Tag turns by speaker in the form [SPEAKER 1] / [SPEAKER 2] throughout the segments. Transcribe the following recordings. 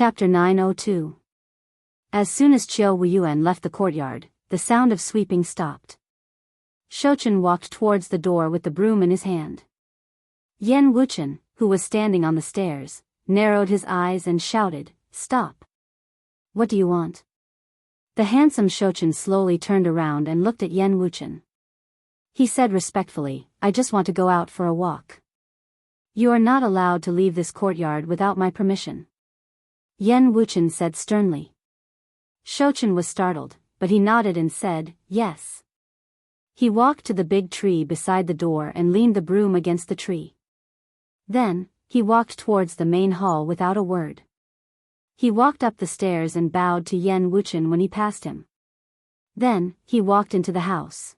[SPEAKER 1] Chapter 902. As soon as Qiu Wuyuan left the courtyard, the sound of sweeping stopped. Shouchen walked towards the door with the broom in his hand. Yan Wuchen, who was standing on the stairs, narrowed his eyes and shouted, "Stop! What do you want?" The handsome Shouchen slowly turned around and looked at Yan Wuchen. He said respectfully, "I just want to go out for a walk. You are not allowed to leave this courtyard without my permission." Yan Wuchen said sternly. Shouchen was startled, but he nodded and said, "Yes." He walked to the big tree beside the door and leaned the broom against the tree. Then, he walked towards the main hall without a word. He walked up the stairs and bowed to Yan Wuchen when he passed him. Then, he walked into the house.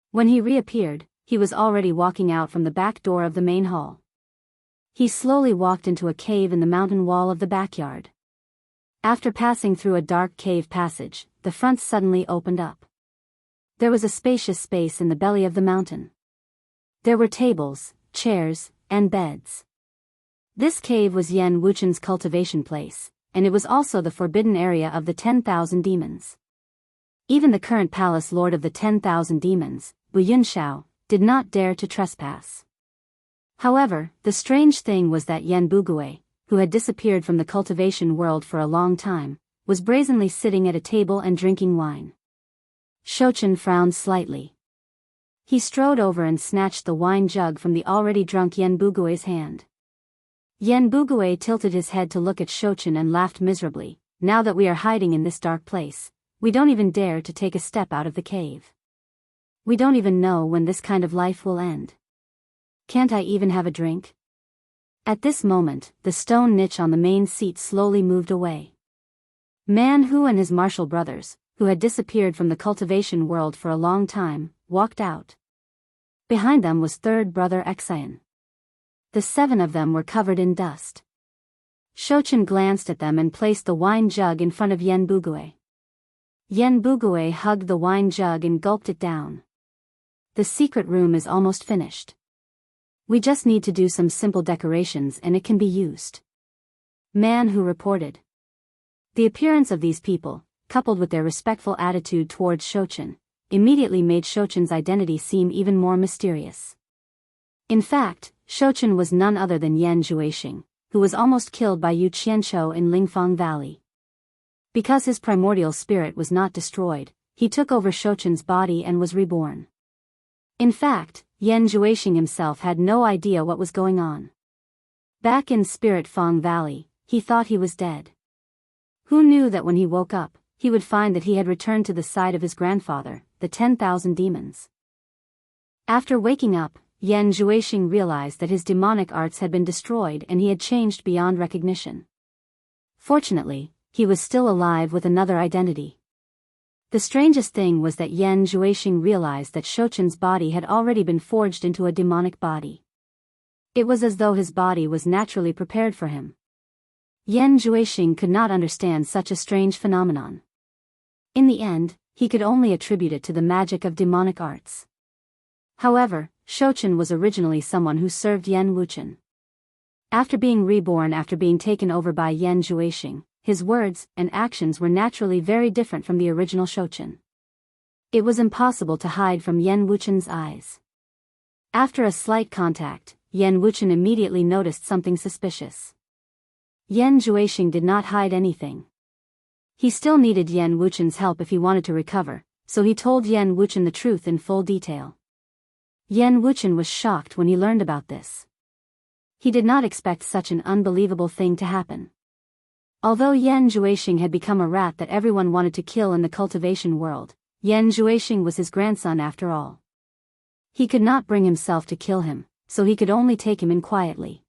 [SPEAKER 1] When he reappeared, he was already walking out from the back door of the main hall. He slowly walked into a cave in the mountain wall of the backyard. After passing through a dark cave passage, the front suddenly opened up. There was a spacious space in the belly of the mountain. There were tables, chairs, and beds. This cave was Yan Wuchen's cultivation place, and it was also the forbidden area of the 10,000 demons. Even the current palace lord of the 10,000 demons, Bu Yunshao, did not dare to trespass. However, the strange thing was that Yan Bugui, who had disappeared from the cultivation world for a long time, was brazenly sitting at a table and drinking wine. Shouchen frowned slightly. He strode over and snatched the wine jug from the already drunk Yan Bugui's hand. Yan Bugui tilted his head to look at Shouchen and laughed miserably. "Now that we are hiding in this dark place, we don't even dare to take a step out of the cave. We don't even know when this kind of life will end. Can't I even have a drink?" At this moment, the stone niche on the main seat slowly moved away. Man Hu and his martial brothers, who had disappeared from the cultivation world for a long time, walked out. Behind them was third brother Xian. The 7 of them were covered in dust. Shouchen glanced at them and placed the wine jug in front of Yan Bugui. Yan Bugui hugged the wine jug and gulped it down. "The secret room is almost finished. We just need to do some simple decorations and it can be used," Man Hu reported. The appearance of these people, coupled with their respectful attitude towards Shouchen, immediately made Shouchen's identity seem even more mysterious. In fact, Shouchen was none other than Yan Juexing, who was almost killed by Yu Qianchou in Lingfang Valley. Because his primordial spirit was not destroyed, he took over Shouchen's body and was reborn. In fact, Yan Juexing himself had no idea what was going on. Back in Spirit Fang Valley, he thought he was dead. Who knew that when he woke up, he would find that he had returned to the side of his grandfather, the 10,000 demons. After waking up, Yan Juexing realized that his demonic arts had been destroyed and he had changed beyond recognition. Fortunately, he was still alive with another identity. The strangest thing was that Yan Juexing realized that Shouchen's body had already been forged into a demonic body. It was as though his body was naturally prepared for him. Yan Juexing could not understand such a strange phenomenon. In the end, he could only attribute it to the magic of demonic arts. However, Shouchen was originally someone who served Yan Wuchen. After being reborn after being taken over by Yan Juexing, his words and actions were naturally very different from the original Shouchen. It was impossible to hide from Yan Wuchen's eyes. After a slight contact, Yan Wuchen immediately noticed something suspicious. Yan Juexing did not hide anything. He still needed Yan Wuchen's help if he wanted to recover, so he told Yan Wuchen the truth in full detail. Yan Wuchen was shocked when he learned about this. He did not expect such an unbelievable thing to happen. Although Yan Juexing had become a rat that everyone wanted to kill in the cultivation world, Yan Juexing was his grandson after all. He could not bring himself to kill him, so he could only take him in quietly.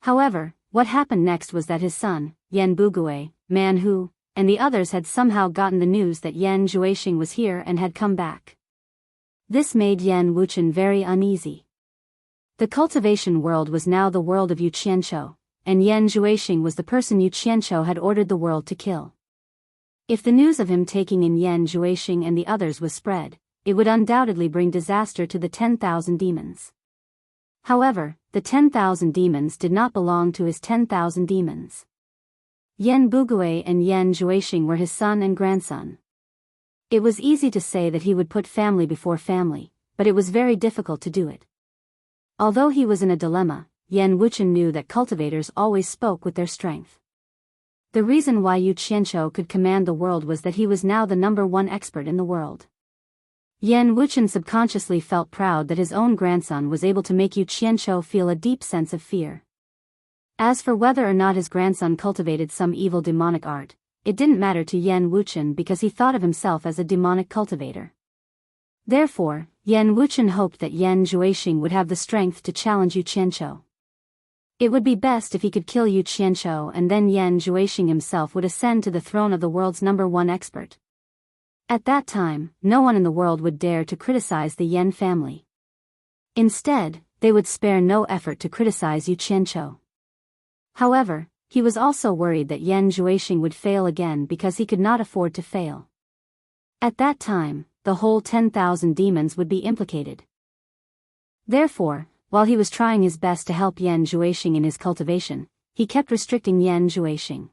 [SPEAKER 1] However, what happened next was that his son, Yan Bugui, Man Hu, and the others had somehow gotten the news that Yan Juexing was here and had come back. This made Yan Wuchen very uneasy. The cultivation world was now the world of Yu Qianchou, and Yan Juexing was the person Yu Qianchou had ordered the world to kill. If the news of him taking in Yan Juexing and the others was spread, it would undoubtedly bring disaster to the 10,000 demons. However, the 10,000 demons did not belong to his 10,000 demons. Yan Bugui and Yan Juexing were his son and grandson. It was easy to say that he would put family before family, but it was very difficult to do it. Although he was in a dilemma, Yan Wuchen knew that cultivators always spoke with their strength. The reason why Yu Qianqiu could command the world was that he was now the #1 expert in the world. Yan Wuchen subconsciously felt proud that his own grandson was able to make Yu Qianqiu feel a deep sense of fear. As for whether or not his grandson cultivated some evil demonic art, it didn't matter to Yan Wuchen because he thought of himself as a demonic cultivator. Therefore, Yan Wuchen hoped that Yan Juexing would have the strength to challenge Yu Qianqiu. It would be best if he could kill Yu Qianqiu and then Yan Juexing himself would ascend to the throne of the world's #1 expert. At that time, no one in the world would dare to criticize the Yan family. Instead, they would spare no effort to criticize Yu Qianqiu. However, he was also worried that Yan Juexing would fail again because he could not afford to fail. At that time, the whole 10,000 demons would be implicated. Therefore, while he was trying his best to help Yan Juexing in his cultivation, he kept restricting Yan Juexing.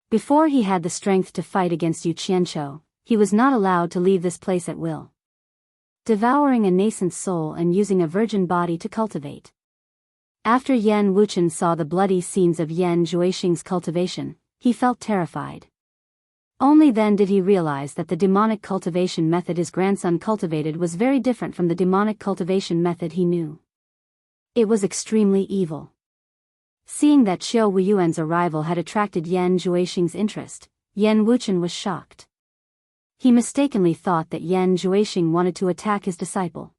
[SPEAKER 1] Before he had the strength to fight against Yu Qianqiu, he was not allowed to leave this place at will. Devouring a nascent soul and using a virgin body to cultivate. After Yan Wuchen saw the bloody scenes of Yan Juexing's cultivation, he felt terrified. Only then did he realize that the demonic cultivation method his grandson cultivated was very different from the demonic cultivation method he knew. It was extremely evil. Seeing that Qiu Wuyuan's arrival had attracted Yan Juexing's interest, Yan Wuchen was shocked. He mistakenly thought that Yan Juexing wanted to attack his disciple.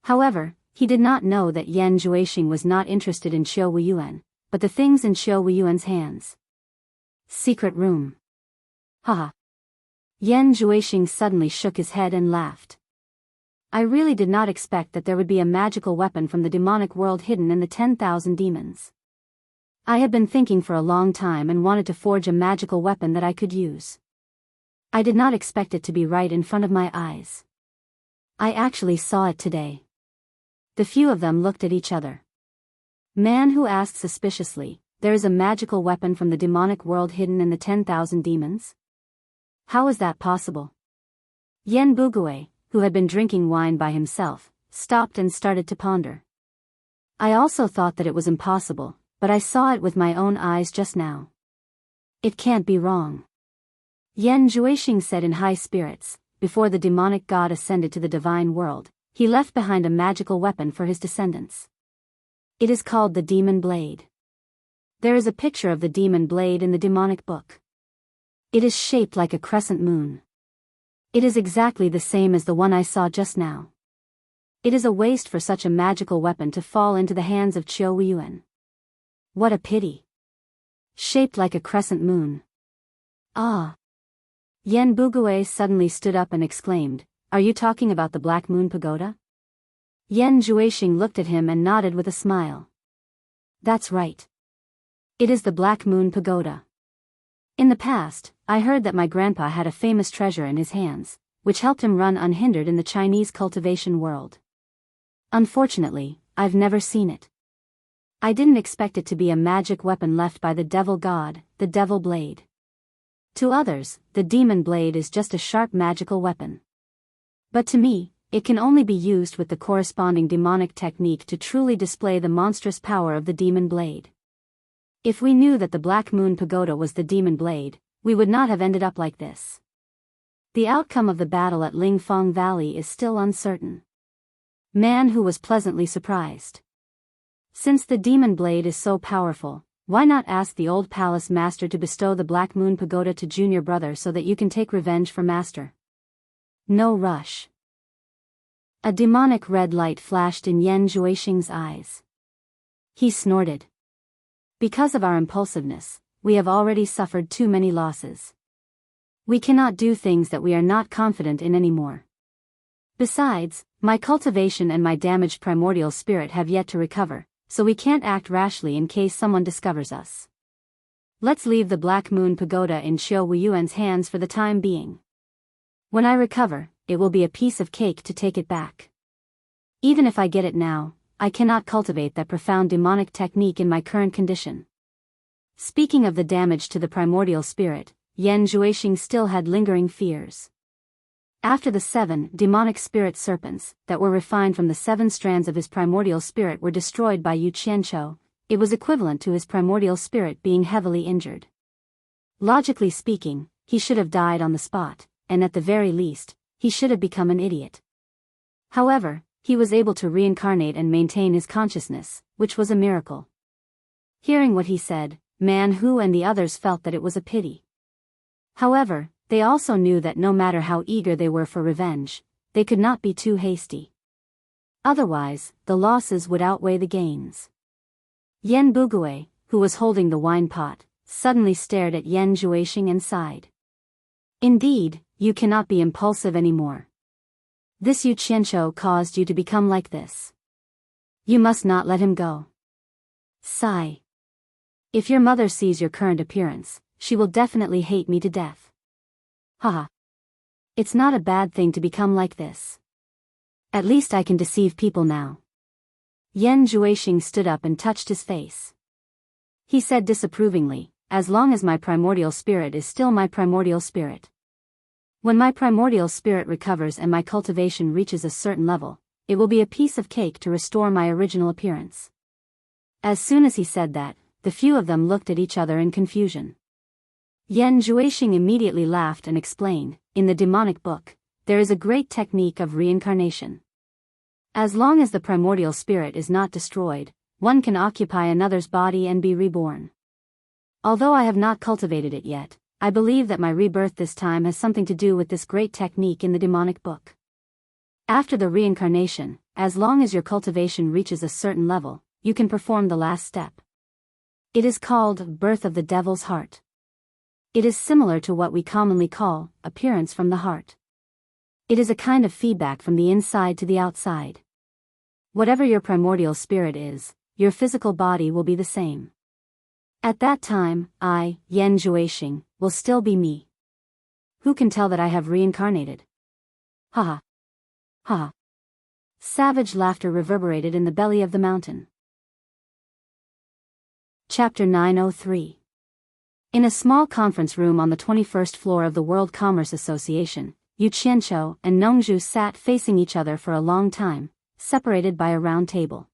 [SPEAKER 1] However, he did not know that Yan Juexing was not interested in Qiu Wuyuan, but the things in Qiu Wuyuan's hands. Secret room. Haha. Yan Juexing suddenly shook his head and laughed. I really did not expect that there would be a magical weapon from the demonic world hidden in the 10,000 demons. I had been thinking for a long time and wanted to forge a magical weapon that I could use. I did not expect it to be right in front of my eyes. I actually saw it today. The few of them looked at each other. Man who asked suspiciously, there is a magical weapon from the demonic world hidden in the 10,000 demons? How is that possible? Yan Bugui, who had been drinking wine by himself, stopped and started to ponder. I also thought that it was impossible, but I saw it with my own eyes just now. It can't be wrong. Yan Juexing said in high spirits. Before the demonic god ascended to the divine world, he left behind a magical weapon for his descendants. It is called the Demon Blade. There is a picture of the Demon Blade in the demonic book. It is shaped like a crescent moon. It is exactly the same as the one I saw just now. It is a waste for such a magical weapon to fall into the hands of Qiu Wuyuan. What a pity. Shaped like a crescent moon. Ah. Yan Bugui suddenly stood up and exclaimed, Are you talking about the Black Moon Pagoda? Yan Juexing looked at him and nodded with a smile. That's right. It is the Black Moon Pagoda. In the past, I heard that my grandpa had a famous treasure in his hands, which helped him run unhindered in the Chinese cultivation world. Unfortunately, I've never seen it. I didn't expect it to be a magic weapon left by the devil god, the devil blade. To others, the demon blade is just a sharp magical weapon. But to me, it can only be used with the corresponding demonic technique to truly display the monstrous power of the demon blade. If we knew that the Black Moon Pagoda was the demon blade, we would not have ended up like this. The outcome of the battle at Lingfang Valley is still uncertain. Man who was pleasantly surprised. Since the demon blade is so powerful, why not ask the old palace master to bestow the Black Moon Pagoda to junior brother so that you can take revenge for master? No rush. A demonic red light flashed in Yan Juexing's eyes. He snorted. Because of our impulsiveness, we have already suffered too many losses. We cannot do things that we are not confident in anymore. Besides, my cultivation and my damaged primordial spirit have yet to recover, so we can't act rashly in case someone discovers us. Let's leave the Black Moon Pagoda in Qiu Wuyuan's hands for the time being. When I recover, it will be a piece of cake to take it back. Even if I get it now, I cannot cultivate that profound demonic technique in my current condition. Speaking of the damage to the primordial spirit, Yan Zhuixing still had lingering fears. After the 7 demonic spirit serpents that were refined from the 7 strands of his primordial spirit were destroyed by Yu Qianqiu, it was equivalent to his primordial spirit being heavily injured. Logically speaking, he should have died on the spot, and at the very least, he should have become an idiot. However, he was able to reincarnate and maintain his consciousness, which was a miracle. Hearing what he said, Man Hu and the others felt that it was a pity. However, they also knew that no matter how eager they were for revenge, they could not be too hasty. Otherwise, the losses would outweigh the gains. Yan Bugui, who was holding the wine pot, suddenly stared at Yan Zhuixing and sighed. Indeed, you cannot be impulsive anymore. This Yu Qianqiu caused you to become like this. You must not let him go. Sigh. If your mother sees your current appearance, she will definitely hate me to death. Haha. It's not a bad thing to become like this. At least I can deceive people now. Yan Zhuixing stood up and touched his face. He said disapprovingly, as long as my primordial spirit is still my primordial spirit. When my primordial spirit recovers and my cultivation reaches a certain level, it will be a piece of cake to restore my original appearance. As soon as he said that, the few of them looked at each other in confusion. Yan Zhuixing immediately laughed and explained, in the demonic book, there is a great technique of reincarnation. As long as the primordial spirit is not destroyed, one can occupy another's body and be reborn. Although I have not cultivated it yet, I believe that my rebirth this time has something to do with this great technique in the demonic book. After the reincarnation, as long as your cultivation reaches a certain level, you can perform the last step. It is called birth of the devil's heart. It is similar to what we commonly call appearance from the heart. It is a kind of feedback from the inside to the outside. Whatever your primordial spirit is, your physical body will be the same. At that time, I, Yan Zhuixing, will still be me. Who can tell that I have reincarnated? Ha ha. Ha. Savage laughter reverberated in the belly of the mountain. Chapter 903. In a small conference room on the 21st floor of the World Commerce Association, Yu Qianqiu and Nongzhu sat facing each other for a long time, separated by a round table.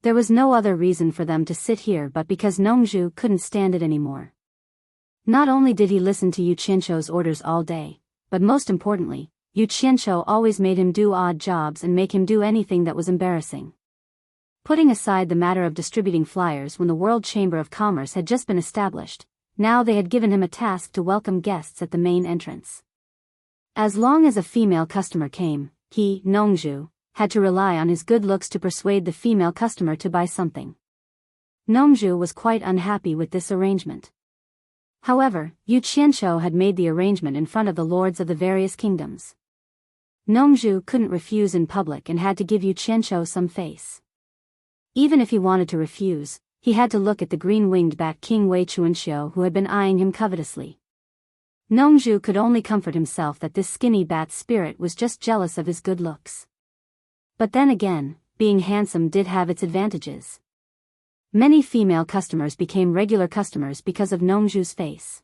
[SPEAKER 1] There was no other reason for them to sit here but because Nongzhu couldn't stand it anymore. Not only did he listen to Yu Qianqiu's orders all day, but most importantly, Yu Qianqiu always made him do odd jobs and make him do anything that was embarrassing. Putting aside the matter of distributing flyers when the World Chamber of Commerce had just been established, now they had given him a task to welcome guests at the main entrance. As long as a female customer came, he, Nongzhu, had to rely on his good looks to persuade the female customer to buy something. Nongzhu was quite unhappy with this arrangement. However, Yu Qianqiu had made the arrangement in front of the lords of the various kingdoms. Nongzhu couldn't refuse in public and had to give Yu Qianqiu some face. Even if he wanted to refuse, he had to look at the green-winged bat King Wei Chuanxiu who had been eyeing him covetously. Nongzhu could only comfort himself that this skinny bat's spirit was just jealous of his good looks. But then again, being handsome did have its advantages. Many female customers became regular customers because of Nongzhu's face.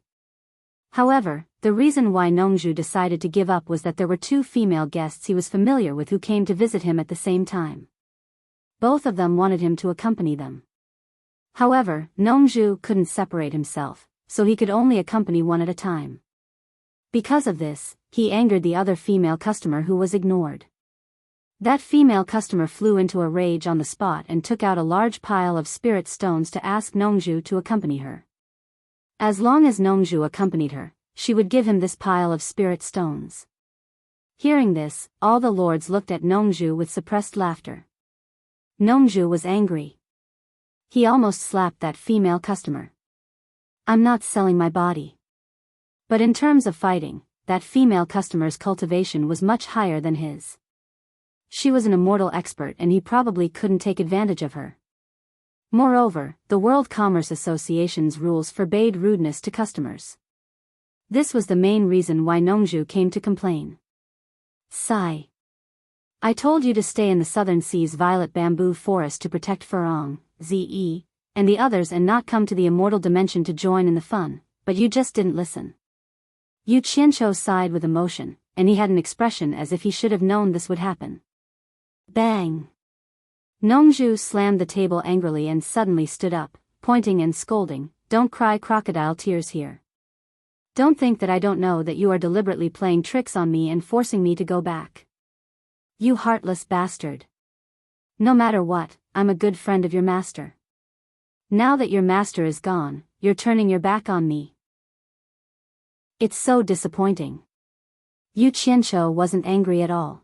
[SPEAKER 1] However, the reason why Nongzhu decided to give up was that there were 2 female guests he was familiar with who came to visit him at the same time. Both of them wanted him to accompany them. However, Nongzhu couldn't separate himself, so he could only accompany one at a time. Because of this, he angered the other female customer who was ignored. That female customer flew into a rage on the spot and took out a large pile of spirit stones to ask Nongzhu to accompany her. As long as Nongzhu accompanied her, she would give him this pile of spirit stones. Hearing this, all the lords looked at Nongzhu with suppressed laughter. Nongzhu was angry. He almost slapped that female customer. I'm not selling my body. But in terms of fighting, that female customer's cultivation was much higher than his. She was an immortal expert and he probably couldn't take advantage of her. Moreover, the World Commerce Association's rules forbade rudeness to customers. This was the main reason why Nongzhu came to complain. Sigh. I told you to stay in the Southern Sea's violet bamboo forest to protect Furong, Ze, and the others and not come to the immortal dimension to join in the fun, but you just didn't listen. Yu Qianqiu sighed with emotion, and he had an expression as if he should have known this would happen. Bang! Nongzhu slammed the table angrily and suddenly stood up, pointing and scolding, "Don't cry crocodile tears here. Don't think that I don't know that you are deliberately playing tricks on me and forcing me to go back. You heartless bastard. No matter what, I'm a good friend of your master. Now that your master is gone, you're turning your back on me. It's so disappointing." Yu Qianqiu wasn't angry at all.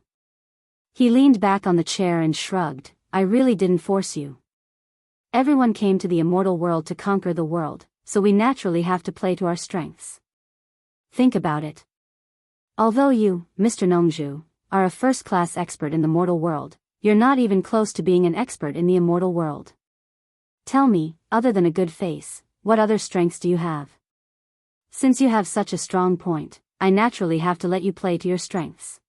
[SPEAKER 1] He leaned back on the chair and shrugged, "I really didn't force you. Everyone came to the immortal world to conquer the world, so we naturally have to play to our strengths. Think about it. Although you, Mr. Nongzhu, are a first-class expert in the mortal world, you're not even close to being an expert in the immortal world. Tell me, other than a good face, what other strengths do you have? Since you have such a strong point, I naturally have to let you play to your strengths.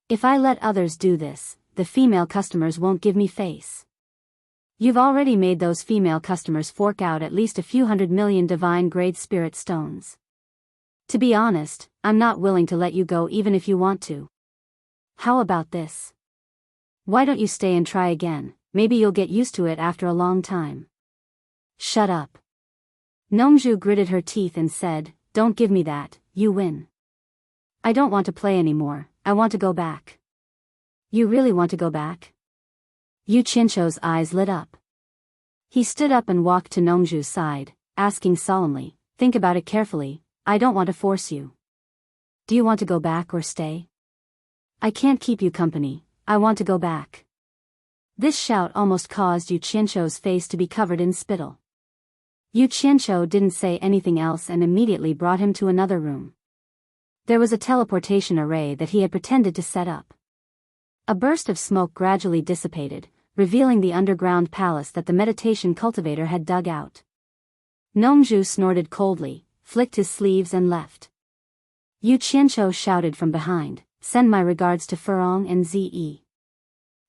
[SPEAKER 1] If I let others do this, the female customers won't give me face. You've already made those female customers fork out at least a few 100 million divine-grade spirit stones. To be honest, I'm not willing to let you go even if you want to. How about this? Why don't you stay and try again? Maybe you'll get used to it after a long time." "Shut up." Nongzhu gritted her teeth and said, "Don't give me that, you win. I don't want to play anymore, I want to go back." "You really want to go back?" Yu Qianqiu's eyes lit up. He stood up and walked to Nongzhu's side, asking solemnly, "Think about it carefully, I don't want to force you. Do you want to go back or stay? I can't keep you company, I want to go back." This shout almost caused Yu Qianqiu's face to be covered in spittle. Yu Qianqiu didn't say anything else and immediately brought him to another room. There was a teleportation array that he had pretended to set up. A burst of smoke gradually dissipated, revealing the underground palace that the meditation cultivator had dug out. Nongzhu snorted coldly, flicked his sleeves and left. Yu Qianqiu shouted from behind, "Send my regards to Furong and Ze."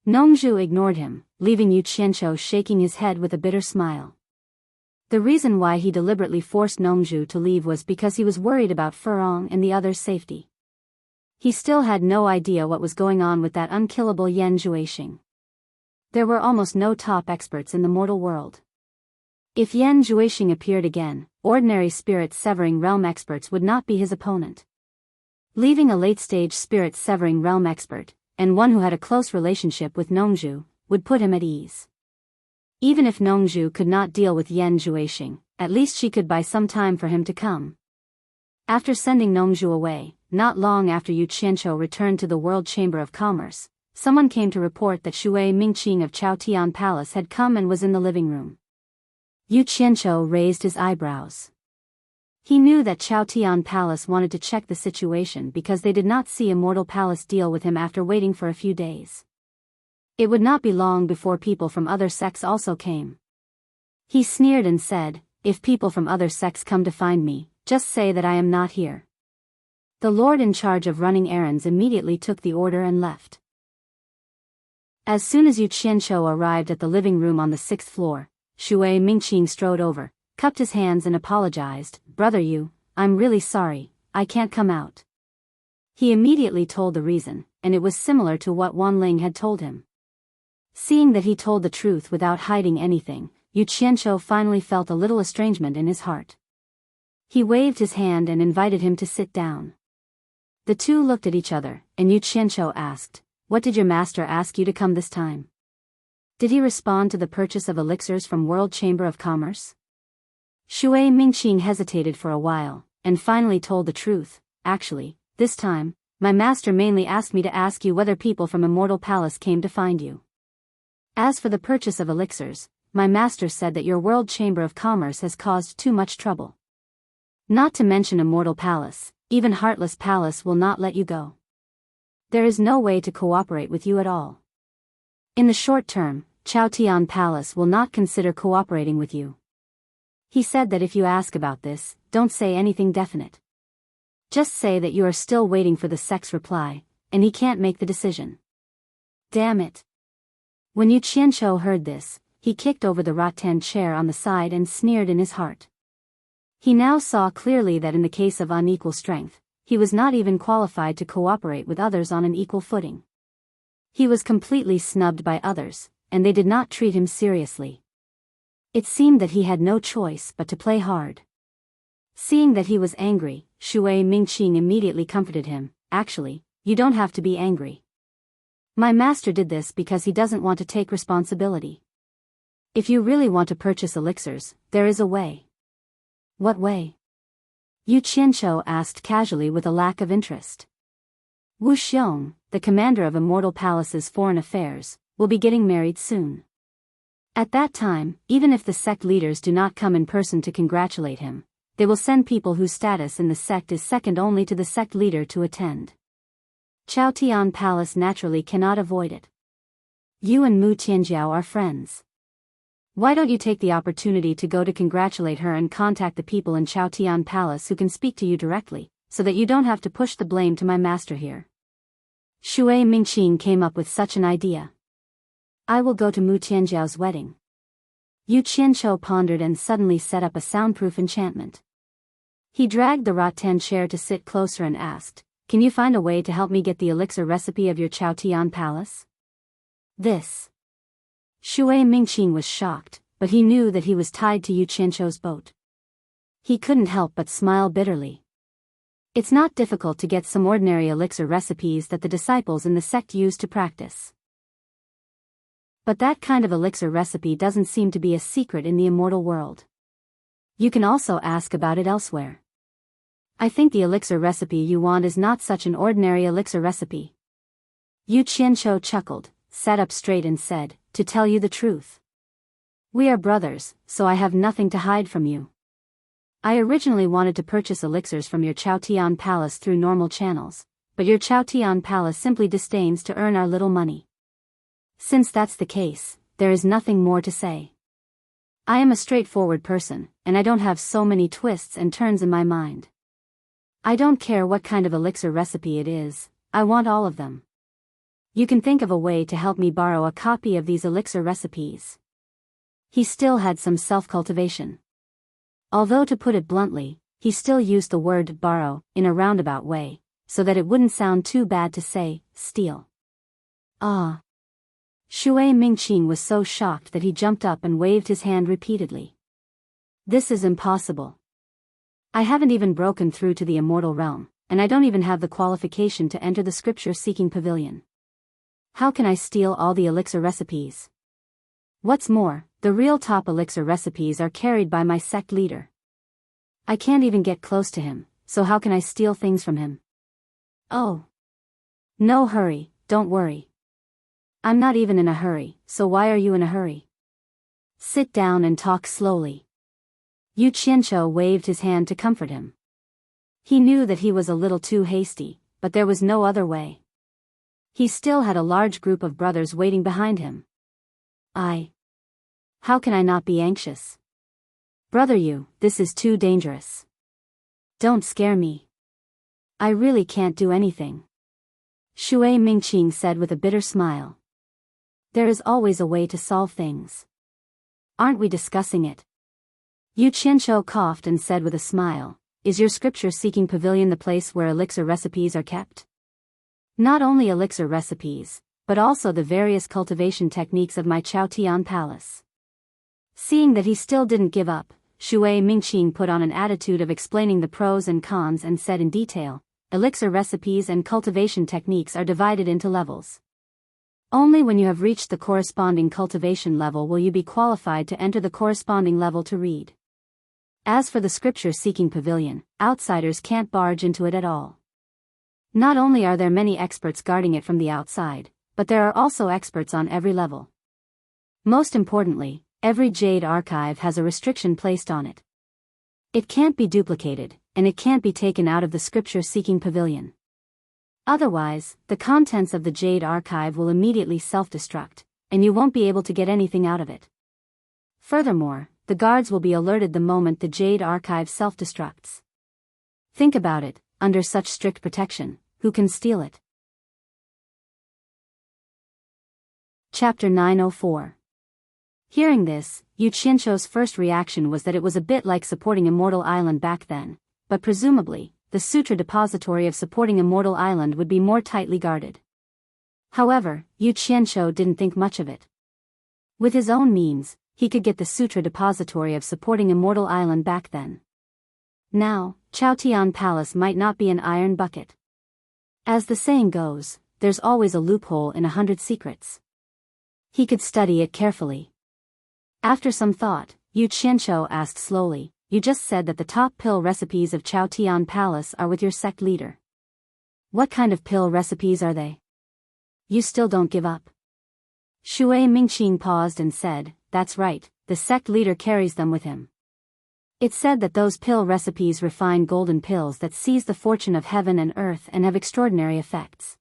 [SPEAKER 1] Nongzhu ignored him, leaving Yu Qianqiu shaking his head with a bitter smile. The reason why he deliberately forced Nongzhu to leave was because he was worried about Furong and the others' safety. He still had no idea what was going on with that unkillable Yan Juexing. There were almost no top experts in the mortal world. If Yan Juexing appeared again, ordinary spirit-severing realm experts would not be his opponent. Leaving a late-stage spirit-severing realm expert, and one who had a close relationship with Nongzhu, would put him at ease. Even if Nongzhu could not deal with Yan Juexing, at least she could buy some time for him to come. After sending Nongzhu away, not long after Yu Qianqiu returned to the World Chamber of Commerce, someone came to report that Shui Mingqing of Chaotian Palace had come and was in the living room. Yu Qianqiu raised his eyebrows. He knew that Chaotian Palace wanted to check the situation because they did not see Immortal Palace deal with him after waiting for a few days. It would not be long before people from other sects also came. He sneered and said, "If people from other sects come to find me, just say that I am not here." The lord in charge of running errands immediately took the order and left. As soon as Yu Qianqiu arrived at the living room on the 6th floor, Shui Mingqing strode over, cupped his hands and apologized, "Brother Yu, I'm really sorry, I can't come out." He immediately told the reason, and it was similar to what Wan Ling had told him. Seeing that he told the truth without hiding anything, Yu Qianqiu finally felt a little estrangement in his heart. He waved his hand and invited him to sit down. The two looked at each other, and Yu Qianqiu asked, "What did your master ask you to come this time? Did he respond to the purchase of elixirs from World Chamber of Commerce?" Shui Mingqing hesitated for a while, and finally told the truth. "Actually, this time, my master mainly asked me to ask you whether people from Immortal Palace came to find you. As for the purchase of elixirs, my master said that your World Chamber of Commerce has caused too much trouble. Not to mention Immortal Palace, even Heartless Palace will not let you go. There is no way to cooperate with you at all. In the short term, Chaotian Palace will not consider cooperating with you. He said that if you ask about this, don't say anything definite. Just say that you are still waiting for the sect's reply, and he can't make the decision." Damn it. When Yu Qianqiu heard this, he kicked over the rattan chair on the side and sneered in his heart. He now saw clearly that in the case of unequal strength, he was not even qualified to cooperate with others on an equal footing. He was completely snubbed by others, and they did not treat him seriously. It seemed that he had no choice but to play hard. Seeing that he was angry, Shui Mingqing immediately comforted him. Actually, you don't have to be angry. My master did this because he doesn't want to take responsibility. If you really want to purchase elixirs, there is a way. What way? Yu Qianqiu asked casually with a lack of interest. Wu Xiong, the commander of Immortal Palace's foreign affairs, will be getting married soon. At that time, even if the sect leaders do not come in person to congratulate him, they will send people whose status in the sect is second only to the sect leader to attend. Chaotian Palace naturally cannot avoid it. You and Mu Tianjiao are friends. Why don't you take the opportunity to go to congratulate her and contact the people in Chaotian Palace who can speak to you directly, so that you don't have to push the blame to my master here? Shui Mingqing came up with such an idea. I will go to Mu Tianjiao's wedding. Yu Qianqiu pondered and suddenly set up a soundproof enchantment. He dragged the rattan chair to sit closer and asked, can you find a way to help me get the elixir recipe of your Chaotian Palace? This. Shui Mingqing was shocked, but he knew that he was tied to Yu Qianqiu's boat. He couldn't help but smile bitterly. It's not difficult to get some ordinary elixir recipes that the disciples in the sect use to practice. But that kind of elixir recipe doesn't seem to be a secret in the immortal world. You can also ask about it elsewhere. I think the elixir recipe you want is not such an ordinary elixir recipe. Yu Qianqiu chuckled, sat up straight and said, to tell you the truth. We are brothers, so I have nothing to hide from you. I originally wanted to purchase elixirs from your Chaotian Palace through normal channels, but your Chaotian Palace simply disdains to earn our little money. Since that's the case, there is nothing more to say. I am a straightforward person, and I don't have so many twists and turns in my mind. I don't care what kind of elixir recipe it is, I want all of them. You can think of a way to help me borrow a copy of these elixir recipes. He still had some self-cultivation. Although to put it bluntly, he still used the word borrow in a roundabout way, so that it wouldn't sound too bad to say, steal. Ah. Shui Mingqing was so shocked that he jumped up and waved his hand repeatedly. This is impossible. I haven't even broken through to the immortal realm, and I don't even have the qualification to enter the scripture-seeking pavilion. How can I steal all the elixir recipes? What's more, the real top elixir recipes are carried by my sect leader. I can't even get close to him, so how can I steal things from him? Oh. No hurry, don't worry. I'm not even in a hurry, so why are you in a hurry? Sit down and talk slowly. Yu Qianqiu waved his hand to comfort him. He knew that he was a little too hasty, but there was no other way. He still had a large group of brothers waiting behind him. How can I not be anxious? Brother Yu, this is too dangerous. Don't scare me. I really can't do anything. Shui Mingqing said with a bitter smile. There is always a way to solve things. Aren't we discussing it? Yu Qianqiu coughed and said with a smile, is your scripture-seeking pavilion the place where elixir recipes are kept? Not only elixir recipes, but also the various cultivation techniques of my Chaotian Palace. Seeing that he still didn't give up, Shui Mingqing put on an attitude of explaining the pros and cons and said in detail, elixir recipes and cultivation techniques are divided into levels. Only when you have reached the corresponding cultivation level will you be qualified to enter the corresponding level to read. As for the scripture-seeking pavilion, outsiders can't barge into it at all. Not only are there many experts guarding it from the outside, but there are also experts on every level. Most importantly, every Jade archive has a restriction placed on it. It can't be duplicated, and it can't be taken out of the scripture-seeking pavilion. Otherwise, the contents of the Jade archive will immediately self-destruct, and you won't be able to get anything out of it. Furthermore, the guards will be alerted the moment the Jade archive self-destructs. Think about it, under such strict protection, who can steal it? Chapter 904. Hearing this, Yu Qianzhou's first reaction was that it was a bit like supporting Immortal Island back then, but presumably, the sutra depository of supporting Immortal Island would be more tightly guarded. However, Yu Qianzhou didn't think much of it. With his own means, he could get the sutra depository of supporting Immortal Island back then. Now, Chaotian Palace might not be an iron bucket. As the saying goes, there's always a loophole in 100 secrets. He could study it carefully. After some thought, Yu Qianzhou asked slowly, "You just said that the top pill recipes of Chaotian Palace are with your sect leader. What kind of pill recipes are they? You still don't give up?" Shui Mingqing paused and said, "That's right, the sect leader carries them with him. It's said that those pill recipes refine golden pills that seize the fortune of heaven and earth and have extraordinary effects.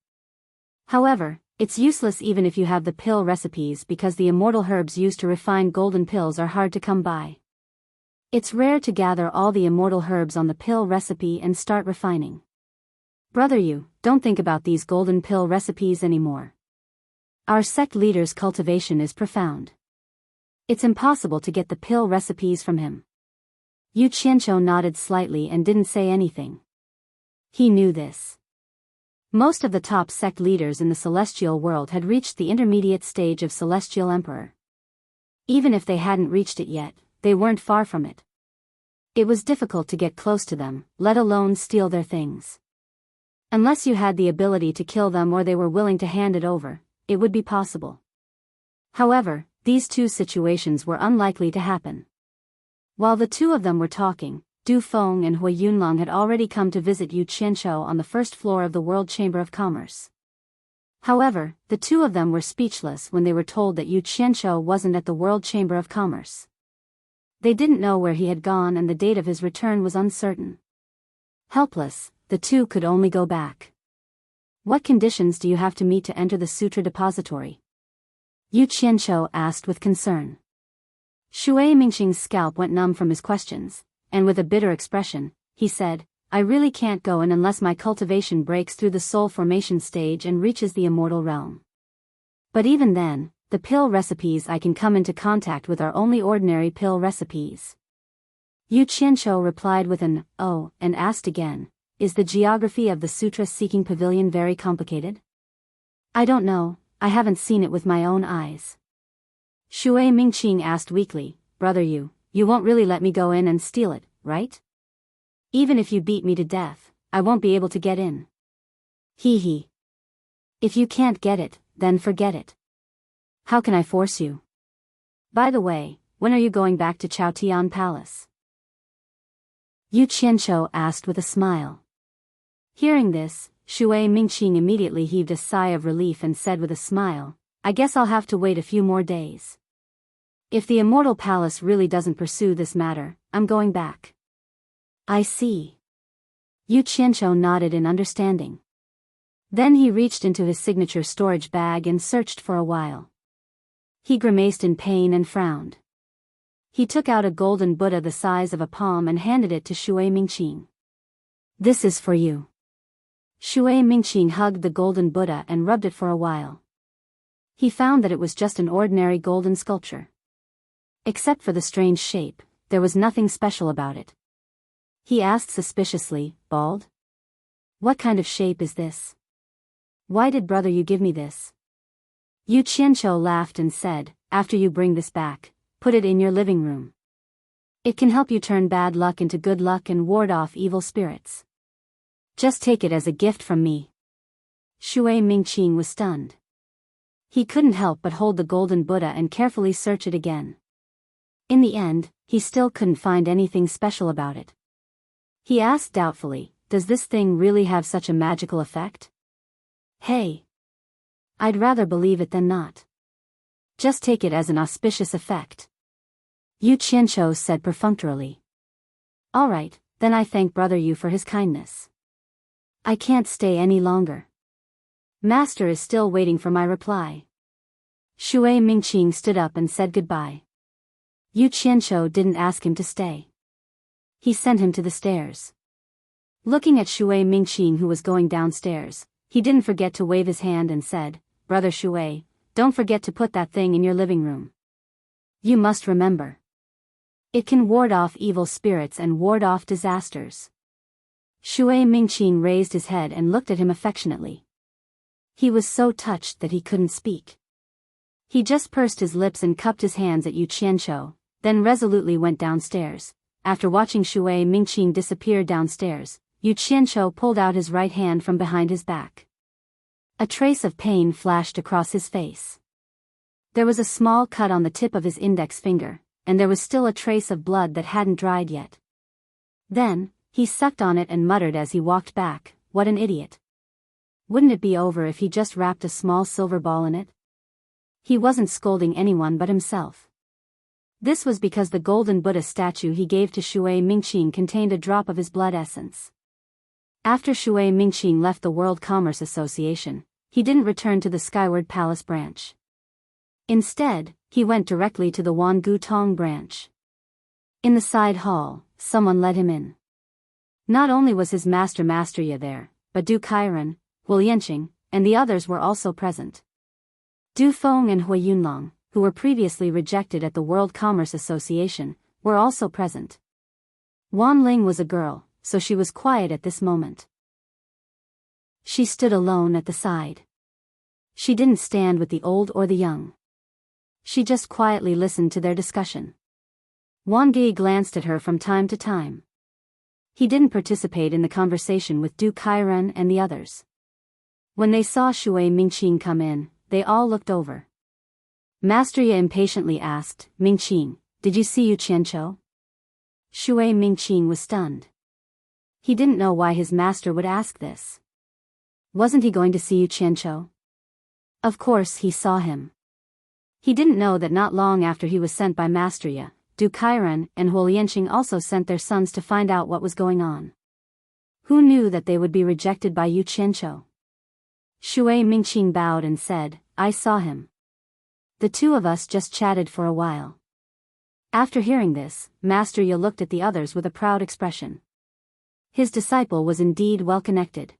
[SPEAKER 1] However, it's useless even if you have the pill recipes because the immortal herbs used to refine golden pills are hard to come by. It's rare to gather all the immortal herbs on the pill recipe and start refining. Brother, you don't think about these golden pill recipes anymore. Our sect leader's cultivation is profound. It's impossible to get the pill recipes from him." Yu Qianzhou nodded slightly and didn't say anything. He knew this. Most of the top sect leaders in the celestial world had reached the intermediate stage of celestial emperor. Even if they hadn't reached it yet, they weren't far from it. It was difficult to get close to them, let alone steal their things. Unless you had the ability to kill them or they were willing to hand it over, it would be possible. However, these two situations were unlikely to happen. While the two of them were talking, Du Feng and Hui Yunlong had already come to visit Yu Qianzhou on the first floor of the World Chamber of Commerce. However, the two of them were speechless when they were told that Yu Qianzhou wasn't at the World Chamber of Commerce. They didn't know where he had gone and the date of his return was uncertain. Helpless, the two could only go back. "What conditions do you have to meet to enter the sutra depository?" Yu Qianzhou asked with concern. Shui Mingqing's scalp went numb from his questions, and with a bitter expression, he said, "I really can't go in unless my cultivation breaks through the soul formation stage and reaches the immortal realm. But even then, the pill recipes I can come into contact with are only ordinary pill recipes." Yu Qianzhou replied with an "oh" and asked again, "Is the geography of the sutra-seeking pavilion very complicated?" "I don't know, I haven't seen it with my own eyes." Shui Mingqing asked weakly, "Brother, you won't really let me go in and steal it, right? Even if you beat me to death, I won't be able to get in." He. "If you can't get it, then forget it. How can I force you? By the way, when are you going back to Chaotian Palace?" Yu Qianzhou asked with a smile. Hearing this, Shui Mingqing immediately heaved a sigh of relief and said with a smile, "I guess I'll have to wait a few more days. If the Immortal Palace really doesn't pursue this matter, I'm going back." "I see." Yu Qianzhou nodded in understanding. Then he reached into his signature storage bag and searched for a while. He grimaced in pain and frowned. He took out a golden Buddha the size of a palm and handed it to Shui Mingqing. "This is for you." Shui Mingqing hugged the golden Buddha and rubbed it for a while. He found that it was just an ordinary golden sculpture. Except for the strange shape, there was nothing special about it. He asked suspiciously, "Bald? What kind of shape is this? Why did brother you give me this?" Yu Qianzhou laughed and said, "After you bring this back, put it in your living room. It can help you turn bad luck into good luck and ward off evil spirits. Just take it as a gift from me." Shui Mingqing was stunned. He couldn't help but hold the golden Buddha and carefully search it again. In the end, he still couldn't find anything special about it. He asked doubtfully, "Does this thing really have such a magical effect?" "Hey. I'd rather believe it than not. Just take it as an auspicious effect," Yu Qianzhou said perfunctorily. "All right, then I thank brother Yu for his kindness. I can't stay any longer. Master is still waiting for my reply." Shui Mingqing stood up and said goodbye. Yu Qianzhou didn't ask him to stay. He sent him to the stairs. Looking at Shui Mingqing who was going downstairs, he didn't forget to wave his hand and said, "Brother Shui, don't forget to put that thing in your living room." You must remember. It can ward off evil spirits and ward off disasters. Shui Mingqing raised his head and looked at him affectionately. He was so touched that he couldn't speak. He just pursed his lips and cupped his hands at Yu Qianqiu, then resolutely went downstairs. After watching Shui Mingqing disappear downstairs, Yu Qianqiu pulled out his right hand from behind his back. A trace of pain flashed across his face. There was a small cut on the tip of his index finger, and there was still a trace of blood that hadn't dried yet. Then, he sucked on it and muttered as he walked back, "What an idiot. Wouldn't it be over if he just wrapped a small silver ball in it?" He wasn't scolding anyone but himself. This was because the golden Buddha statue he gave to Shui Mingqing contained a drop of his blood essence. After Shui Mingqing left the World Commerce Association, he didn't return to the Skyward Palace branch. Instead, he went directly to the Wangu Tong branch. In the side hall, someone let him in. Not only was his master Master there, but Du Kairan, Hu Yanqing, and the others were also present. Du Feng and Hui Yunlong, who were previously rejected at the World Commerce Association, were also present. Wan Ling was a girl, so she was quiet at this moment. She stood alone at the side. She didn't stand with the old or the young. She just quietly listened to their discussion. Wang Ge glanced at her from time to time. He didn't participate in the conversation with Du Kairan and the others. When they saw Shui Mingqing come in, they all looked over. Master Ye impatiently asked, "Mingqing, did you see Yu Qianqiu?" Shui Mingqing was stunned. He didn't know why his master would ask this. Wasn't he going to see Yu Qianqiu? Of course he saw him. He didn't know that not long after he was sent by Master Ye, Du Kairan and Hu Yanqing also sent their sons to find out what was going on. Who knew that they would be rejected by Yu Qianqiu? Shui Mingqing bowed and said, "I saw him. The two of us just chatted for a while." After hearing this, Master Ye looked at the others with a proud expression. His disciple was indeed well connected.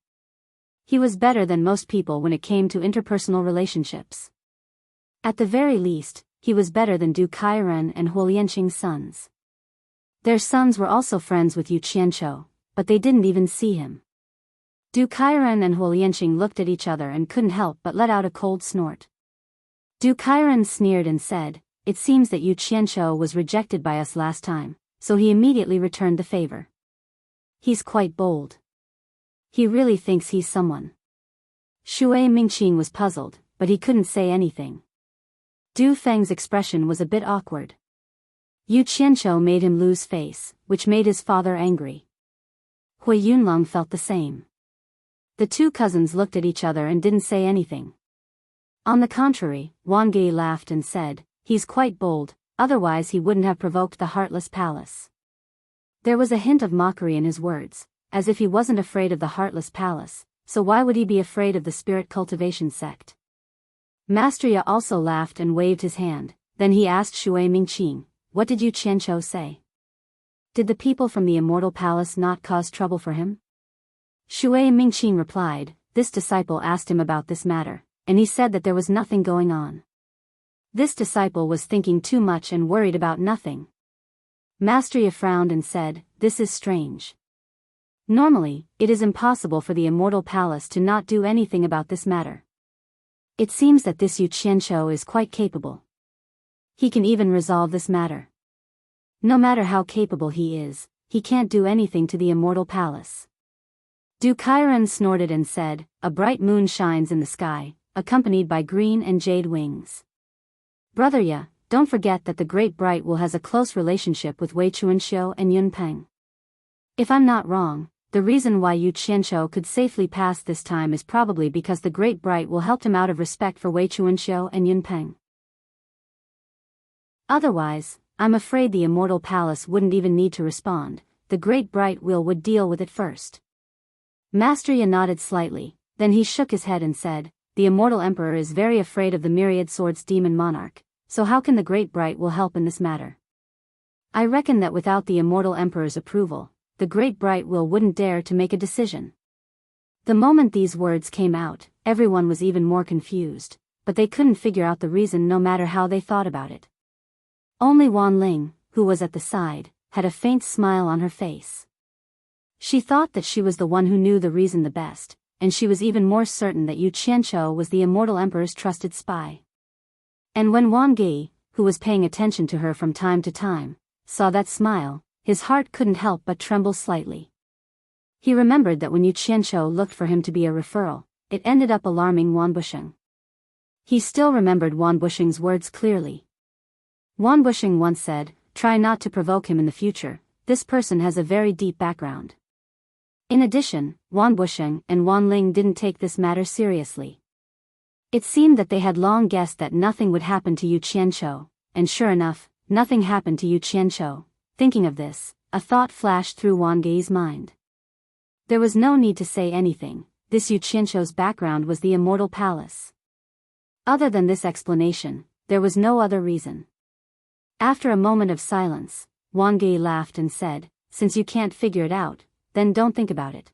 [SPEAKER 1] He was better than most people when it came to interpersonal relationships. At the very least, he was better than Du Kairan and Hu Yanqing's sons. Their sons were also friends with Yu Qianqiu, but they didn't even see him. Du Kairan and Hu Yanqing looked at each other and couldn't help but let out a cold snort. Du Kairan sneered and said, "It seems that Yu Qianqiu was rejected by us last time, so he immediately returned the favor. He's quite bold. He really thinks he's someone." Shui Mingqing was puzzled, but he couldn't say anything. Du Feng's expression was a bit awkward. Yu Qianqiu made him lose face, which made his father angry. Hui Yunlong felt the same. The two cousins looked at each other and didn't say anything. On the contrary, Wang Ge laughed and said, "He's quite bold, otherwise he wouldn't have provoked the Heartless Palace." There was a hint of mockery in his words, as if he wasn't afraid of the Heartless Palace, so why would he be afraid of the Spirit Cultivation Sect? Master Ye also laughed and waved his hand, then he asked Shui Mingqing, "What did Yu Qianqiu say? Did the people from the Immortal Palace not cause trouble for him?" Shui Mingqing replied, "This disciple asked him about this matter, and he said that there was nothing going on." This disciple was thinking too much and worried about nothing. Master Ye frowned and said, "This is strange. Normally, it is impossible for the Immortal Palace to not do anything about this matter. It seems that this Yu Qianqiu is quite capable. He can even resolve this matter. No matter how capable he is, he can't do anything to the Immortal Palace." Du Kairan snorted and said, "A bright moon shines in the sky, accompanied by green and jade wings. Brother Ye, don't forget that the Great Bright Will has a close relationship with Wei Chuanxiu and Yun Peng. If I'm not wrong, the reason why Yu Qianqiu could safely pass this time is probably because the Great Bright Will helped him out of respect for Wei Chuanxiu and Yun Peng. Otherwise, I'm afraid the Immortal Palace wouldn't even need to respond, the Great Bright Will would deal with it first." Master Ye nodded slightly, then he shook his head and said, "The Immortal Emperor is very afraid of the Myriad Swords Demon Monarch, so how can the Great Bright Will help in this matter? I reckon that without the Immortal Emperor's approval, the Great Bright Will wouldn't dare to make a decision." The moment these words came out, everyone was even more confused, but they couldn't figure out the reason no matter how they thought about it. Only Wan Ling, who was at the side, had a faint smile on her face. She thought that she was the one who knew the reason the best, and she was even more certain that Yu Qianqiu was the immortal emperor's trusted spy. And when Wang Ge, who was paying attention to her from time to time, saw that smile, his heart couldn't help but tremble slightly. He remembered that when Yu Qianqiu looked for him to be a referral, it ended up alarming Wan Busheng. He still remembered Wan Busheng's words clearly. Wan Busheng once said, "Try not to provoke him in the future, this person has a very deep background." In addition, Wan Busheng and Wan Ling didn't take this matter seriously. It seemed that they had long guessed that nothing would happen to Yu Qianqiu, and sure enough, nothing happened to Yu Qianqiu. Thinking of this, a thought flashed through Wang Ge's mind. There was no need to say anything, this Yu Qianqiu's background was the immortal palace. Other than this explanation, there was no other reason. After a moment of silence, Wang Ge laughed and said, "Since you can't figure it out, then don't think about it.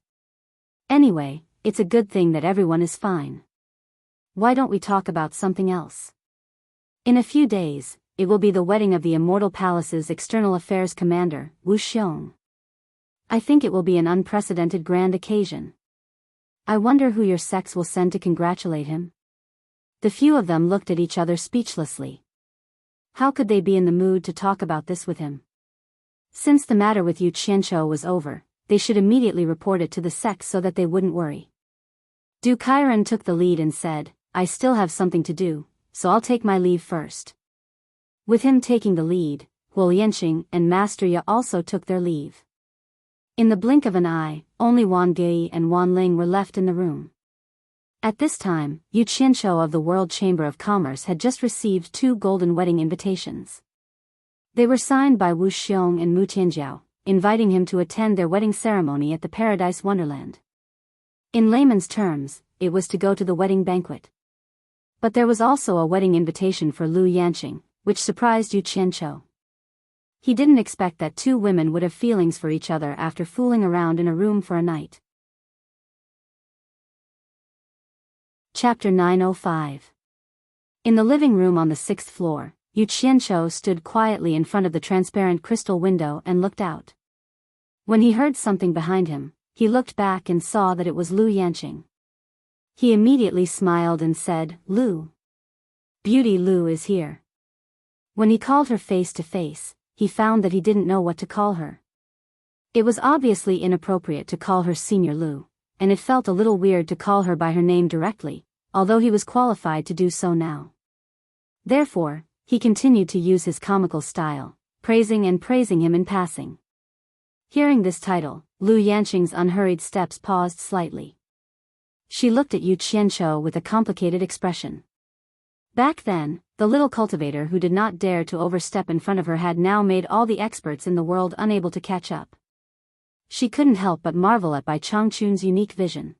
[SPEAKER 1] Anyway, it's a good thing that everyone is fine. Why don't we talk about something else? In a few days, it will be the wedding of the Immortal Palace's External Affairs Commander, Wu Xiong. I think it will be an unprecedented grand occasion. I wonder who your sex will send to congratulate him?" The few of them looked at each other speechlessly. How could they be in the mood to talk about this with him? Since the matter with Yu Qianqiu was over, they should immediately report it to the sex so that they wouldn't worry. Du Kairan took the lead and said, "I still have something to do, so I'll take my leave first." With him taking the lead, Huo Yanqing and Master Ya also took their leave. In the blink of an eye, only Wang Ge and Wan Ling were left in the room. At this time, Yu Qianqiu of the World Chamber of Commerce had just received 2 golden wedding invitations. They were signed by Wu Xiong and Mu Tianjiao, inviting him to attend their wedding ceremony at the Paradise Wonderland. In layman's terms, it was to go to the wedding banquet. But there was also a wedding invitation for Lu Yanqing, which surprised Yu Qianqiu. He didn't expect that 2 women would have feelings for each other after fooling around in a room for a night. Chapter 905. In the living room on the 6th floor, Yu Qianqiu stood quietly in front of the transparent crystal window and looked out. When he heard something behind him, he looked back and saw that it was Lu Yanqing. He immediately smiled and said, "Lu. Beauty Lu is here." When he called her face to face, he found that he didn't know what to call her. It was obviously inappropriate to call her Senior Lu, and it felt a little weird to call her by her name directly, although he was qualified to do so now. Therefore, he continued to use his comical style, praising him in passing. Hearing this title, Lu Yanqing's unhurried steps paused slightly. She looked at Yu Qianqiu with a complicated expression. Back then, the little cultivator who did not dare to overstep in front of her had now made all the experts in the world unable to catch up. She couldn't help but marvel at Bai Changchun's unique vision.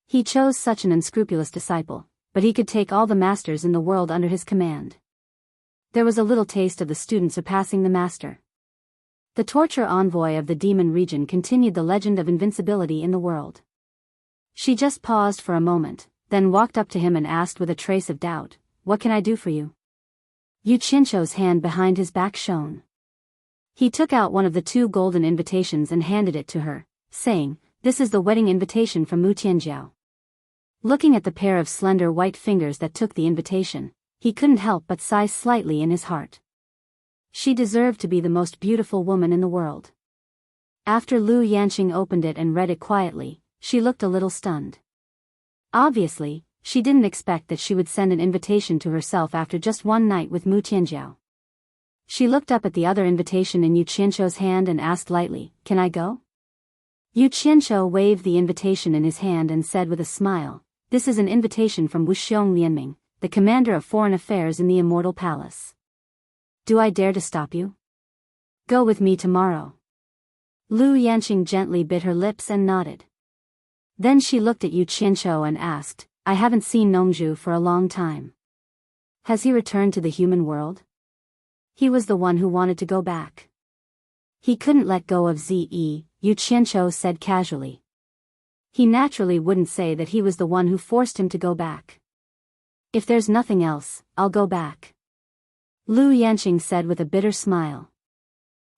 [SPEAKER 1] He chose such an unscrupulous disciple, but he could take all the masters in the world under his command. There was a little taste of the student surpassing the master. The torture envoy of the demon region continued the legend of invincibility in the world. She just paused for a moment, then walked up to him and asked with a trace of doubt, "What can I do for you?" Yu Qianqiu's hand behind his back shone. He took out one of the 2 golden invitations and handed it to her, saying, "This is the wedding invitation from Mu Tianjiao." Looking at the pair of slender white fingers that took the invitation, he couldn't help but sigh slightly in his heart. She deserved to be the most beautiful woman in the world. After Lu Yanqing opened it and read it quietly, she looked a little stunned. Obviously, she didn't expect that she would send an invitation to herself after just one night with Mu Tianjiao. She looked up at the other invitation in Yu Qianqiu's hand and asked lightly, "Can I go?" Yu Qianqiu waved the invitation in his hand and said with a smile, "This is an invitation from Wu Xiong Lianming, the commander of foreign affairs in the Immortal Palace. Do I dare to stop you? Go with me tomorrow." Lu Yanqing gently bit her lips and nodded. Then she looked at Yu Qianqiu and asked, "I haven't seen Nongzhu for a long time. Has he returned to the human world?" He was the one who wanted to go back. He couldn't let go of Ze, Yu Qianqiu said casually. He naturally wouldn't say that he was the one who forced him to go back. "If there's nothing else, I'll go back." Lu Yanqing said with a bitter smile.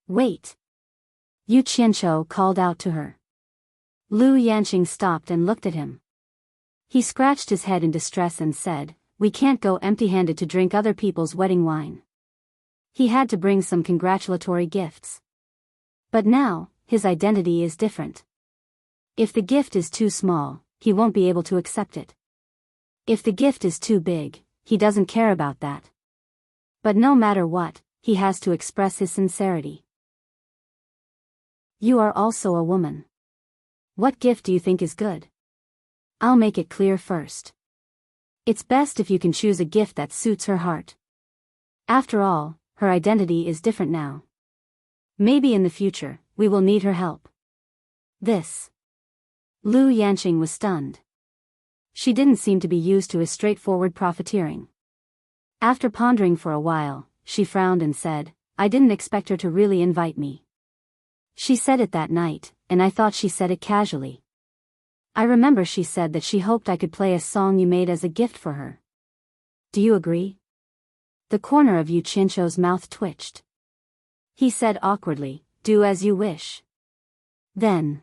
[SPEAKER 1] Wait. Yu Qianqiu called out to her. Lu Yanqing stopped and looked at him. He scratched his head in distress and said, "We can't go empty-handed to drink other people's wedding wine." He had to bring some congratulatory gifts. But now, his identity is different. If the gift is too small, he won't be able to accept it. If the gift is too big, he doesn't care about that. But no matter what, he has to express his sincerity. You are also a woman. What gift do you think is good? I'll make it clear first. It's best if you can choose a gift that suits her heart. After all, her identity is different now. Maybe in the future, we will need her help. This. Lu Yanqing was stunned. She didn't seem to be used to his straightforward profiteering. After pondering for a while, she frowned and said, "I didn't expect her to really invite me. She said it that night, and I thought she said it casually. I remember she said that she hoped I could play a song you made as a gift for her. Do you agree?" The corner of Yu Qianqiu's mouth twitched. He said awkwardly, "Do as you wish." Then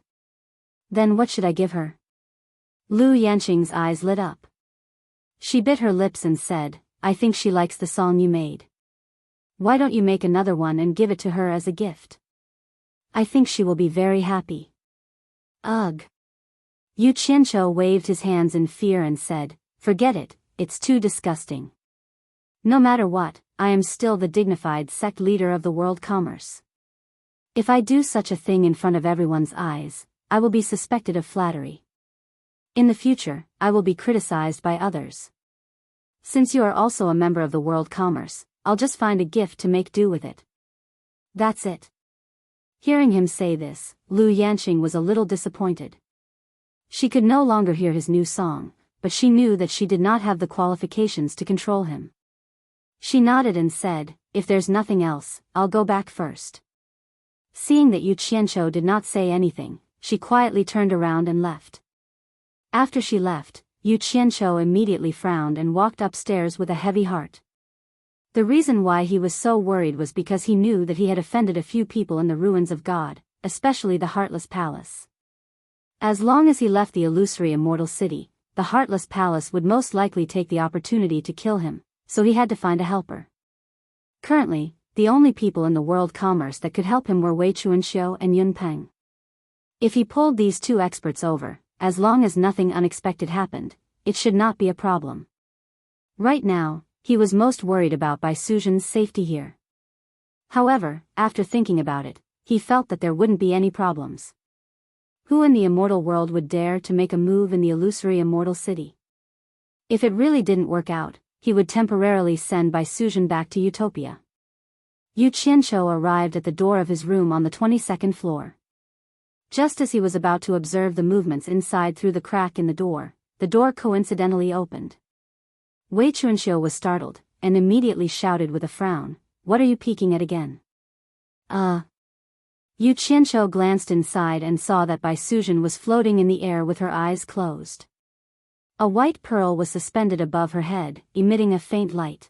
[SPEAKER 1] what should I give her? Lu Yanqing's eyes lit up. She bit her lips and said, "I think she likes the song you made. Why don't you make another one and give it to her as a gift? I think she will be very happy." Ugh. Yu Qianqiu waved his hands in fear and said, "Forget it, it's too disgusting. No matter what, I am still the dignified sect leader of the world commerce. If I do such a thing in front of everyone's eyes, I will be suspected of flattery. In the future, I will be criticized by others. Since you are also a member of the world commerce, I'll just find a gift to make do with it. That's it." Hearing him say this, Lu Yanqing was a little disappointed. She could no longer hear his new song, but she knew that she did not have the qualifications to control him. She nodded and said, "If there's nothing else, I'll go back first." Seeing that Yu Qianqiu did not say anything, she quietly turned around and left. After she left, Yu Qianqiu immediately frowned and walked upstairs with a heavy heart. The reason why he was so worried was because he knew that he had offended a few people in the ruins of God, especially the Heartless Palace. As long as he left the illusory immortal city, the Heartless Palace would most likely take the opportunity to kill him, so he had to find a helper. Currently, the only people in the world commerce that could help him were Wei Chuanxiu and Yun Peng. If he pulled these two experts over, as long as nothing unexpected happened, it should not be a problem. Right now, he was most worried about Bai Suzhen's safety here. However, after thinking about it, he felt that there wouldn't be any problems. Who in the immortal world would dare to make a move in the illusory immortal city? If it really didn't work out, he would temporarily send Bai Suzhen back to Utopia. Yu Qianqiu arrived at the door of his room on the 22nd floor. Just as he was about to observe the movements inside through the crack in the door coincidentally opened. Wei Chuanxiu was startled, and immediately shouted with a frown, "What are you peeking at again?" Yu Qianqiu glanced inside and saw that Bai Suzhen was floating in the air with her eyes closed. A white pearl was suspended above her head, emitting a faint light.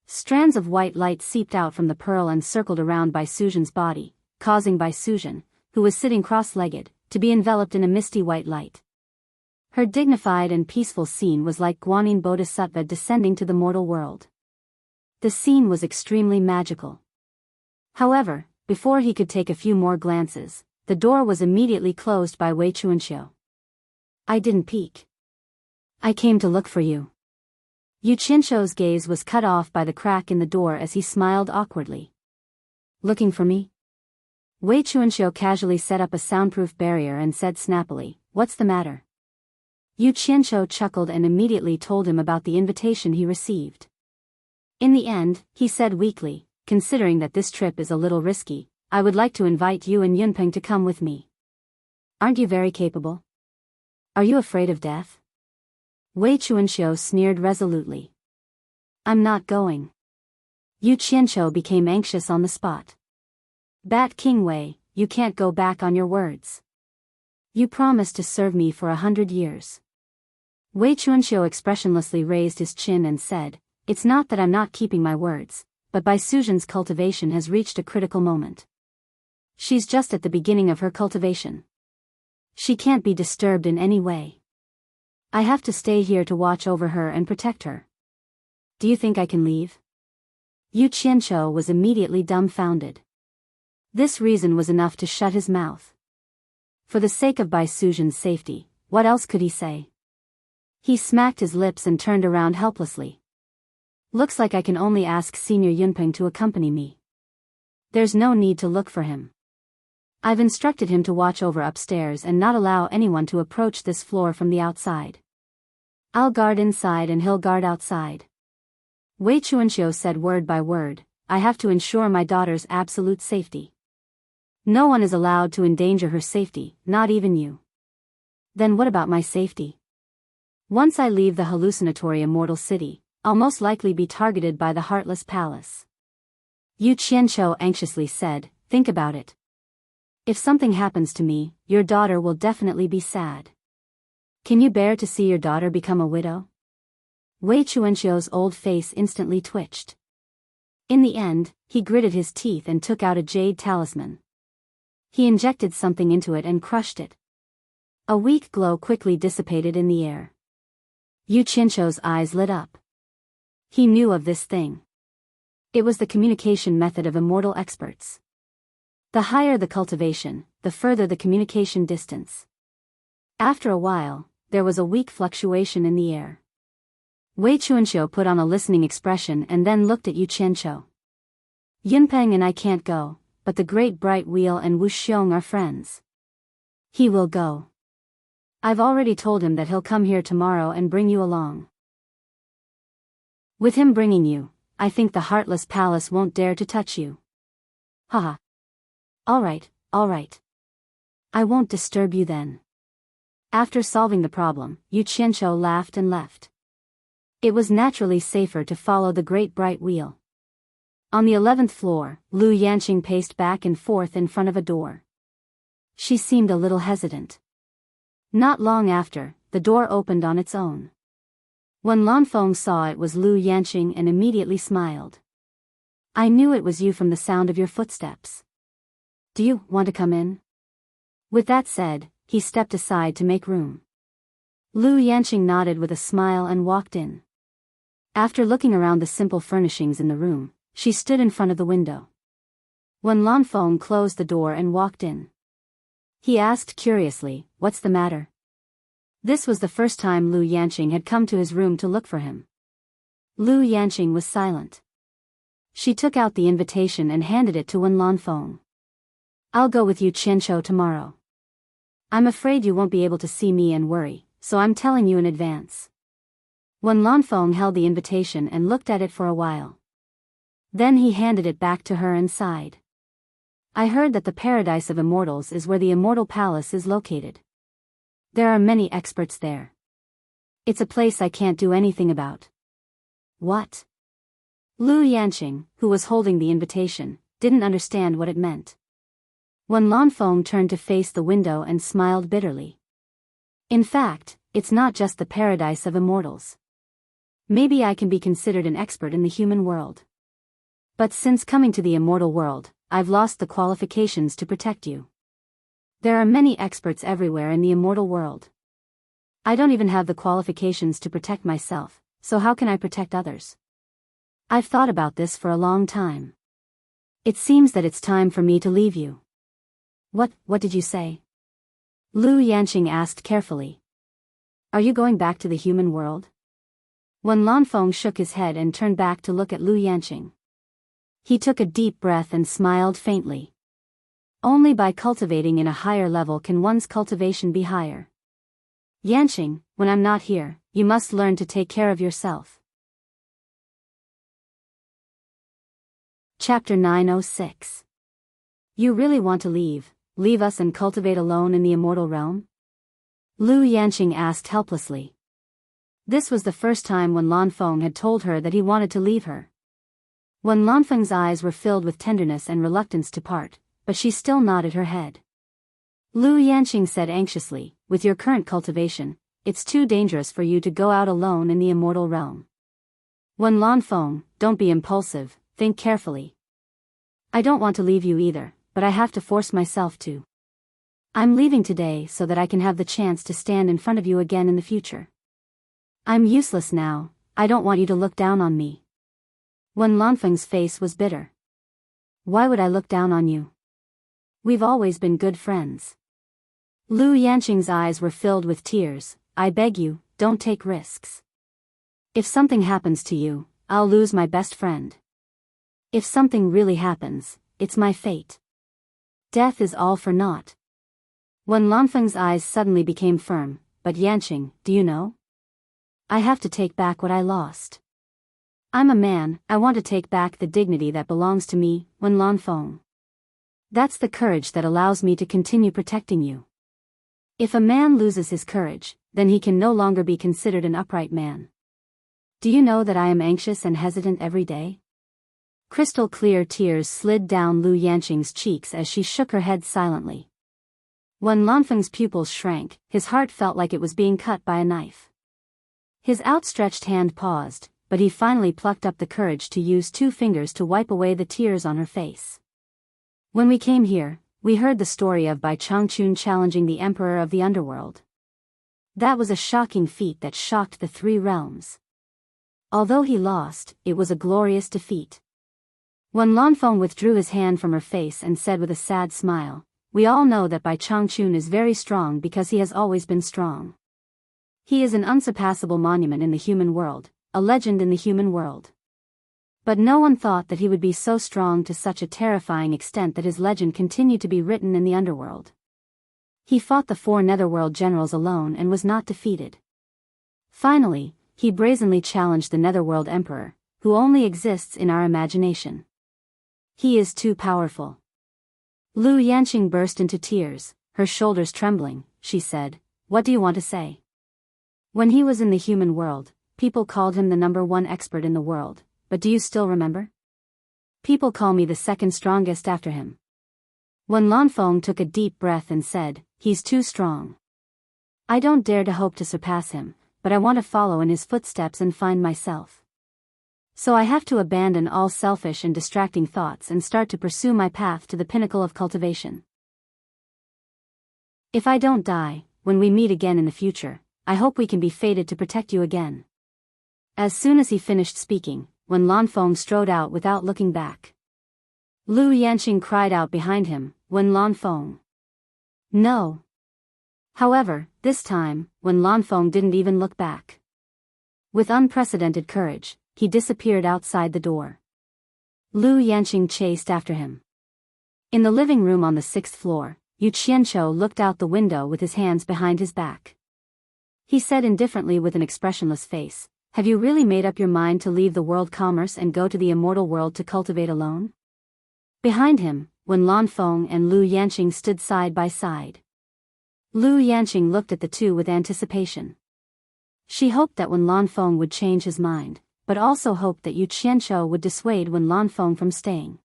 [SPEAKER 1] Strands of white light seeped out from the pearl and circled around Bai Suzhen's body, causing Bai Suzhen, who was sitting cross-legged, to be enveloped in a misty white light. Her dignified and peaceful scene was like Guanyin Bodhisattva descending to the mortal world. The scene was extremely magical. However, before he could take a few more glances, the door was immediately closed by Wei Chuanxiu. "I didn't peek. I came to look for you." Yu Qianqiu's gaze was cut off by the crack in the door as he smiled awkwardly. "Looking for me?" Wei Chuanxiu casually set up a soundproof barrier and said snappily, "What's the matter?" Yu Qianqiu chuckled and immediately told him about the invitation he received. In the end, he said weakly, "Considering that this trip is a little risky, I would like to invite you and Yunpeng to come with me. Aren't you very capable? Are you afraid of death?" Wei Chuanxiu sneered resolutely. "I'm not going." Yu Qianqiu became anxious on the spot. "Bat King Wei, you can't go back on your words. You promised to serve me for 100 years. Wei Chuanxiu expressionlessly raised his chin and said, It's not that I'm not keeping my words, but Bai Suzhen's cultivation has reached a critical moment. She's just at the beginning of her cultivation. She can't be disturbed in any way. I have to stay here to watch over her and protect her. Do you think I can leave? Yu Qianqiu was immediately dumbfounded. This reason was enough to shut his mouth. For the sake of Bai Suzhen's safety, what else could he say? He smacked his lips and turned around helplessly. Looks like I can only ask Senior Yunpeng to accompany me. There's no need to look for him. I've instructed him to watch over upstairs and not allow anyone to approach this floor from the outside. I'll guard inside and he'll guard outside. Wei Chuanqiu said word by word, I have to ensure my daughter's absolute safety. No one is allowed to endanger her safety, not even you. Then what about my safety? Once I leave the hallucinatory immortal city, I'll most likely be targeted by the Heartless Palace. Yu Qianqiu anxiously said, think about it. If something happens to me, your daughter will definitely be sad. Can you bear to see your daughter become a widow? Wei Chuanqiu's old face instantly twitched. In the end, he gritted his teeth and took out a jade talisman. He injected something into it and crushed it. A weak glow quickly dissipated in the air. Yu Qianqiu's eyes lit up. He knew of this thing. It was the communication method of immortal experts. The higher the cultivation, the further the communication distance. After a while, there was a weak fluctuation in the air. Wei Chuanqiu put on a listening expression and then looked at Yu Qianqiu. Yunpeng and I can't go, but the Great Bright Wheel and Wu Xiong are friends. He will go. I've already told him that he'll come here tomorrow and bring you along. With him bringing you, I think the Heartless Palace won't dare to touch you. Haha. All right. I won't disturb you then. After solving the problem, Yu Qianqiu laughed and left. It was naturally safer to follow the Great Bright Wheel. On the 11th floor, Lu Yanqing paced back and forth in front of a door. She seemed a little hesitant. Not long after, the door opened on its own. When Lanfeng saw it was Lu Yanqing and immediately smiled. I knew it was you from the sound of your footsteps. Do you want to come in? With that said, he stepped aside to make room. Lu Yanqing nodded with a smile and walked in. After looking around the simple furnishings in the room, she stood in front of the window. When Lanfeng closed the door and walked in, he asked curiously, what's the matter? This was the first time Lu Yanqing had come to his room to look for him. Lu Yanqing was silent. She took out the invitation and handed it to Wen Lanfeng. I'll go with you Qianqiu tomorrow. I'm afraid you won't be able to see me and worry, so I'm telling you in advance. Wen Lanfeng held the invitation and looked at it for a while. Then he handed it back to her and sighed. I heard that the Paradise of Immortals is where the Immortal Palace is located. There are many experts there. It's a place I can't do anything about. What? Lu Yanqing, who was holding the invitation, didn't understand what it meant. When Lanfeng turned to face the window and smiled bitterly. In fact, it's not just the Paradise of Immortals. Maybe I can be considered an expert in the human world. But since coming to the immortal world, I've lost the qualifications to protect you. There are many experts everywhere in the immortal world. I don't even have the qualifications to protect myself, so how can I protect others? I've thought about this for a long time. It seems that it's time for me to leave you. What did you say? Lu Yanqing asked carefully. Are you going back to the human world? When Lanfeng shook his head and turned back to look at Lu Yanqing. He took a deep breath and smiled faintly. Only by cultivating in a higher level can one's cultivation be higher. Yanqing, when I'm not here, you must learn to take care of yourself. Chapter 906. You really want to leave us and cultivate alone in the immortal realm? Lu Yanqing asked helplessly. This was the first time when Lanfeng had told her that he wanted to leave her. When Lanfeng's eyes were filled with tenderness and reluctance to part, but she still nodded her head. Lu Yanqing said anxiously, with your current cultivation, it's too dangerous for you to go out alone in the immortal realm. Wen Lanfeng, don't be impulsive, think carefully. I don't want to leave you either, but I have to force myself to. I'm leaving today so that I can have the chance to stand in front of you again in the future. I'm useless now, I don't want you to look down on me. Wen Lanfeng's face was bitter. Why would I look down on you? We've always been good friends. Lu Yanqing's eyes were filled with tears. I beg you, don't take risks. If something happens to you, I'll lose my best friend. If something really happens, it's my fate. Death is all for naught. Wen Lanfeng's eyes suddenly became firm. But Yanqing, do you know? I have to take back what I lost. I'm a man, I want to take back the dignity that belongs to me, Wen Lanfeng. That's the courage that allows me to continue protecting you. If a man loses his courage, then he can no longer be considered an upright man. Do you know that I am anxious and hesitant every day? Crystal clear tears slid down Lu Yanqing's cheeks as she shook her head silently. Wen Lanfeng's pupils shrank, his heart felt like it was being cut by a knife. His outstretched hand paused, but he finally plucked up the courage to use 2 fingers to wipe away the tears on her face. When we came here, we heard the story of Bai Changchun challenging the Emperor of the Underworld. That was a shocking feat that shocked the 3 realms. Although he lost, it was a glorious defeat. Wen Lanfeng withdrew his hand from her face and said with a sad smile, we all know that Bai Changchun is very strong because he has always been strong. He is an unsurpassable monument in the human world, a legend in the human world. But no one thought that he would be so strong to such a terrifying extent that his legend continued to be written in the underworld. He fought the 4 netherworld generals alone and was not defeated. Finally, he brazenly challenged the netherworld emperor, who only exists in our imagination. He is too powerful. Lu Yanqing burst into tears, her shoulders trembling. She said, what do you want to say? When he was in the human world, people called him the #1 expert in the world, but do you still remember? People call me the 2nd strongest after him. Wen Lanfeng took a deep breath and said, he's too strong. I don't dare to hope to surpass him, but I want to follow in his footsteps and find myself. So I have to abandon all selfish and distracting thoughts and start to pursue my path to the pinnacle of cultivation. If I don't die, when we meet again in the future, I hope we can be fated to protect you again. As soon as he finished speaking, Wen Lanfeng strode out without looking back. Lu Yanqing cried out behind him, Wen Lanfeng. No. However, this time, Wen Lanfeng didn't even look back. With unprecedented courage, he disappeared outside the door. Lu Yanqing chased after him. In the living room on the 6th floor, Yu Qianqiu looked out the window with his hands behind his back. He said indifferently with an expressionless face, have you really made up your mind to leave the world commerce and go to the immortal world to cultivate alone? Behind him, Wen Lanfeng and Lu Yanqing stood side by side. Lu Yanqing looked at the 2 with anticipation. She hoped that Wen Lanfeng would change his mind, but also hoped that Yu Qianqiu would dissuade Wen Lanfeng from staying.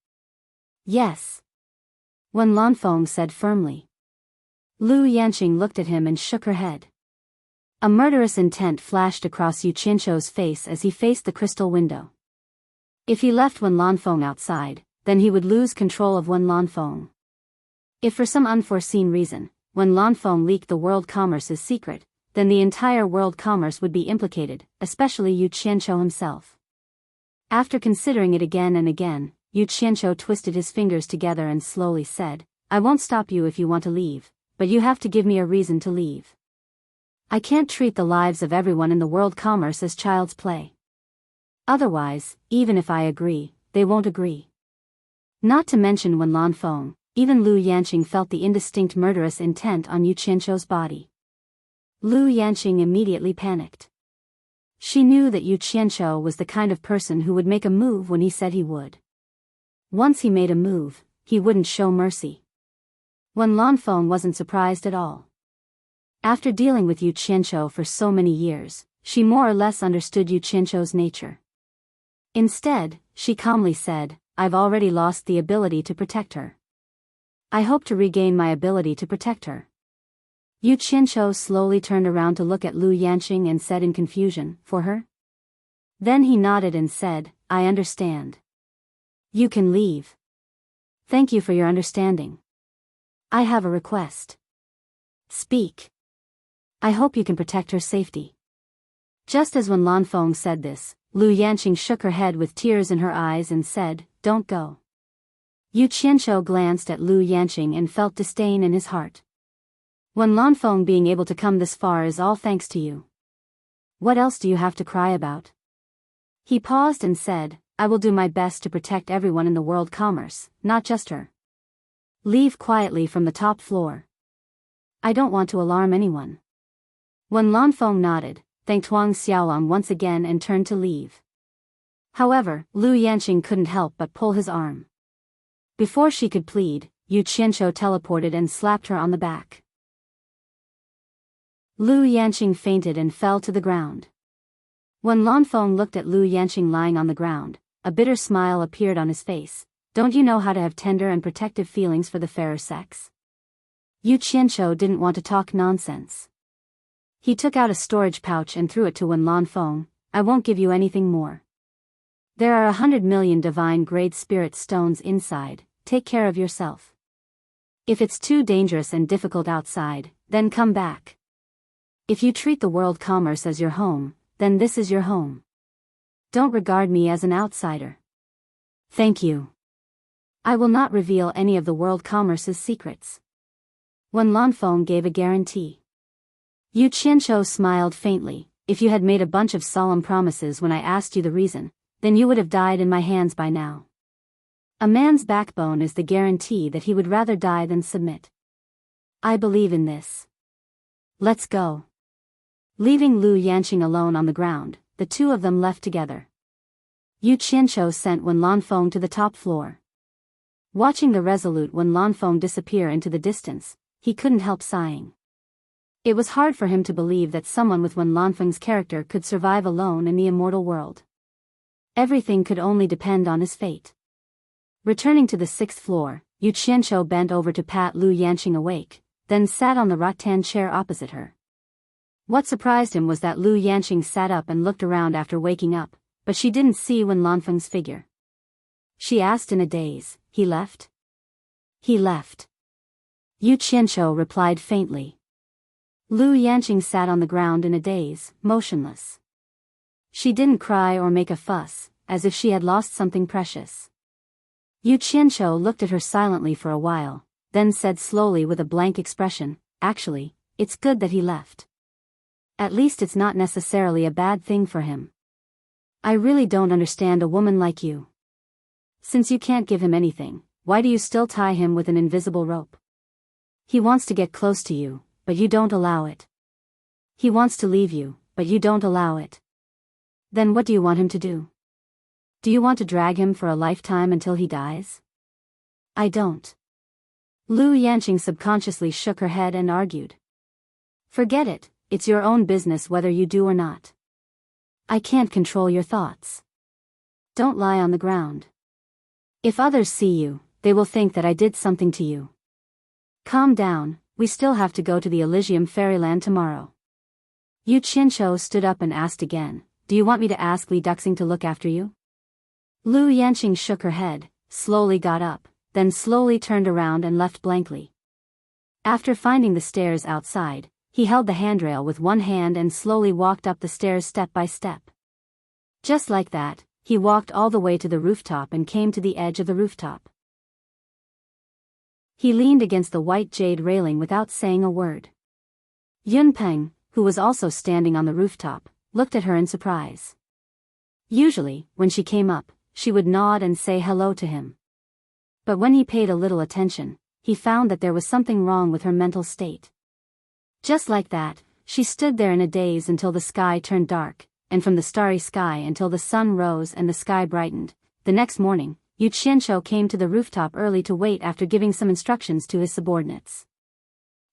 [SPEAKER 1] Yes. Wen Lanfeng said firmly. Lu Yanqing looked at him and shook her head. A murderous intent flashed across Yu Qianqiu's face as he faced the crystal window. If he left Wen Lanfeng outside, then he would lose control of Wen Lanfeng. If for some unforeseen reason, Wen Lanfeng leaked the world commerce's secret, then the entire world commerce would be implicated, especially Yu Qianqiu himself. After considering it again and again, Yu Qianqiu twisted his fingers together and slowly said, I won't stop you if you want to leave, but you have to give me a reason to leave. I can't treat the lives of everyone in the world commerce as child's play. Otherwise, even if I agree, they won't agree. Not to mention Wen Lanfeng, even Lu Yanqing felt the indistinct murderous intent on Yu Qianqiu's body. Lu Yanqing immediately panicked. She knew that Yu Qianqiu was the kind of person who would make a move when he said he would. Once he made a move, he wouldn't show mercy. Wen Lanfeng wasn't surprised at all. After dealing with Yu Qianqiu for so many years, she more or less understood Yu Qianqiu's nature. Instead, she calmly said, I've already lost the ability to protect her. I hope to regain my ability to protect her. Yu Qianqiu slowly turned around to look at Lu Yanqing and said in confusion, for her? Then he nodded and said, I understand. You can leave. Thank you for your understanding. I have a request. Speak. I hope you can protect her safety. Just as Wen Lanfeng said this, Lu Yanqing shook her head with tears in her eyes and said, Don't go. Yu Qianqiu glanced at Lu Yanqing and felt disdain in his heart. Wen Lanfeng being able to come this far is all thanks to you. What else do you have to cry about? He paused and said, I will do my best to protect everyone in the world commerce, not just her. Leave quietly from the top floor. I don't want to alarm anyone. Wen Lanfeng nodded, thanked Huang Xiaolong once again and turned to leave. However, Lu Yanqing couldn't help but pull his arm. Before she could plead, Yu Qianqiu teleported and slapped her on the back. Lu Yanqing fainted and fell to the ground. When Lanfeng looked at Lu Yanqing lying on the ground, a bitter smile appeared on his face. Don't you know how to have tender and protective feelings for the fairer sex? Yu Qianqiu didn't want to talk nonsense. He took out a storage pouch and threw it to Wen Lanfeng. I won't give you anything more. There are 100 million divine-grade spirit stones inside, take care of yourself. If it's too dangerous and difficult outside, then come back. If you treat the world commerce as your home, then this is your home. Don't regard me as an outsider. Thank you. I will not reveal any of the world commerce's secrets. Wen Lanfeng gave a guarantee. Yu Qianqiu smiled faintly. If you had made a bunch of solemn promises when I asked you the reason, then you would have died in my hands by now. A man's backbone is the guarantee that he would rather die than submit. I believe in this. Let's go. Leaving Lu Yanqing alone on the ground, the two of them left together. Yu Qianqiu sent Wen Lanfeng to the top floor. Watching the resolute Wen Lanfeng disappear into the distance, he couldn't help sighing. It was hard for him to believe that someone with Wen Lanfeng's character could survive alone in the immortal world. Everything could only depend on his fate. Returning to the 6th floor, Yu Qianqiu bent over to pat Lu Yanqing awake, then sat on the rattan chair opposite her. What surprised him was that Lu Yanqing sat up and looked around after waking up, but she didn't see Wen Lanfeng's figure. She asked in a daze, He left? He left. Yu Qianqiu replied faintly. Lu Yanqing sat on the ground in a daze, motionless. She didn't cry or make a fuss, as if she had lost something precious. Yu Qianqiu looked at her silently for a while, then said slowly with a blank expression, Actually, it's good that he left. At least it's not necessarily a bad thing for him. I really don't understand a woman like you. Since you can't give him anything, why do you still tie him with an invisible rope? He wants to get close to you, but you don't allow it. He wants to leave you, but you don't allow it. Then what do you want him to do? Do you want to drag him for a lifetime until he dies? I don't. Lu Yanqing subconsciously shook her head and argued. Forget it, it's your own business whether you do or not. I can't control your thoughts. Don't lie on the ground. If others see you, they will think that I did something to you. Calm down, we still have to go to the Elysium Fairyland tomorrow. Yu Qianqiu stood up and asked again, Do you want me to ask Li Duxing to look after you? Lu Yanqing shook her head, slowly got up, then slowly turned around and left blankly. After finding the stairs outside, he held the handrail with one hand and slowly walked up the stairs step by step. Just like that, he walked all the way to the rooftop and came to the edge of the rooftop. He leaned against the white jade railing without saying a word. Yunpeng, who was also standing on the rooftop, looked at her in surprise. Usually, when she came up, she would nod and say hello to him. But when he paid a little attention, he found that there was something wrong with her mental state. Just like that, she stood there in a daze until the sky turned dark, and from the starry sky until the sun rose and the sky brightened. The next morning, Yu Qianqiu came to the rooftop early to wait after giving some instructions to his subordinates.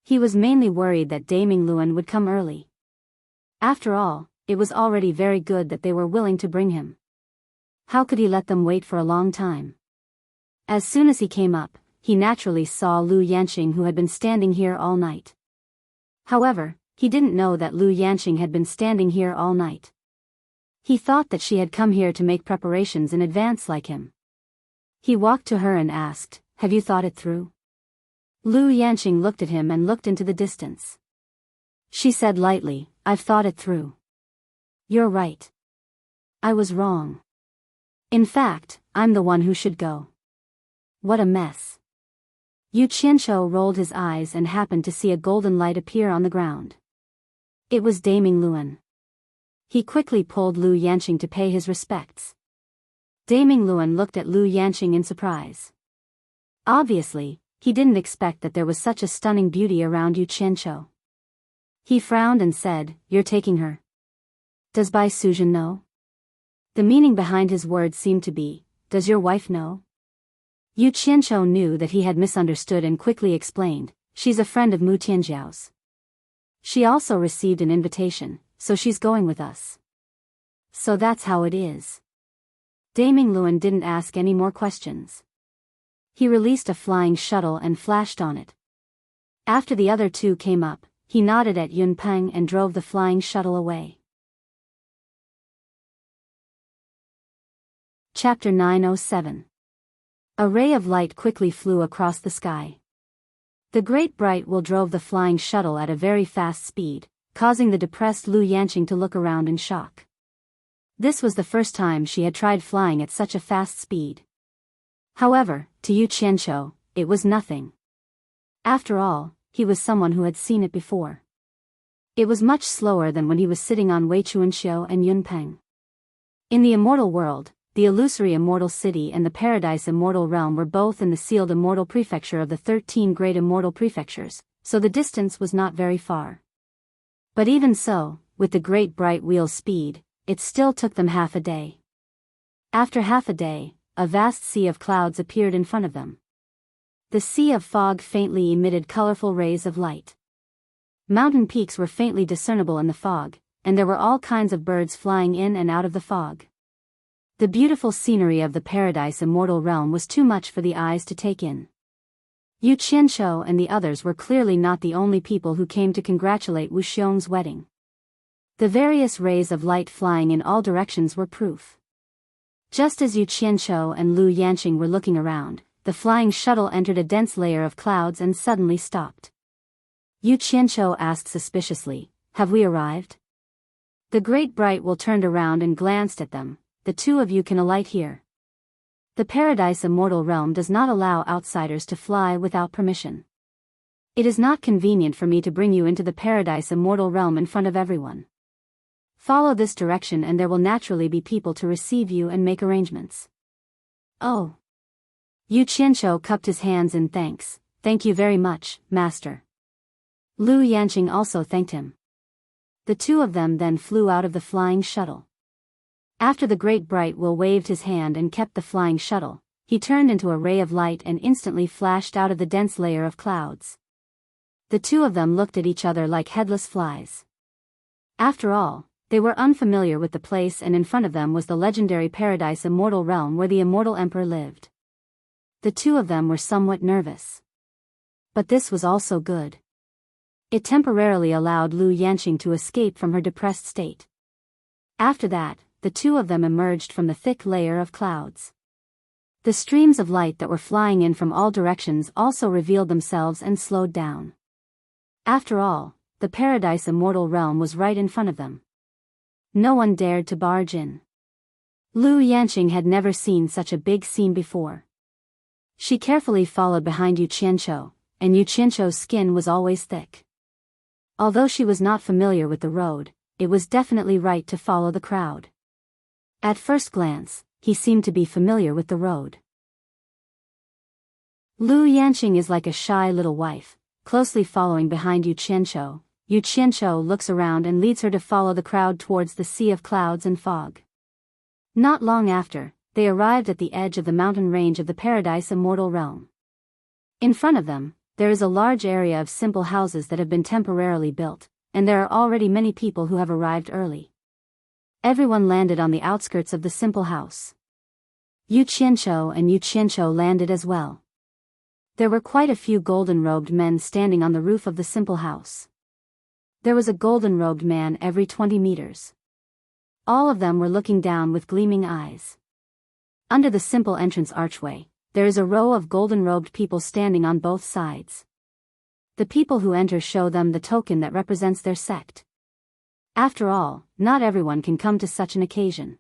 [SPEAKER 1] He was mainly worried that Dame Luan would come early. After all, it was already very good that they were willing to bring him. How could he let them wait for a long time? As soon as he came up, he naturally saw Lu Yanqing, who had been standing here all night. However, he didn't know that Lu Yanqing had been standing here all night. He thought that she had come here to make preparations in advance like him. He walked to her and asked, "Have you thought it through?" Lu Yanqing looked at him and looked into the distance. She said lightly, "I've thought it through. You're right. I was wrong. In fact, I'm the one who should go." What a mess. Yu Qianqiu rolled his eyes and happened to see a golden light appear on the ground. It was Daming Luan. He quickly pulled Lu Yanqing to pay his respects. Daming Luan looked at Lu Yanqing in surprise. Obviously, he didn't expect that there was such a stunning beauty around Yu Qianqiu. He frowned and said, "You're taking her. Does Bai Suzhen know?" The meaning behind his words seemed to be, "Does your wife know?" Yu Qianqiu knew that he had misunderstood and quickly explained, "She's a friend of Mu Tianjiao's. She also received an invitation, so she's going with us." "So that's how it is." Daming Luan didn't ask any more questions. He released a flying shuttle and flashed on it. After the other two came up, he nodded at Yun Peng and drove the flying shuttle away. Chapter 907. A ray of light quickly flew across the sky. The great bright wheel drove the flying shuttle at a very fast speed, causing the depressed Lu Yanqing to look around in shock. This was the first time she had tried flying at such a fast speed. However, to Yu Qianqiu, it was nothing. After all, he was someone who had seen it before. It was much slower than when he was sitting on Wei Chuanxiu and Yun Peng. In the immortal world, the illusory immortal city and the paradise immortal realm were both in the sealed immortal prefecture of the 13 great immortal prefectures, so the distance was not very far. But even so, with the great bright wheel's speed, it still took them half a day. After half a day, a vast sea of clouds appeared in front of them. The sea of fog faintly emitted colorful rays of light. Mountain peaks were faintly discernible in the fog, and there were all kinds of birds flying in and out of the fog. The beautiful scenery of the paradise immortal realm was too much for the eyes to take in. Yu Qianqiu and the others were clearly not the only people who came to congratulate Wu Xiong's wedding. The various rays of light flying in all directions were proof. Just as Yu Qianqiu and Lu Yanqing were looking around, the flying shuttle entered a dense layer of clouds and suddenly stopped. Yu Qianqiu asked suspiciously, "Have we arrived?" The great bright wheel turned around and glanced at them. "The two of you can alight here. The paradise immortal realm does not allow outsiders to fly without permission. It is not convenient for me to bring you into the paradise immortal realm in front of everyone. Follow this direction and there will naturally be people to receive you and make arrangements." "Oh." Yu Qianqiu cupped his hands in thanks. "Thank you very much, Master." Lu Yanqing also thanked him. The two of them then flew out of the flying shuttle. After the great bright wheel waved his hand and kept the flying shuttle, he turned into a ray of light and instantly flashed out of the dense layer of clouds. The two of them looked at each other like headless flies. After all, they were unfamiliar with the place, and in front of them was the legendary paradise immortal realm where the immortal emperor lived. The two of them were somewhat nervous. But this was also good. It temporarily allowed Lu Yanqing to escape from her depressed state. After that, the two of them emerged from the thick layer of clouds. The streams of light that were flying in from all directions also revealed themselves and slowed down. After all, the paradise immortal realm was right in front of them. No one dared to barge in. Lu Yanqing had never seen such a big scene before. She carefully followed behind Yu Qianqiu, and Yu Qianqiu's skin was always thick. Although she was not familiar with the road, it was definitely right to follow the crowd. At first glance, he seemed to be familiar with the road. Lu Yanqing is like a shy little wife, closely following behind Yu Qianqiu. Yu Qianqiu looks around and leads her to follow the crowd towards the sea of clouds and fog. Not long after, they arrived at the edge of the mountain range of the paradise immortal realm. In front of them, there is a large area of simple houses that have been temporarily built, and there are already many people who have arrived early. Everyone landed on the outskirts of the simple house. Yu Qianqiu and Yu Qianqiu landed as well. There were quite a few golden-robed men standing on the roof of the simple house. There was a golden-robed man every 20 meters. All of them were looking down with gleaming eyes. Under the simple entrance archway, there is a row of golden-robed people standing on both sides. The people who enter show them the token that represents their sect. After all, not everyone can come to such an occasion.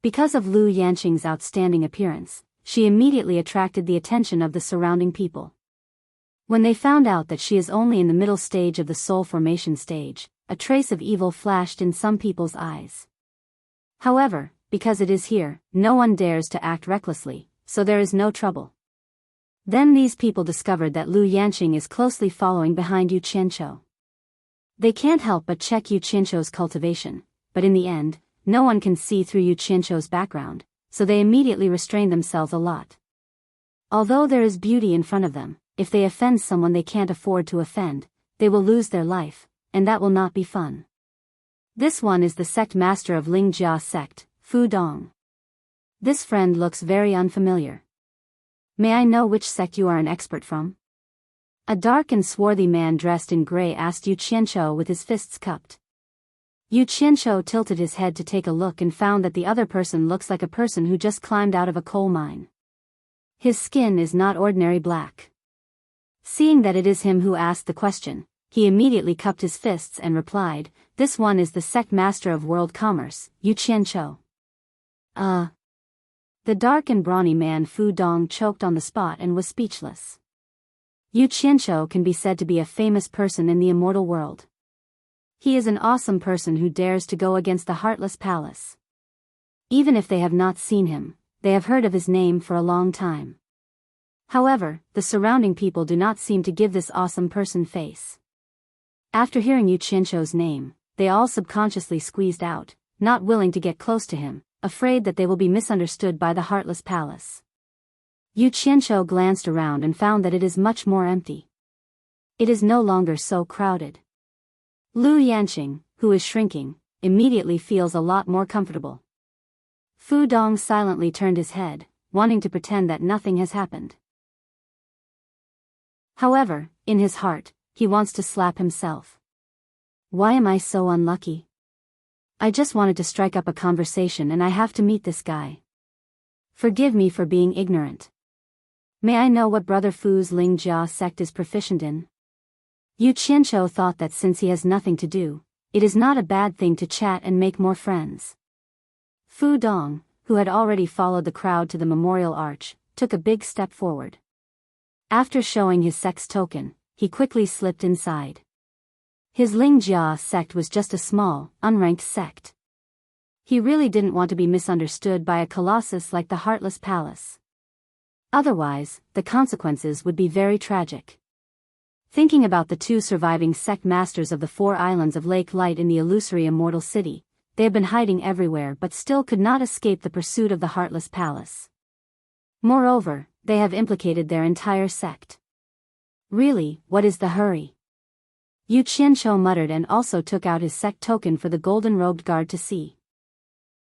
[SPEAKER 1] Because of Lu Yanqing's outstanding appearance, she immediately attracted the attention of the surrounding people. When they found out that she is only in the middle stage of the soul formation stage, a trace of evil flashed in some people's eyes. However, because it is here, no one dares to act recklessly, so there is no trouble. Then these people discovered that Lu Yanqing is closely following behind Yu Qianqiu. They can't help but check Yu Qianqiu's cultivation, but in the end, no one can see through Yu Qianqiu's background, so they immediately restrain themselves a lot. Although there is beauty in front of them, if they offend someone they can't afford to offend, they will lose their life, and that will not be fun. This one is the sect master of Lingjia sect, Fu Dong. This friend looks very unfamiliar. May I know which sect you are an expert from? A dark and swarthy man dressed in gray asked Yu Qianqiu with his fists cupped. Yu Qianqiu tilted his head to take a look and found that the other person looks like a person who just climbed out of a coal mine. His skin is not ordinary black. Seeing that it is him who asked the question, he immediately cupped his fists and replied, "This one is the sect master of world commerce, Yu Qianqiu." The dark and brawny man Fu Dong choked on the spot and was speechless. Yu Qianqiu can be said to be a famous person in the immortal world. He is an awesome person who dares to go against the Heartless Palace. Even if they have not seen him, they have heard of his name for a long time. However, the surrounding people do not seem to give this awesome person face. After hearing Yu Qianqiu's name, they all subconsciously squeezed out, not willing to get close to him, afraid that they will be misunderstood by the Heartless Palace. Yu Qianqiu glanced around and found that it is much more empty. It is no longer so crowded. Lu Yanqing, who is shrinking, immediately feels a lot more comfortable. Fu Dong silently turned his head, wanting to pretend that nothing has happened. However, in his heart, he wants to slap himself. Why am I so unlucky? I just wanted to strike up a conversation and I have to meet this guy. Forgive me for being ignorant. May I know what Brother Fu's Lingjia sect is proficient in? Yu Qianqiu thought that since he has nothing to do, it is not a bad thing to chat and make more friends. Fu Dong, who had already followed the crowd to the memorial arch, took a big step forward. After showing his sect's token, he quickly slipped inside. His Lingjia sect was just a small, unranked sect. He really didn't want to be misunderstood by a colossus like the Heartless Palace. Otherwise, the consequences would be very tragic. Thinking about the two surviving sect masters of the 4 islands of Lake Light in the illusory immortal city, they have been hiding everywhere but still could not escape the pursuit of the Heartless Palace. Moreover, they have implicated their entire sect. Really, what is the hurry? Yu Qianqiu muttered and also took out his sect token for the golden-robed guard to see.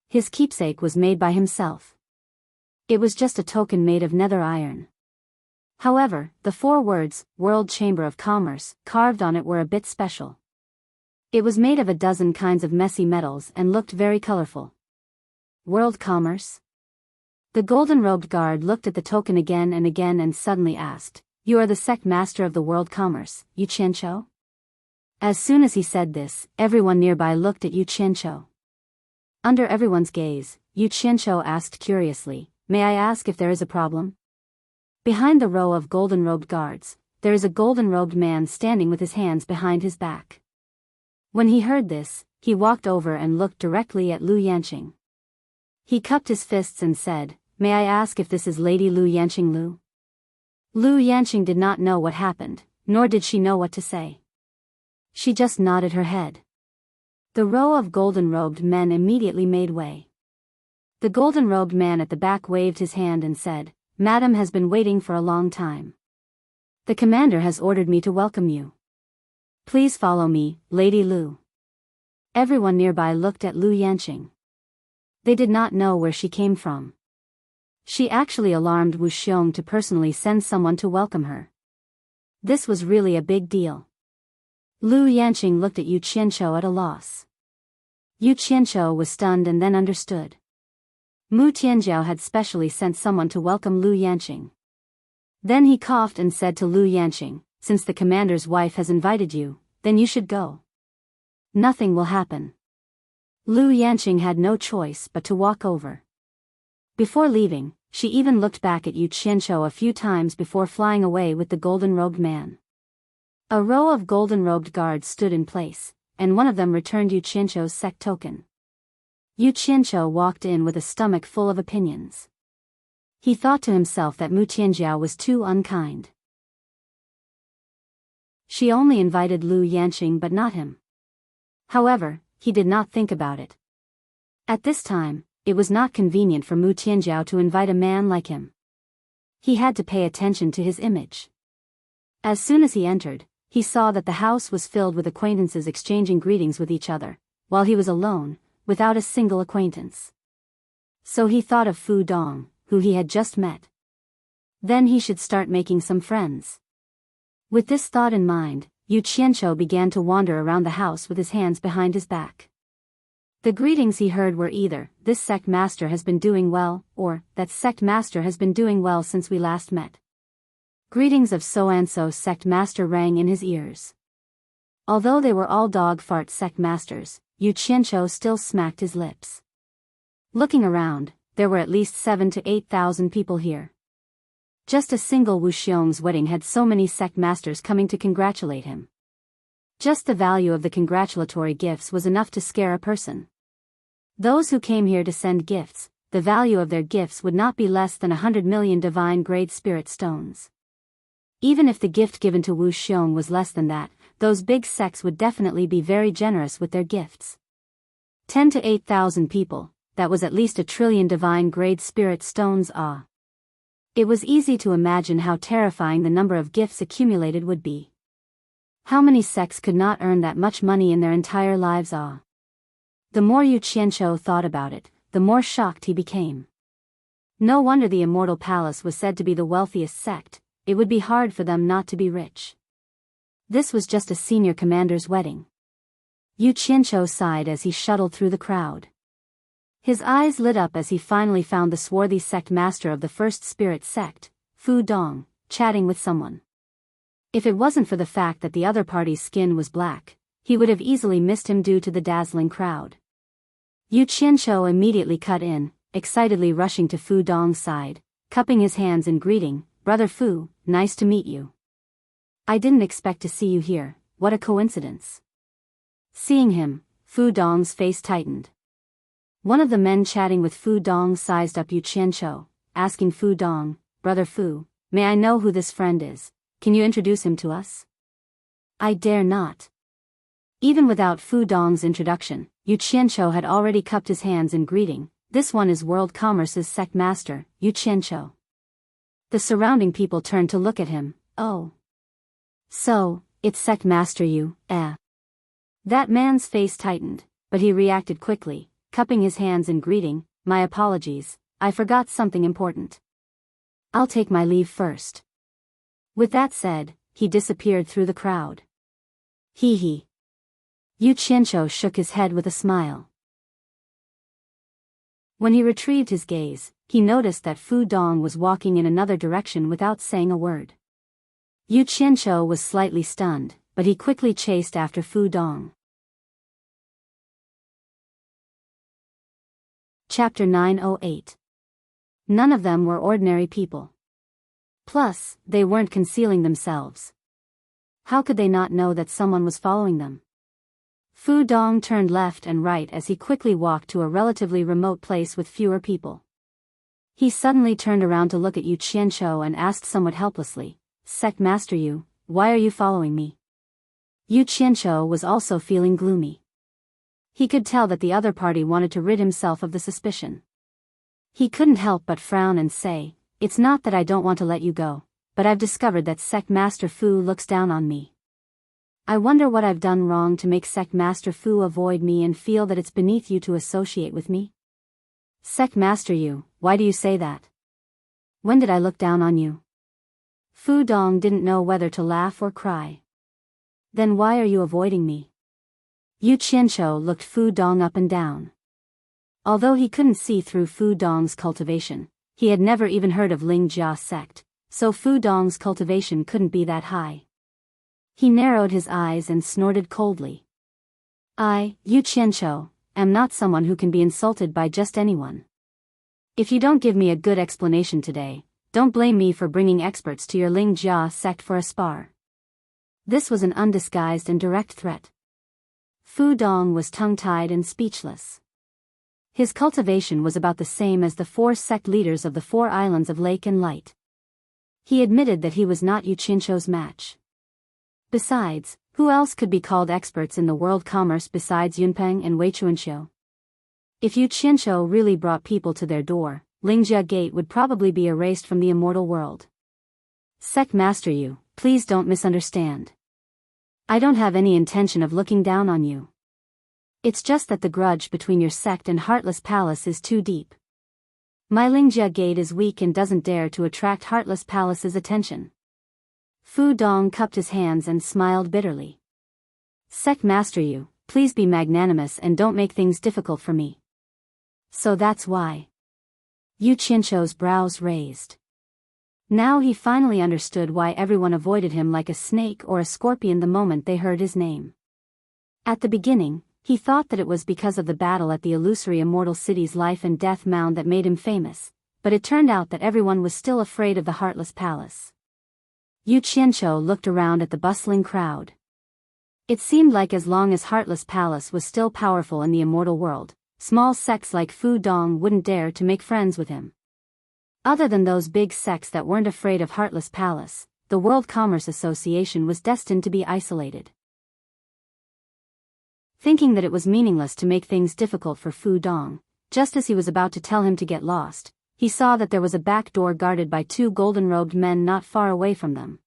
[SPEAKER 1] His keepsake was made by himself. It was just a token made of nether iron. However, the 4 words, World Chamber of Commerce, carved on it were a bit special. It was made of a dozen kinds of messy metals and looked very colorful. World Commerce? The golden-robed guard looked at the token again and suddenly asked, "You are the sect master of the World Commerce, Yu Qianqiu?" As soon as he said this, everyone nearby looked at Yu Qianqiu. Under everyone's gaze, Yu Qianqiu asked curiously, "May I ask if there is a problem?" Behind the row of golden-robed guards, there is a golden-robed man standing with his hands behind his back. When he heard this, he walked over and looked directly at Lu Yanqing. He cupped his fists and said, "May I ask if this is Lady Lu Yanqing Lu?" Lu Yanqing did not know what happened, nor did she know what to say. She just nodded her head. The row of golden-robed men immediately made way. The golden-robed man at the back waved his hand and said, "Madam has been waiting for a long time. The commander has ordered me to welcome you. Please follow me, Lady Lu." Everyone nearby looked at Lu Yanqing. They did not know where she came from. She actually alarmed Wu Xiong to personally send someone to welcome her. This was really a big deal. Lu Yanqing looked at Yu Qianqiu at a loss. Yu Qianqiu was stunned and then understood. Mu Tianjiao had specially sent someone to welcome Lu Yanqing. Then he coughed and said to Lu Yanqing, "Since the commander's wife has invited you, then you should go. Nothing will happen." Lu Yanqing had no choice but to walk over. Before leaving, she even looked back at Yu Qianqiu a few times before flying away with the golden-robed man. A row of golden-robed guards stood in place, and one of them returned Yu Qianqiu's sect token. Yu Qianqiu walked in with a stomach full of opinions. He thought to himself that Mu Tianjiao was too unkind. She only invited Lu Yanqing but not him. However, he did not think about it. At this time, it was not convenient for Mu Tianjiao to invite a man like him. He had to pay attention to his image. As soon as he entered, he saw that the house was filled with acquaintances exchanging greetings with each other, while he was alone, without a single acquaintance. So he thought of Fu Dong, who he had just met. Then he should start making some friends. With this thought in mind, Yu Qianqiu began to wander around the house with his hands behind his back. The greetings he heard were either, "This sect master has been doing well," or, "That sect master has been doing well since we last met." Greetings of so-and-so sect master rang in his ears. Although they were all dog-fart sect masters, Yu Qianqiu still smacked his lips. Looking around, there were at least 7,000 to 8,000 people here. Just a single Wu Xiong's wedding had so many sect masters coming to congratulate him. Just the value of the congratulatory gifts was enough to scare a person. Those who came here to send gifts, the value of their gifts would not be less than 100 million divine grade spirit stones. Even if the gift given to Wu Xiong was less than that, those big sects would definitely be very generous with their gifts. 10 to 8,000 people, that was at least 1 trillion divine grade spirit stones. It was easy to imagine how terrifying the number of gifts accumulated would be. How many sects could not earn that much money in their entire lives? The more Yu Qianqiu thought about it, the more shocked he became. No wonder the Immortal Palace was said to be the wealthiest sect. It would be hard for them not to be rich. This was just a senior commander's wedding. Yu Qianqiu sighed as he shuttled through the crowd. His eyes lit up as he finally found the swarthy sect master of the first spirit sect, Fu Dong, chatting with someone. If it wasn't for the fact that the other party's skin was black, he would have easily missed him due to the dazzling crowd. Yu Qianqiu immediately cut in, excitedly rushing to Fu Dong's side, cupping his hands in greeting, "Brother Fu, nice to meet you. I didn't expect to see you here, what a coincidence." Seeing him, Fu Dong's face tightened. One of the men chatting with Fu Dong sized up Yu Qianqiu, asking Fu Dong, "Brother Fu, may I know who this friend is? Can you introduce him to us?" "I dare not." Even without Fu Dong's introduction, Yu Qianqiu had already cupped his hands in greeting. "This one is World Commerce's sect master, Yu Qianqiu." The surrounding people turned to look at him. "Oh. So, it's sect master Yu, eh?" That man's face tightened, but he reacted quickly, cupping his hands in greeting. "My apologies, I forgot something important. I'll take my leave first." With that said, he disappeared through the crowd. Hee hee. Yu Qianqiu shook his head with a smile. When he retrieved his gaze, he noticed that Fu Dong was walking in another direction without saying a word. Yu Qianqiu was slightly stunned, but he quickly chased after Fu Dong. Chapter 908. None of them were ordinary people. Plus, they weren't concealing themselves. How could they not know that someone was following them? Fu Dong turned left and right as he quickly walked to a relatively remote place with fewer people. He suddenly turned around to look at Yu Qianqiu and asked somewhat helplessly, "Sect Master Yu, why are you following me?" Yu Qianqiu was also feeling gloomy. He could tell that the other party wanted to rid himself of the suspicion. He couldn't help but frown and say, "It's not that I don't want to let you go, but I've discovered that Sect Master Fu looks down on me. I wonder what I've done wrong to make Sect Master Fu avoid me and feel that it's beneath you to associate with me." "Sect Master Yu, why do you say that? When did I look down on you?" Fu Dong didn't know whether to laugh or cry. "Then why are you avoiding me?" Yu Qianqiu looked Fu Dong up and down. Although he couldn't see through Fu Dong's cultivation, he had never even heard of Ling Jia sect, so Fu Dong's cultivation couldn't be that high. He narrowed his eyes and snorted coldly. I, Yu Qianqiu, am not someone who can be insulted by just anyone. If you don't give me a good explanation today, don't blame me for bringing experts to your Ling Jia sect for a spar. This was an undisguised and direct threat. Fu Dong was tongue-tied and speechless. His cultivation was about the same as the 4 sect leaders of the 4 islands of Lake and Light. He admitted that he was not Yu Qianqiu's match. Besides, who else could be called experts in the world commerce besides Yunpeng and Wei Chuanqiu? If Yu Qianqiu really brought people to their door, Lingjia Gate would probably be erased from the immortal world. Sect Master Yu, please don't misunderstand. I don't have any intention of looking down on you. It's just that the grudge between your sect and Heartless Palace is too deep. My Lingjia Gate is weak and doesn't dare to attract Heartless Palace's attention. Fu Dong cupped his hands and smiled bitterly. Sect Master Yu, please be magnanimous and don't make things difficult for me. So that's why. Yu Qianqiu's brows raised. Now he finally understood why everyone avoided him like a snake or a scorpion the moment they heard his name. At the beginning, he thought that it was because of the battle at the illusory immortal city's life and death mound that made him famous, but it turned out that everyone was still afraid of the Heartless Palace. Yu Qianqiu looked around at the bustling crowd. It seemed like as long as Heartless Palace was still powerful in the immortal world, small sects like Fu Dong wouldn't dare to make friends with him. Other than those big sects that weren't afraid of Heartless Palace, the World Commerce Association was destined to be isolated. Thinking that it was meaningless to make things difficult for Fu Dong, just as he was about to tell him to get lost, he saw that there was a back door guarded by 2 golden-robed men not far away from them.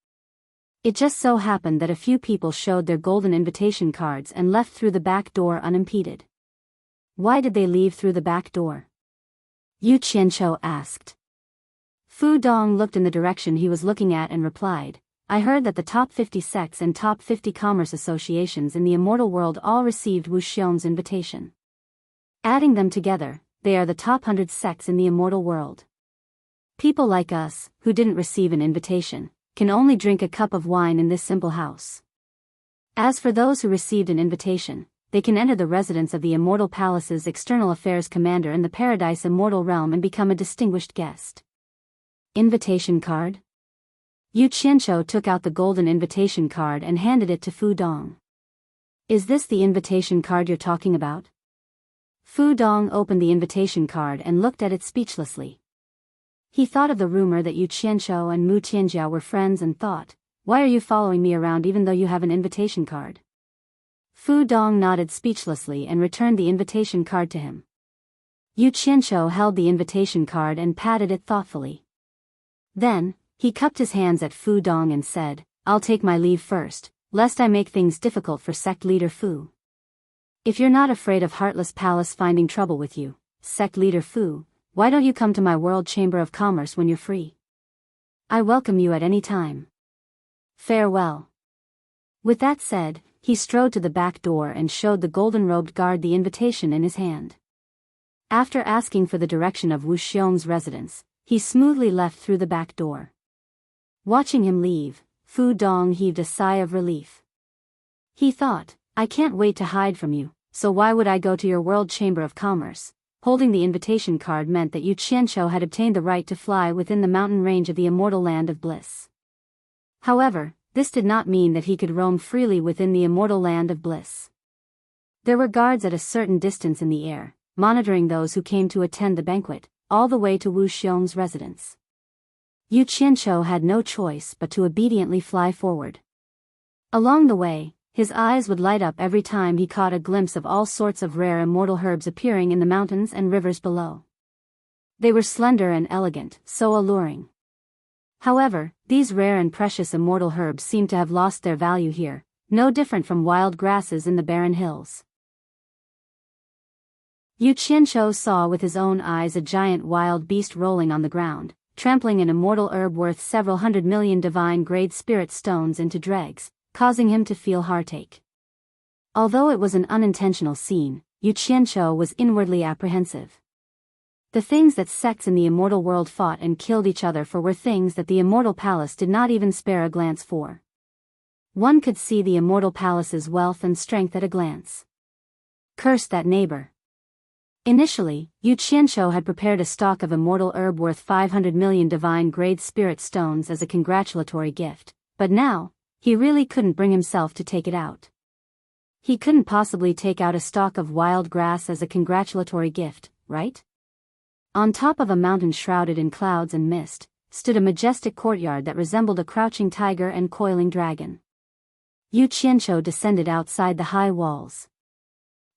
[SPEAKER 1] It just so happened that a few people showed their golden invitation cards and left through the back door unimpeded. Why did they leave through the back door? Yu Qianqiu asked. Fu Dong looked in the direction he was looking at and replied, I heard that the top 50 sects and top 50 commerce associations in the immortal world all received Wu Xiong's invitation. Adding them together, they are the top 100 sects in the immortal world. People like us, who didn't receive an invitation, can only drink a cup of wine in this simple house. As for those who received an invitation, they can enter the residence of the Immortal Palace's External Affairs Commander in the Paradise Immortal Realm and become a distinguished guest. Invitation card? Yu Qianqiu took out the golden invitation card and handed it to Fu Dong. Is this the invitation card you're talking about? Fu Dong opened the invitation card and looked at it speechlessly. He thought of the rumor that Yu Qianqiu and Mu Tianjiao were friends and thought, why are you following me around even though you have an invitation card? Fu Dong nodded speechlessly and returned the invitation card to him. Yu Qianqiu held the invitation card and patted it thoughtfully. Then, he cupped his hands at Fu Dong and said, I'll take my leave first, lest I make things difficult for sect leader Fu. If you're not afraid of Heartless Palace finding trouble with you, sect leader Fu, why don't you come to my World Chamber of Commerce when you're free? I welcome you at any time. Farewell. With that said, he strode to the back door and showed the golden-robed guard the invitation in his hand. After asking for the direction of Wu Xiong's residence, he smoothly left through the back door. Watching him leave, Fu Dong heaved a sigh of relief. He thought, I can't wait to hide from you, so why would I go to your World Chamber of Commerce? Holding the invitation card meant that Yu Qianqiu had obtained the right to fly within the mountain range of the immortal land of bliss. However, this did not mean that he could roam freely within the immortal land of bliss. There were guards at a certain distance in the air, monitoring those who came to attend the banquet, all the way to Wu Xiong's residence. Yu Qianqiu had no choice but to obediently fly forward. Along the way, his eyes would light up every time he caught a glimpse of all sorts of rare immortal herbs appearing in the mountains and rivers below. They were slender and elegant, so alluring. However, these rare and precious immortal herbs seemed to have lost their value here, no different from wild grasses in the barren hills. Yu Qianqiu saw with his own eyes a giant wild beast rolling on the ground, trampling an immortal herb worth several 100 million divine-grade spirit stones into dregs, causing him to feel heartache. Although it was an unintentional scene, Yu Qianqiu was inwardly apprehensive. The things that sects in the immortal world fought and killed each other for were things that the immortal palace did not even spare a glance for. One could see the immortal palace's wealth and strength at a glance. Curse that neighbor. Initially, Yu Qianqiu had prepared a stock of immortal herb worth 500 million divine-grade spirit stones as a congratulatory gift, but now, he really couldn't bring himself to take it out. He couldn't possibly take out a stalk of wild grass as a congratulatory gift, right? On top of a mountain shrouded in clouds and mist, stood a majestic courtyard that resembled a crouching tiger and coiling dragon. Yu Qianqiu descended outside the high walls.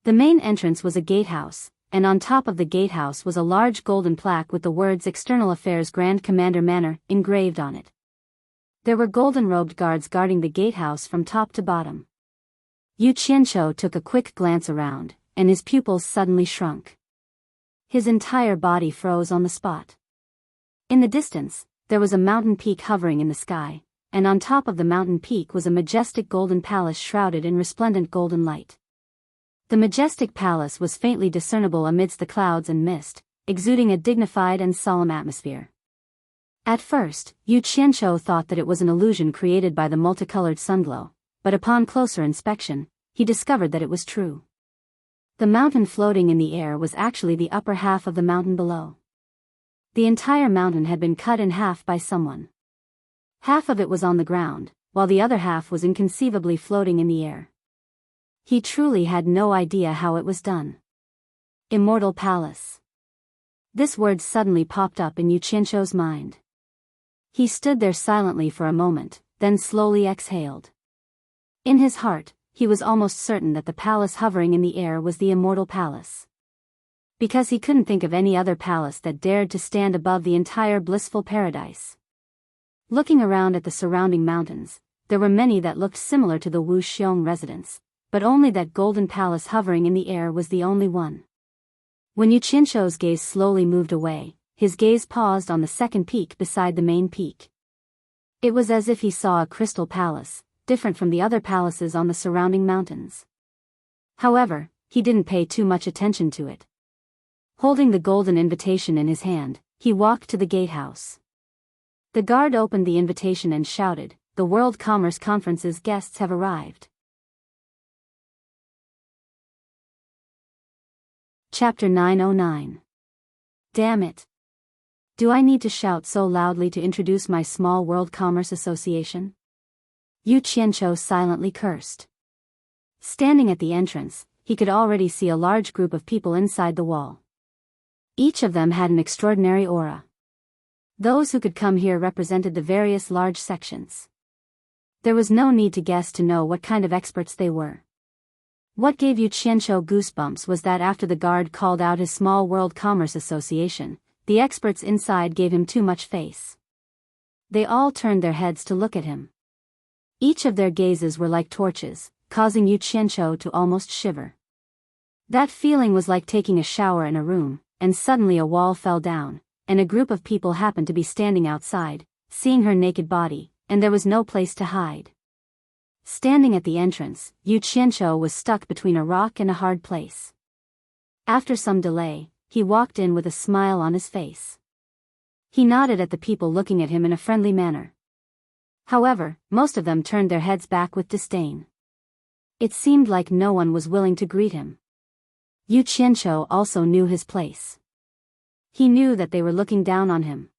[SPEAKER 1] The main entrance was a gatehouse, and on top of the gatehouse was a large golden plaque with the words External Affairs Grand Commander Manor engraved on it. There were golden-robed guards guarding the gatehouse from top to bottom. Yu Qianqiu took a quick glance around, and his pupils suddenly shrunk. His entire body froze on the spot. In the distance, there was a mountain peak hovering in the sky, and on top of the mountain peak was a majestic golden palace shrouded in resplendent golden light. The majestic palace was faintly discernible amidst the clouds and mist, exuding a dignified and solemn atmosphere. At first, Yu Qianqiu thought that it was an illusion created by the multicolored sunglow, but upon closer inspection, he discovered that it was true. The mountain floating in the air was actually the upper half of the mountain below. The entire mountain had been cut in half by someone. Half of it was on the ground, while the other half was inconceivably floating in the air. He truly had no idea how it was done. Immortal Palace. This word suddenly popped up in Yu Qianqiu's mind. He stood there silently for a moment, then slowly exhaled. In his heart, he was almost certain that the palace hovering in the air was the Immortal Palace. Because he couldn't think of any other palace that dared to stand above the entire blissful paradise. Looking around at the surrounding mountains, there were many that looked similar to the Wu Xiong residence, but only that golden palace hovering in the air was the only one. When Yu Qianqiu's gaze slowly moved away, his gaze paused on the second peak beside the main peak. It was as if he saw a crystal palace, different from the other palaces on the surrounding mountains. However, he didn't pay too much attention to it. Holding the golden invitation in his hand, he walked to the gatehouse. The guard opened the invitation and shouted, "The World Commerce Conference's guests have arrived." Chapter 909. Damn it. Do I need to shout so loudly to introduce my small World Commerce Association? Yu Qianqiu silently cursed. Standing at the entrance, he could already see a large group of people inside the wall. Each of them had an extraordinary aura. Those who could come here represented the various large sections. There was no need to guess to know what kind of experts they were. What gave Yu Qianqiu goosebumps was that after the guard called out his small World Commerce Association, the experts inside gave him too much face. They all turned their heads to look at him. Each of their gazes were like torches, causing Yu Qianqiu to almost shiver. That feeling was like taking a shower in a room, and suddenly a wall fell down, and a group of people happened to be standing outside, seeing her naked body, and there was no place to hide. Standing at the entrance, Yu Qianqiu was stuck between a rock and a hard place. After some delay, he walked in with a smile on his face. He nodded at the people looking at him in a friendly manner. However, most of them turned their heads back with disdain. It seemed like no one was willing to greet him. Yu Qianqiu also knew his place. He knew that they were looking down on him.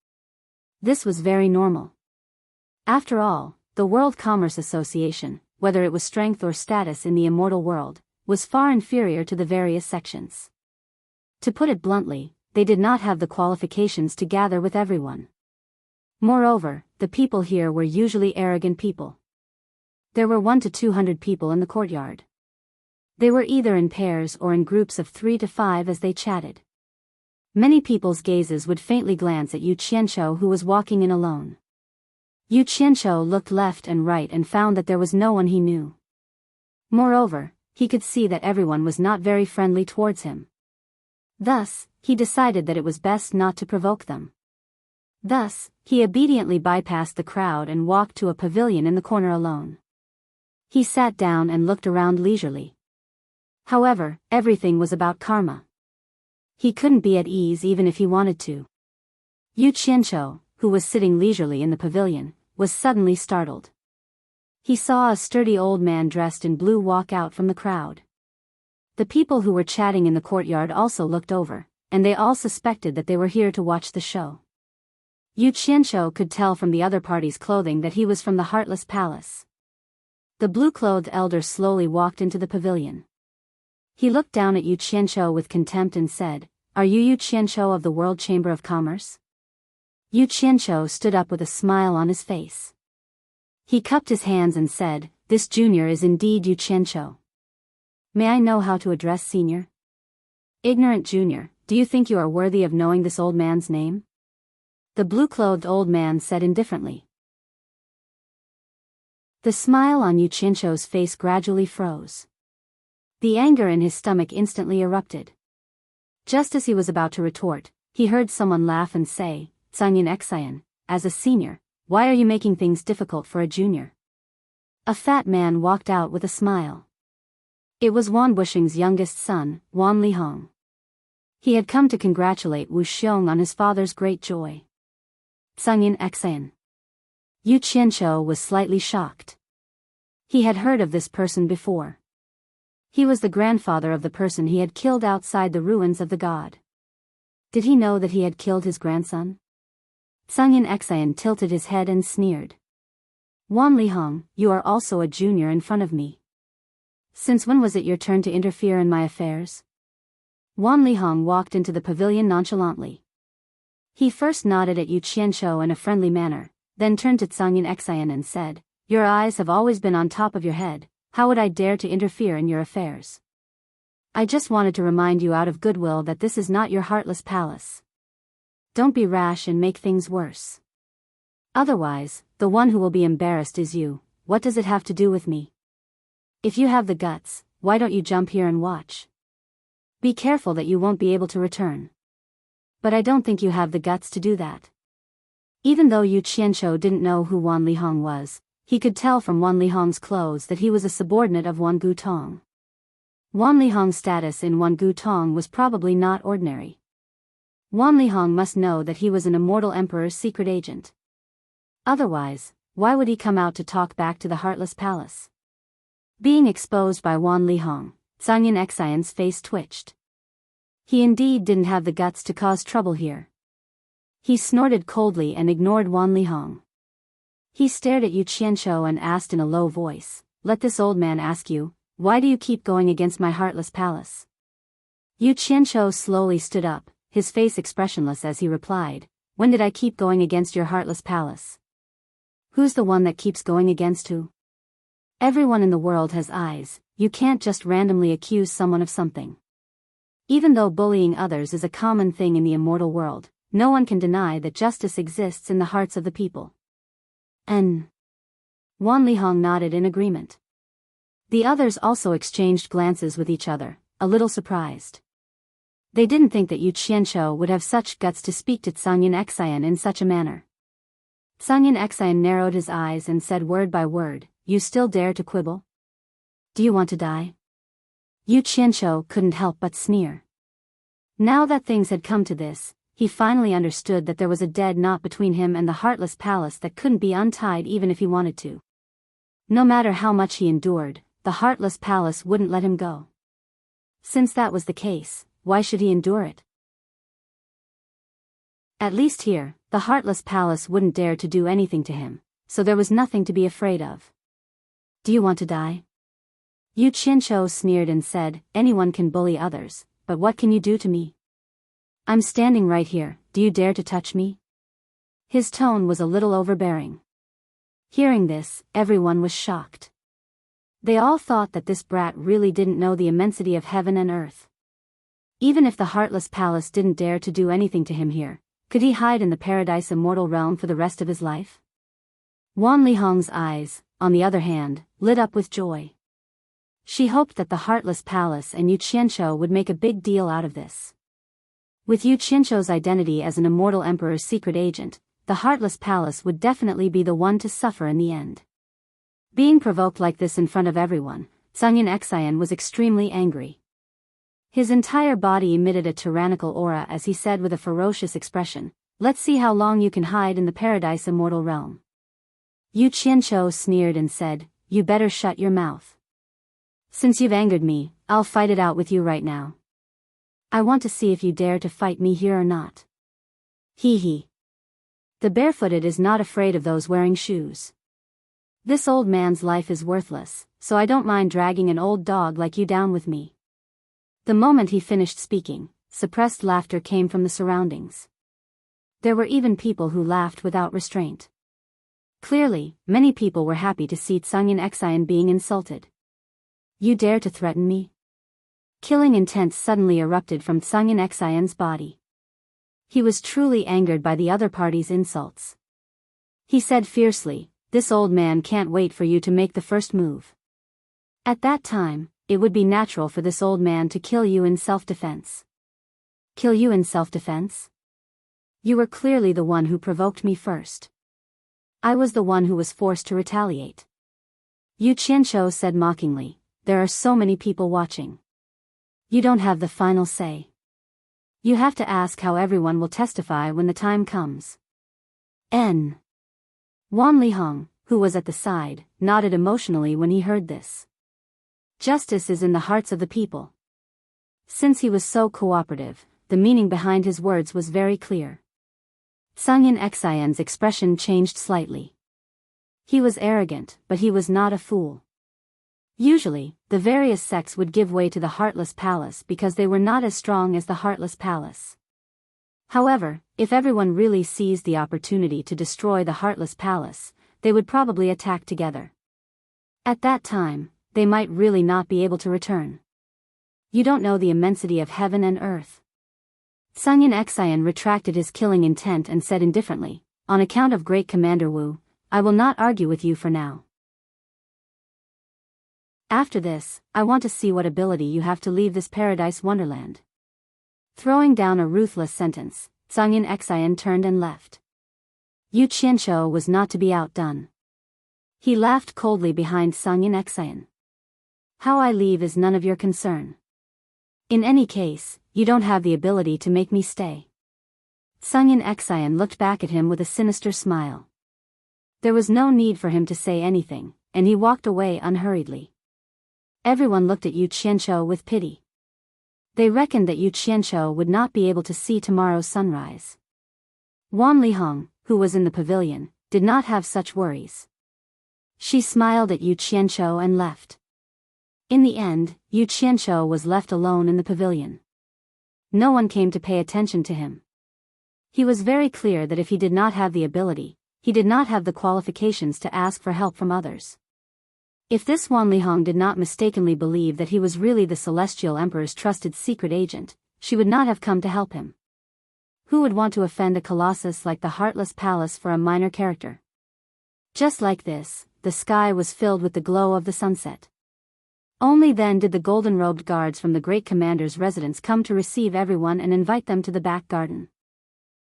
[SPEAKER 1] This was very normal. After all, the World Commerce Association, whether it was strength or status in the immortal world, was far inferior to the various sections. To put it bluntly, they did not have the qualifications to gather with everyone. Moreover, the people here were usually arrogant people. There were 100 to 200 people in the courtyard. They were either in pairs or in groups of 3 to 5 as they chatted. Many people's gazes would faintly glance at Yu Qianqiu, who was walking in alone. Yu Qianqiu looked left and right and found that there was no one he knew. Moreover, he could see that everyone was not very friendly towards him. Thus, he decided that it was best not to provoke them. Thus, he obediently bypassed the crowd and walked to a pavilion in the corner alone. He sat down and looked around leisurely. However, everything was about karma. He couldn't be at ease even if he wanted to. Yu Qianqiu, who was sitting leisurely in the pavilion, was suddenly startled. He saw a sturdy old man dressed in blue walk out from the crowd. The people who were chatting in the courtyard also looked over, and they all suspected that they were here to watch the show. Yu Qianqiu could tell from the other party's clothing that he was from the Heartless Palace. The blue-clothed elder slowly walked into the pavilion. He looked down at Yu Qianqiu with contempt and said, "Are you Yu Qianqiu of the World Chamber of Commerce?" Yu Qianqiu stood up with a smile on his face. He cupped his hands and said, "This junior is indeed Yu Qianqiu. May I know how to address senior?" "Ignorant junior, do you think you are worthy of knowing this old man's name?" The blue-clothed old man said indifferently. The smile on Yu Qianqiu's face gradually froze. The anger in his stomach instantly erupted. Just as he was about to retort, he heard someone laugh and say, "Zhangyan Xian, as a senior, why are you making things difficult for a junior?" A fat man walked out with a smile. It was Wan Wuxing's youngest son, Wan Lihong. He had come to congratulate Wu Xiong on his father's great joy. Zhangyan Xian. Yu Qianqiu was slightly shocked. He had heard of this person before. He was the grandfather of the person he had killed outside the ruins of the god. Did he know that he had killed his grandson? Zhangyan Xian tilted his head and sneered. "Wan Lihong, you are also a junior in front of me. Since when was it your turn to interfere in my affairs?" Wan Lihong walked into the pavilion nonchalantly. He first nodded at Yu Qianqiu in a friendly manner, then turned to Zhangyan Xian and said, "Your eyes have always been on top of your head, how would I dare to interfere in your affairs? I just wanted to remind you out of goodwill that this is not your heartless palace. Don't be rash and make things worse. Otherwise, the one who will be embarrassed is you. What does it have to do with me? If you have the guts, why don't you jump here and watch? Be careful that you won't be able to return." But I don't think you have the guts to do that. Even though Yu Qianqiu didn't know who Wan Lihong was, he could tell from Wan Lihong's clothes that he was a subordinate of Wan Gutong. Wan Lihong's status in Wan Gutong was probably not ordinary. Wan Lihong must know that he was an immortal emperor's secret agent. Otherwise, why would he come out to talk back to the Heartless Palace? Being exposed by Wan Lihong, Zhangyan Xian's face twitched. He indeed didn't have the guts to cause trouble here. He snorted coldly and ignored Wan Lihong. He stared at Yu Qianqiu and asked in a low voice, "Let this old man ask you, why do you keep going against my Heartless Palace?" Yu Qianqiu slowly stood up, his face expressionless as he replied, "When did I keep going against your Heartless Palace? Who's the one that keeps going against who? Everyone in the world has eyes, you can't just randomly accuse someone of something. Even though bullying others is a common thing in the immortal world, no one can deny that justice exists in the hearts of the people." Wan Lihong nodded in agreement. The others also exchanged glances with each other, a little surprised. They didn't think that Yu Qianqiu would have such guts to speak to Zhangyan Xian in such a manner. Zhangyan Xian narrowed his eyes and said word by word, "You still dare to quibble? Do you want to die?" Yu Qianqiu couldn't help but sneer. Now that things had come to this, he finally understood that there was a dead knot between him and the Heartless Palace that couldn't be untied even if he wanted to. No matter how much he endured, the Heartless Palace wouldn't let him go. Since that was the case, why should he endure it? At least here, the Heartless Palace wouldn't dare to do anything to him, so there was nothing to be afraid of. "Do you want to die?" Yu Qianqiu sneered and said, "Anyone can bully others, but what can you do to me? I'm standing right here, do you dare to touch me?" His tone was a little overbearing. Hearing this, everyone was shocked. They all thought that this brat really didn't know the immensity of heaven and earth. Even if the Heartless Palace didn't dare to do anything to him here, could he hide in the Paradise Immortal realm for the rest of his life? Wan Lihong's eyes, on the other hand, lit up with joy. She hoped that the Heartless Palace and Yu Qianqiu would make a big deal out of this. With Yu Qianqiu's identity as an immortal emperor's secret agent, the Heartless Palace would definitely be the one to suffer in the end. Being provoked like this in front of everyone, Zhangyan Xian was extremely angry. His entire body emitted a tyrannical aura as he said with a ferocious expression, "Let's see how long you can hide in the paradise immortal realm." Yu Qianqiu sneered and said, "You better shut your mouth. Since you've angered me, I'll fight it out with you right now. I want to see if you dare to fight me here or not." Hee hee. The barefooted is not afraid of those wearing shoes. This old man's life is worthless, so I don't mind dragging an old dog like you down with me. The moment he finished speaking, suppressed laughter came from the surroundings. There were even people who laughed without restraint. Clearly, many people were happy to see Tsungyin Xian being insulted. "You dare to threaten me?" Killing intent suddenly erupted from Tsungyin Xian's body. He was truly angered by the other party's insults. He said fiercely, "This old man can't wait for you to make the first move." At that time, it would be natural for this old man to kill you in self-defense. Kill you in self-defense? You were clearly the one who provoked me first. I was the one who was forced to retaliate. Yu Qianqiu said mockingly, "There are so many people watching. You don't have the final say. You have to ask how everyone will testify when the time comes." N. Wan Lihong, who was at the side, nodded emotionally when he heard this. Justice is in the hearts of the people. Since he was so cooperative, the meaning behind his words was very clear. Tsungyin Xian's expression changed slightly. He was arrogant, but he was not a fool. Usually, the various sects would give way to the Heartless Palace because they were not as strong as the Heartless Palace. However, if everyone really seized the opportunity to destroy the Heartless Palace, they would probably attack together. At that time, they might really not be able to return. You don't know the immensity of heaven and earth. Tsungyin Xian retracted his killing intent and said indifferently, "On account of Great Commander Wu, I will not argue with you for now. After this, I want to see what ability you have to leave this paradise wonderland." Throwing down a ruthless sentence, Tsungyin Xian turned and left. Yu Qianqiu was not to be outdone. He laughed coldly behind Tsungyin Xian. "How I leave is none of your concern. In any case, you don't have the ability to make me stay." Tsungyin Xian looked back at him with a sinister smile. There was no need for him to say anything, and he walked away unhurriedly. Everyone looked at Yu Qianqiu with pity. They reckoned that Yu Qianqiu would not be able to see tomorrow's sunrise. Wan Lihong, who was in the pavilion, did not have such worries. She smiled at Yu Qianqiu and left. In the end, Yu Qianqiu was left alone in the pavilion. No one came to pay attention to him. He was very clear that if he did not have the ability, he did not have the qualifications to ask for help from others. If this Wan Lihong did not mistakenly believe that he was really the Celestial Emperor's trusted secret agent, she would not have come to help him. Who would want to offend a colossus like the Heartless Palace for a minor character? Just like this, the sky was filled with the glow of the sunset. Only then did the golden-robed guards from the great commander's residence come to receive everyone and invite them to the back garden.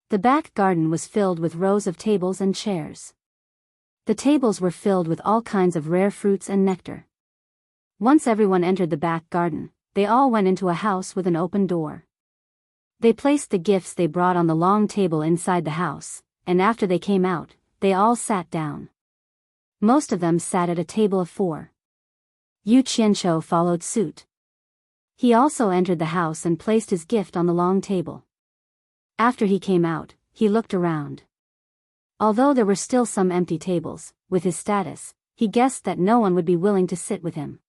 [SPEAKER 1] The back garden was filled with rows of tables and chairs. The tables were filled with all kinds of rare fruits and nectar. Once everyone entered the back garden, they all went into a house with an open door. They placed the gifts they brought on the long table inside the house, and after they came out, they all sat down. Most of them sat at a table of 4. Yu Qianqiu followed suit. He also entered the house and placed his gift on the long table. After he came out, he looked around. Although there were still some empty tables, with his status, he guessed that no one would be willing to sit with him.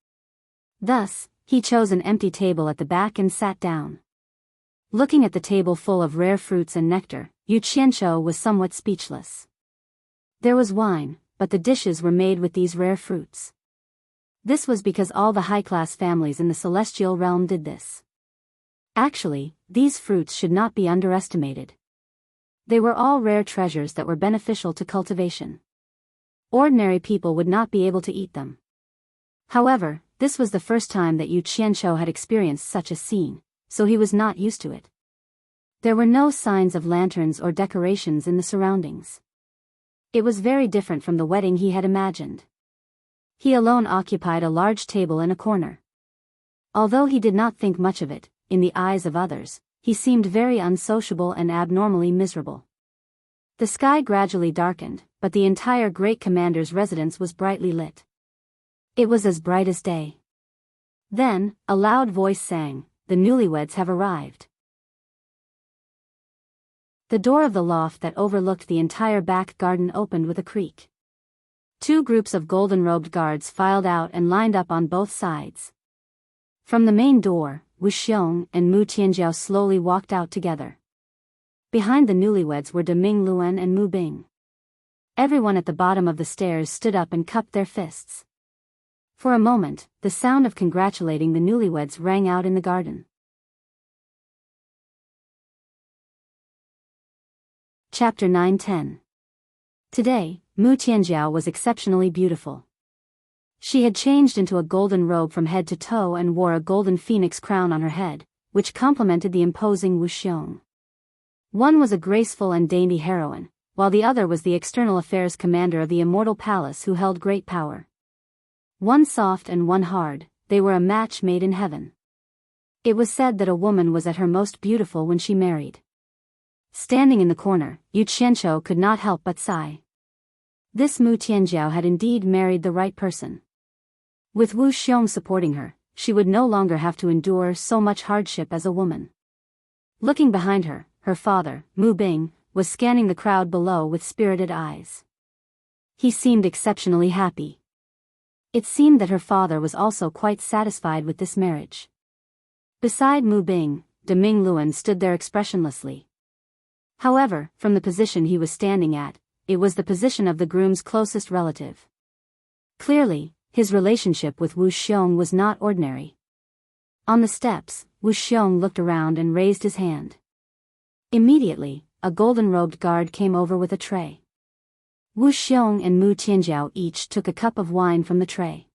[SPEAKER 1] Thus, he chose an empty table at the back and sat down. Looking at the table full of rare fruits and nectar, Yu Qianqiu was somewhat speechless. There was wine, but the dishes were made with these rare fruits. This was because all the high-class families in the celestial realm did this. Actually, these fruits should not be underestimated. They were all rare treasures that were beneficial to cultivation. Ordinary people would not be able to eat them. However, this was the first time that Yu Qianqiu had experienced such a scene, so he was not used to it. There were no signs of lanterns or decorations in the surroundings. It was very different from the wedding he had imagined. He alone occupied a large table in a corner. Although he did not think much of it, in the eyes of others, he seemed very unsociable and abnormally miserable. The sky gradually darkened, but the entire great commander's residence was brightly lit. It was as bright as day. Then, a loud voice sang, "The newlyweds have arrived." The door of the loft that overlooked the entire back garden opened with a creak. 2 groups of golden-robed guards filed out and lined up on both sides. From the main door, Wu Xiong and Mu Tianjiao slowly walked out together. Behind the newlyweds were Deming Luan and Mu Bing. Everyone at the bottom of the stairs stood up and cupped their fists. For a moment, the sound of congratulating the newlyweds rang out in the garden. Chapter 9-10. Today, Mu Tianjiao was exceptionally beautiful. She had changed into a golden robe from head to toe and wore a golden phoenix crown on her head, which complemented the imposing Wu Xiong. One was a graceful and dainty heroine, while the other was the external affairs commander of the immortal palace who held great power. One soft and one hard, they were a match made in heaven. It was said that a woman was at her most beautiful when she married. Standing in the corner, Yu Qianqiu could not help but sigh. This Mu Tianjiao had indeed married the right person. With Wu Xiong supporting her, she would no longer have to endure so much hardship as a woman. Looking behind her, her father, Mu Bing, was scanning the crowd below with spirited eyes. He seemed exceptionally happy. It seemed that her father was also quite satisfied with this marriage. Beside Mu Bing, Deming Luan stood there expressionlessly. However, from the position he was standing at, it was the position of the groom's closest relative. Clearly, his relationship with Wu Xiong was not ordinary. On the steps, Wu Xiong looked around and raised his hand. Immediately, a golden-robed guard came over with a tray. Wu Xiong and Mu Tianjiao each took a cup of wine from the tray.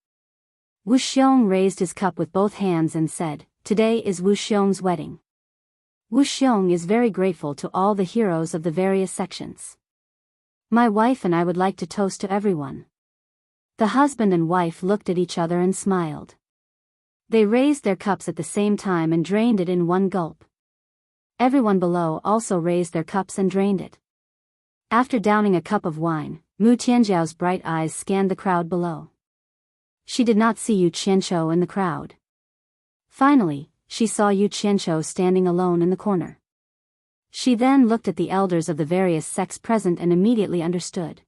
[SPEAKER 1] Wu Xiong raised his cup with both hands and said, "Today is Wu Xiong's wedding. Wu Xiong is very grateful to all the heroes of the various sections. My wife and I would like to toast to everyone." The husband and wife looked at each other and smiled. They raised their cups at the same time and drained it in one gulp. Everyone below also raised their cups and drained it. After downing a cup of wine, Mu Tianjiao's bright eyes scanned the crowd below. She did not see Yu Qianqiu in the crowd. Finally, she saw Yu Qianqiu standing alone in the corner. She then looked at the elders of the various sects present and immediately understood.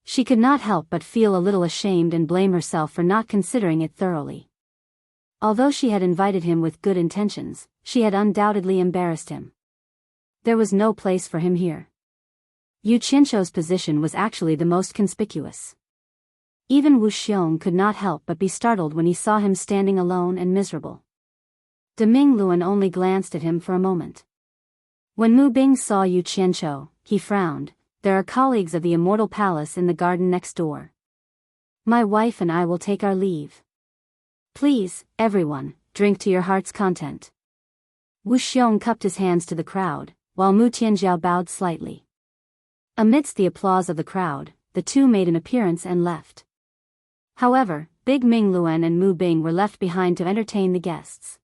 [SPEAKER 1] She could not help but feel a little ashamed and blame herself for not considering it thoroughly. Although she had invited him with good intentions, she had undoubtedly embarrassed him. There was no place for him here. Yu Qianqiu's position was actually the most conspicuous. Even Wu Xiong could not help but be startled when he saw him standing alone and miserable. Deming Luan only glanced at him for a moment. When Mu Bing saw Yu Qianqiu, he frowned. "There are colleagues of the immortal palace in the garden next door. My wife and I will take our leave. Please, everyone, drink to your heart's content." Wu Xiong cupped his hands to the crowd, while Mu Tianjiao bowed slightly. Amidst the applause of the crowd, the two made an appearance and left. However, Big Ming Luan and Mu Bing were left behind to entertain the guests.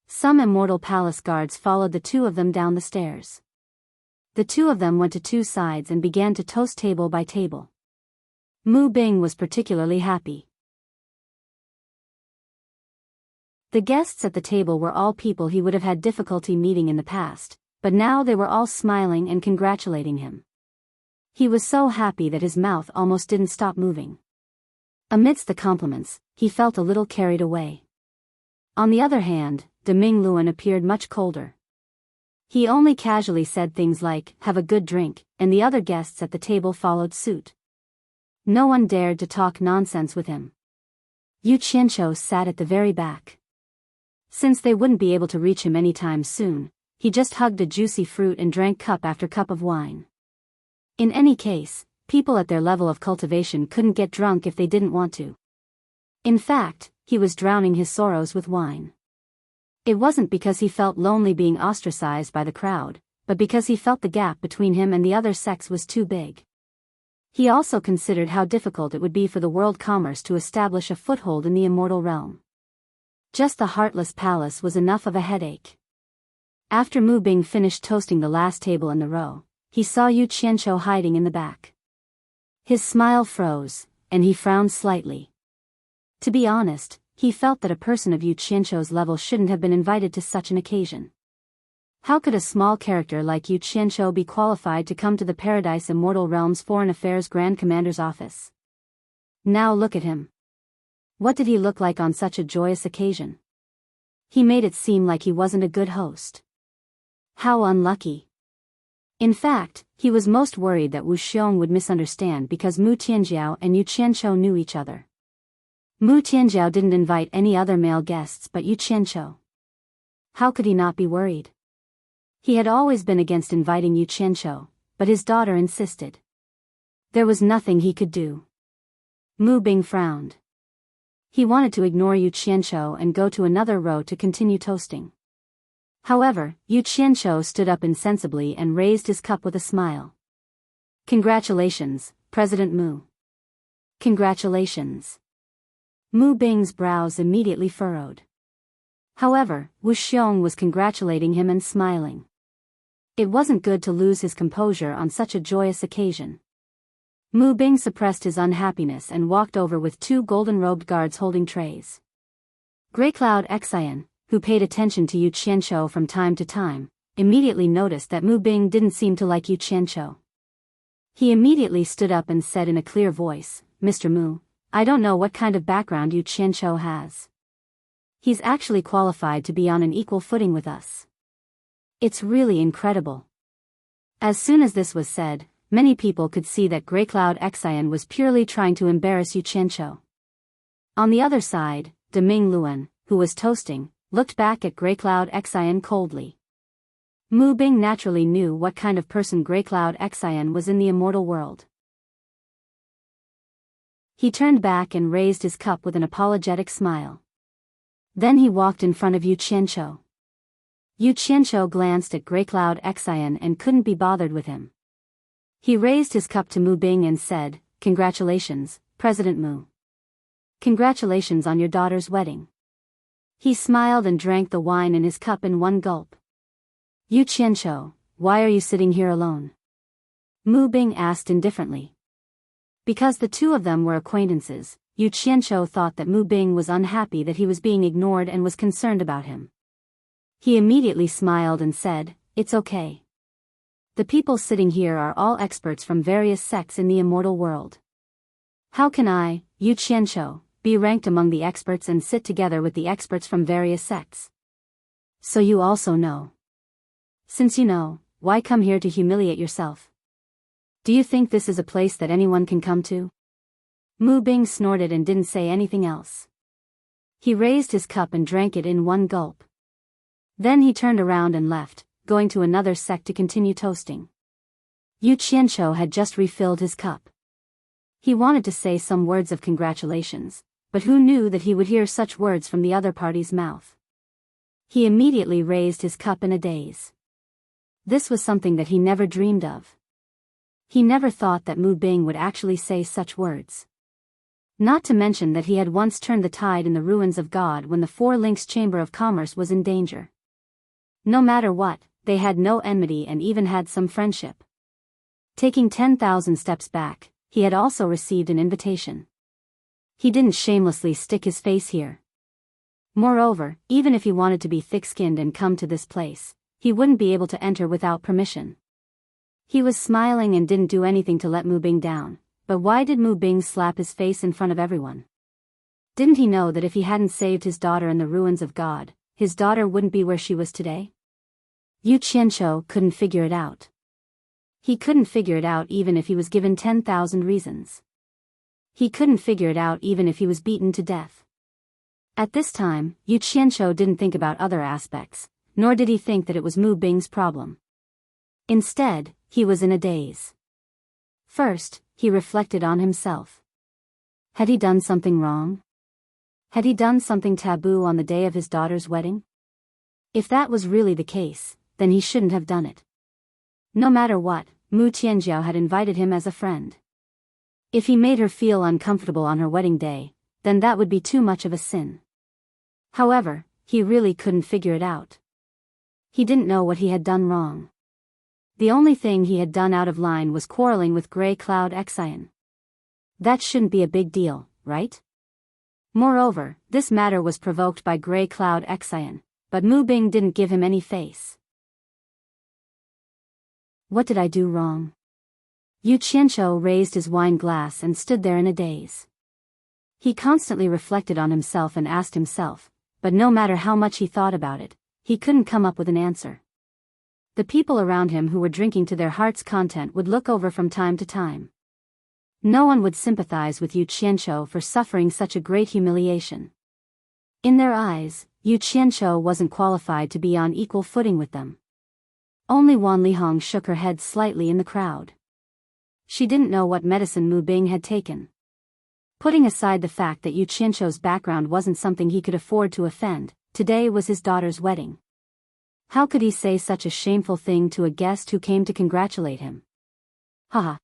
[SPEAKER 1] Some immortal palace guards followed the two of them down the stairs. The two of them went to two sides and began to toast table by table. Mu Bing was particularly happy. The guests at the table were all people he would have had difficulty meeting in the past, but now they were all smiling and congratulating him. He was so happy that his mouth almost didn't stop moving. Amidst the compliments, he felt a little carried away. On the other hand, Deming Luan appeared much colder. He only casually said things like, "Have a good drink," and the other guests at the table followed suit. No one dared to talk nonsense with him. Yu Qianqiu sat at the very back. Since they wouldn't be able to reach him anytime soon, he just hugged a juicy fruit and drank cup after cup of wine. In any case, people at their level of cultivation couldn't get drunk if they didn't want to. In fact, he was drowning his sorrows with wine. It wasn't because he felt lonely being ostracized by the crowd, but because he felt the gap between him and the other sects was too big. He also considered how difficult it would be for the world commerce to establish a foothold in the immortal realm. Just the heartless palace was enough of a headache. After Mu Bing finished toasting the last table in the row, he saw Yu Qianqiu hiding in the back. His smile froze, and he frowned slightly. To be honest, he felt that a person of Yu Qianqiu's level shouldn't have been invited to such an occasion. How could a small character like Yu Qianqiu be qualified to come to the Paradise Immortal Realms Foreign Affairs Grand Commander's office? Now look at him. What did he look like on such a joyous occasion? He made it seem like he wasn't a good host. How unlucky. In fact, he was most worried that Wu Xiong would misunderstand because Mu Tianjiao and Yu Qianqiu knew each other. Mu Tianjiao didn't invite any other male guests but Yu Qianqiu. How could he not be worried? He had always been against inviting Yu Qianqiu, but his daughter insisted. There was nothing he could do. Mu Bing frowned. He wanted to ignore Yu Qianqiu and go to another row to continue toasting. However, Yu Qianqiu stood up insensibly and raised his cup with a smile. Congratulations, President Mu. Congratulations. Mu Bing's brows immediately furrowed. However, Wu Xiong was congratulating him and smiling. It wasn't good to lose his composure on such a joyous occasion. Mu Bing suppressed his unhappiness and walked over with two golden-robed guards holding trays. Grey Cloud Xian, who paid attention to Yu Qianqiu from time to time, immediately noticed that Mu Bing didn't seem to like Yu Qianqiu. He immediately stood up and said in a clear voice, "Mr. Mu, I don't know what kind of background Yu Qianqiu has. He's actually qualified to be on an equal footing with us. It's really incredible." As soon as this was said, many people could see that Grey Cloud Xian was purely trying to embarrass Yu Qianqiu. On the other side, De Ming Luan, who was toasting, looked back at Grey Cloud Xian coldly. Mu Bing naturally knew what kind of person Grey Cloud Xian was in the immortal world. He turned back and raised his cup with an apologetic smile. Then he walked in front of Yu Qianqiu. Yu Qianqiu glanced at Grey Cloud Xian and couldn't be bothered with him. He raised his cup to Mu Bing and said, "Congratulations, President Mu. Congratulations on your daughter's wedding." He smiled and drank the wine in his cup in one gulp. "Yu Qianqiu, why are you sitting here alone?" Mu Bing asked indifferently. Because the two of them were acquaintances, Yu Qianqiu thought that Mu Bing was unhappy that he was being ignored and was concerned about him. He immediately smiled and said, "It's okay. The people sitting here are all experts from various sects in the immortal world. How can I, Yu Qianqiu, be ranked among the experts and sit together with the experts from various sects? So you also know. Since you know, why come here to humiliate yourself? Do you think this is a place that anyone can come to?" Mu Bing snorted and didn't say anything else. He raised his cup and drank it in one gulp. Then he turned around and left, going to another sect to continue toasting. Yu Qianqiu had just refilled his cup. He wanted to say some words of congratulations, but who knew that he would hear such words from the other party's mouth? He immediately raised his cup in a daze. This was something that he never dreamed of. He never thought that Mu Bing would actually say such words. Not to mention that he had once turned the tide in the ruins of God when the Four Links Chamber of Commerce was in danger. No matter what, they had no enmity and even had some friendship. Taking 10,000 steps back, he had also received an invitation. He didn't shamelessly stick his face here. Moreover, even if he wanted to be thick-skinned and come to this place, he wouldn't be able to enter without permission. He was smiling and didn't do anything to let Mu Bing down, but why did Mu Bing slap his face in front of everyone? Didn't he know that if he hadn't saved his daughter in the ruins of God, his daughter wouldn't be where she was today? Yu Qianqiu couldn't figure it out. He couldn't figure it out even if he was given 10,000 reasons. He couldn't figure it out even if he was beaten to death. At this time, Yu Qianqiu didn't think about other aspects, nor did he think that it was Mu Bing's problem. Instead, he was in a daze. First, he reflected on himself. Had he done something wrong? Had he done something taboo on the day of his daughter's wedding? If that was really the case, then he shouldn't have done it. No matter what, Mu Tianjiao had invited him as a friend. If he made her feel uncomfortable on her wedding day, then that would be too much of a sin. However, he really couldn't figure it out. He didn't know what he had done wrong. The only thing he had done out of line was quarreling with Grey Cloud Exion. That shouldn't be a big deal, right? Moreover, this matter was provoked by Grey Cloud Exion, but Mu Bing didn't give him any face. What did I do wrong? Yu Qianqiu raised his wine glass and stood there in a daze. He constantly reflected on himself and asked himself, but no matter how much he thought about it, he couldn't come up with an answer. The people around him who were drinking to their heart's content would look over from time to time. No one would sympathize with Yu Qianqiu for suffering such a great humiliation. In their eyes, Yu Qianqiu wasn't qualified to be on equal footing with them. Only Wan Lihong shook her head slightly in the crowd. She didn't know what medicine Mu Bing had taken. Putting aside the fact that Yu Qianqiu's background wasn't something he could afford to offend, today was his daughter's wedding. How could he say such a shameful thing to a guest who came to congratulate him? Haha.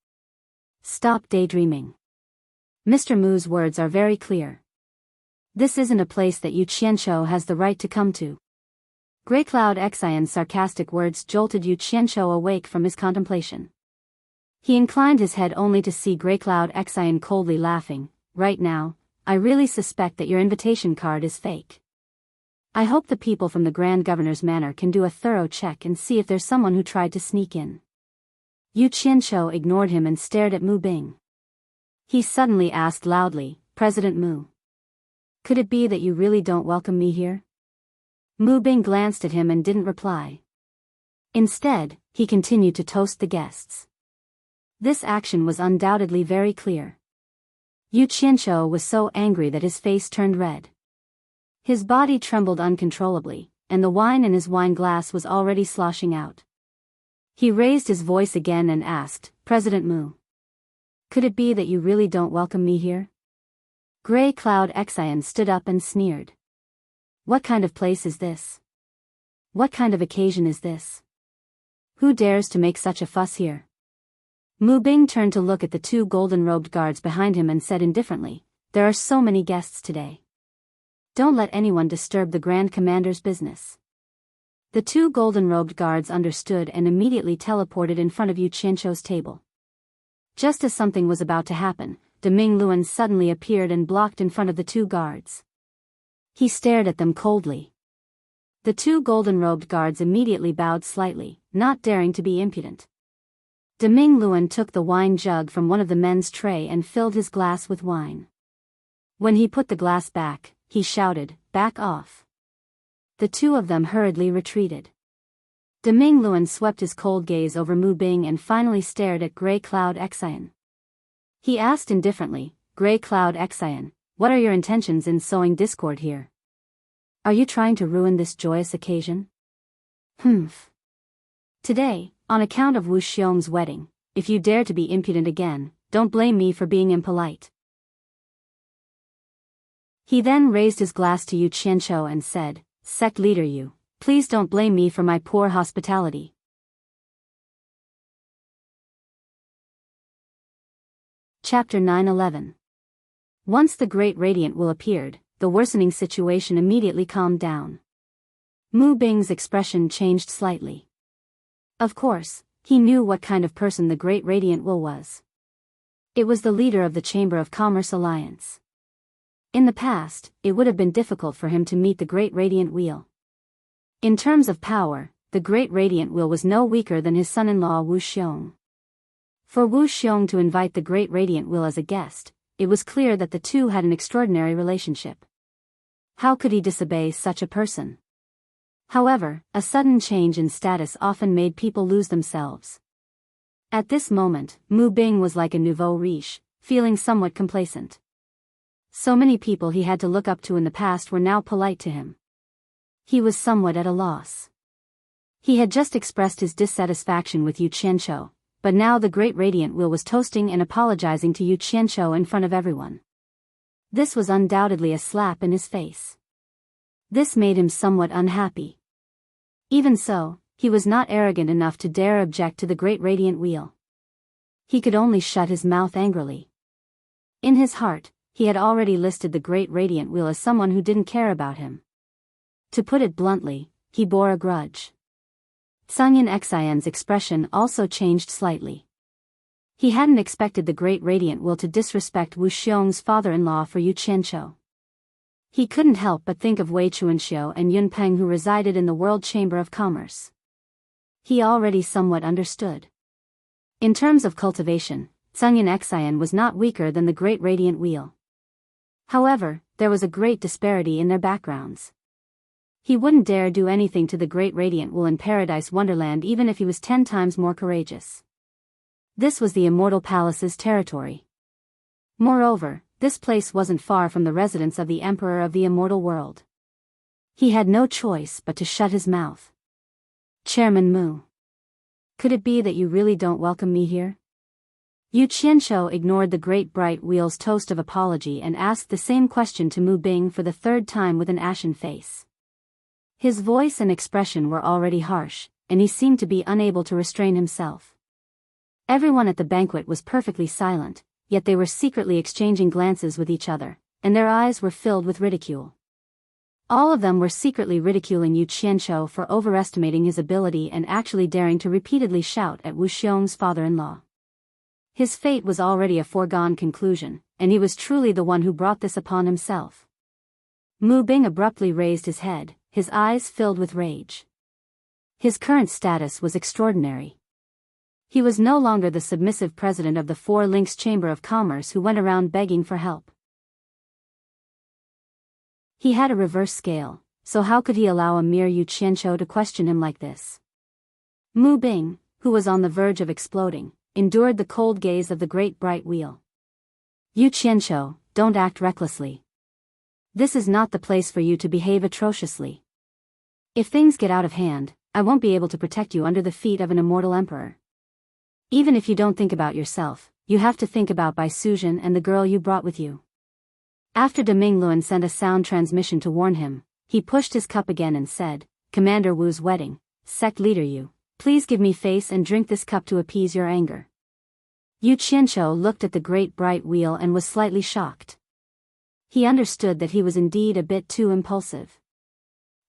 [SPEAKER 1] Stop daydreaming. Mr. Mu's words are very clear. This isn't a place that Yu Qianqiu has the right to come to. Grey Cloud Exion's sarcastic words jolted Yu Qianqiu awake from his contemplation. He inclined his head only to see Grey Cloud Exion coldly laughing. Right now, I really suspect that your invitation card is fake. I hope the people from the Grand Governor's Manor can do a thorough check and see if there's someone who tried to sneak in. Yu Qianqiu ignored him and stared at Mu Bing. He suddenly asked loudly, President Mu. Could it be that you really don't welcome me here? Mu Bing glanced at him and didn't reply. Instead, he continued to toast the guests. This action was undoubtedly very clear. Yu Qianqiu was so angry that his face turned red. His body trembled uncontrollably, and the wine in his wine glass was already sloshing out. He raised his voice again and asked, President Mu. Could it be that you really don't welcome me here? Grey Cloud Exion stood up and sneered. What kind of place is this? What kind of occasion is this? Who dares to make such a fuss here? Mu Bing turned to look at the two golden-robed guards behind him and said indifferently, There are so many guests today. Don't let anyone disturb the Grand Commander's business. The two golden-robed guards understood and immediately teleported in front of Yu Qianqiu's table. Just as something was about to happen, Deming Luan suddenly appeared and blocked in front of the two guards. He stared at them coldly. The two golden-robed guards immediately bowed slightly, not daring to be impudent. Deming Luan took the wine jug from one of the men's tray and filled his glass with wine. When he put the glass back, he shouted, Back off. The two of them hurriedly retreated. Deming Luan swept his cold gaze over Mu Bing and finally stared at Grey Cloud Exion. He asked indifferently, Grey Cloud Exion, what are your intentions in sowing discord here? Are you trying to ruin this joyous occasion? Humph. Today, on account of Wu Xiong's wedding, if you dare to be impudent again, don't blame me for being impolite. He then raised his glass to Yu Qianqiu and said, Sect leader Yu, please don't blame me for my poor hospitality. Chapter 9:11. Once the Great Radiant Will appeared, the worsening situation immediately calmed down. Mu Bing's expression changed slightly. Of course, he knew what kind of person the Great Radiant Will was. It was the leader of the Chamber of Commerce Alliance. In the past, it would have been difficult for him to meet the Great Radiant Wheel. In terms of power, the Great Radiant Wheel was no weaker than his son-in-law Wu Xiong. For Wu Xiong to invite the Great Radiant Wheel as a guest, it was clear that the two had an extraordinary relationship. How could he disobey such a person? However, a sudden change in status often made people lose themselves. At this moment, Mu Bing was like a nouveau riche, feeling somewhat complacent. So many people he had to look up to in the past were now polite to him. He was somewhat at a loss. He had just expressed his dissatisfaction with Yu Qianqiu, but now the Great Radiant Wheel was toasting and apologizing to Yu Qianqiu in front of everyone. This was undoubtedly a slap in his face. This made him somewhat unhappy. Even so, he was not arrogant enough to dare object to the Great Radiant Wheel. He could only shut his mouth angrily. In his heart, he had already listed the Great Radiant Wheel as someone who didn't care about him. To put it bluntly, he bore a grudge. Sungyeon Xian's expression also changed slightly. He hadn't expected the Great Radiant Will to disrespect Wu Xiong's father-in-law for Yu Qianqiu. He couldn't help but think of Wei Chuanxiu and Yun Peng, who resided in the World Chamber of Commerce. He already somewhat understood. In terms of cultivation, Sungyeon Xian was not weaker than the Great Radiant Wheel. However, there was a great disparity in their backgrounds. He wouldn't dare do anything to the Great Radiant Will in Paradise Wonderland even if he was 10 times more courageous. This was the Immortal Palace's territory. Moreover, this place wasn't far from the residence of the Emperor of the Immortal World. He had no choice but to shut his mouth. Chairman Mu. Could it be that you really don't welcome me here? Yu Qianqiu ignored the Great Bright Wheel's toast of apology and asked the same question to Mu Bing for the third time with an ashen face. His voice and expression were already harsh, and he seemed to be unable to restrain himself. Everyone at the banquet was perfectly silent, yet they were secretly exchanging glances with each other, and their eyes were filled with ridicule. All of them were secretly ridiculing Yu Qianqiu for overestimating his ability and actually daring to repeatedly shout at Wu Xiong's father-in-law. His fate was already a foregone conclusion, and he was truly the one who brought this upon himself. Mu Bing abruptly raised his head, his eyes filled with rage. His current status was extraordinary. He was no longer the submissive president of the Four Links Chamber of Commerce who went around begging for help. He had a reverse scale, so how could he allow a mere Yu Qianqiu to question him like this? Mu Bing, who was on the verge of exploding, endured the cold gaze of the Great Bright Wheel. Yu Qianqiu, don't act recklessly. This is not the place for you to behave atrociously. If things get out of hand, I won't be able to protect you under the feet of an immortal emperor. Even if you don't think about yourself, you have to think about Bai Suzhen and the girl you brought with you. After De Mingluan sent a sound transmission to warn him, he pushed his cup again and said, Commander Wu's wedding, sect leader Yu, please give me face and drink this cup to appease your anger. Yu Qianqiu looked at the Great Bright Wheel and was slightly shocked. He understood that he was indeed a bit too impulsive.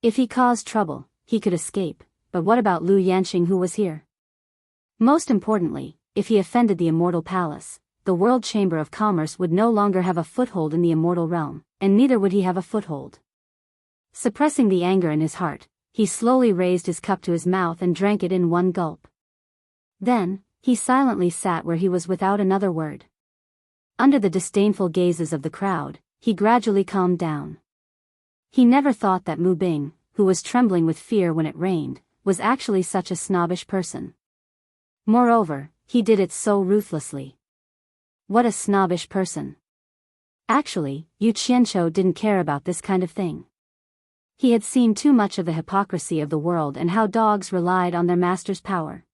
[SPEAKER 1] If he caused trouble, he could escape, but what about Lu Yanqing, who was here? Most importantly, if he offended the Immortal Palace, the World Chamber of Commerce would no longer have a foothold in the Immortal Realm, and neither would he have a foothold. Suppressing the anger in his heart, he slowly raised his cup to his mouth and drank it in one gulp. Then, he silently sat where he was without another word. Under the disdainful gazes of the crowd, he gradually calmed down. He never thought that Mu Bing, who was trembling with fear when it rained, was actually such a snobbish person. Moreover, he did it so ruthlessly. What a snobbish person. Actually, Yu Qianqiu didn't care about this kind of thing. He had seen too much of the hypocrisy of the world and how dogs relied on their master's power.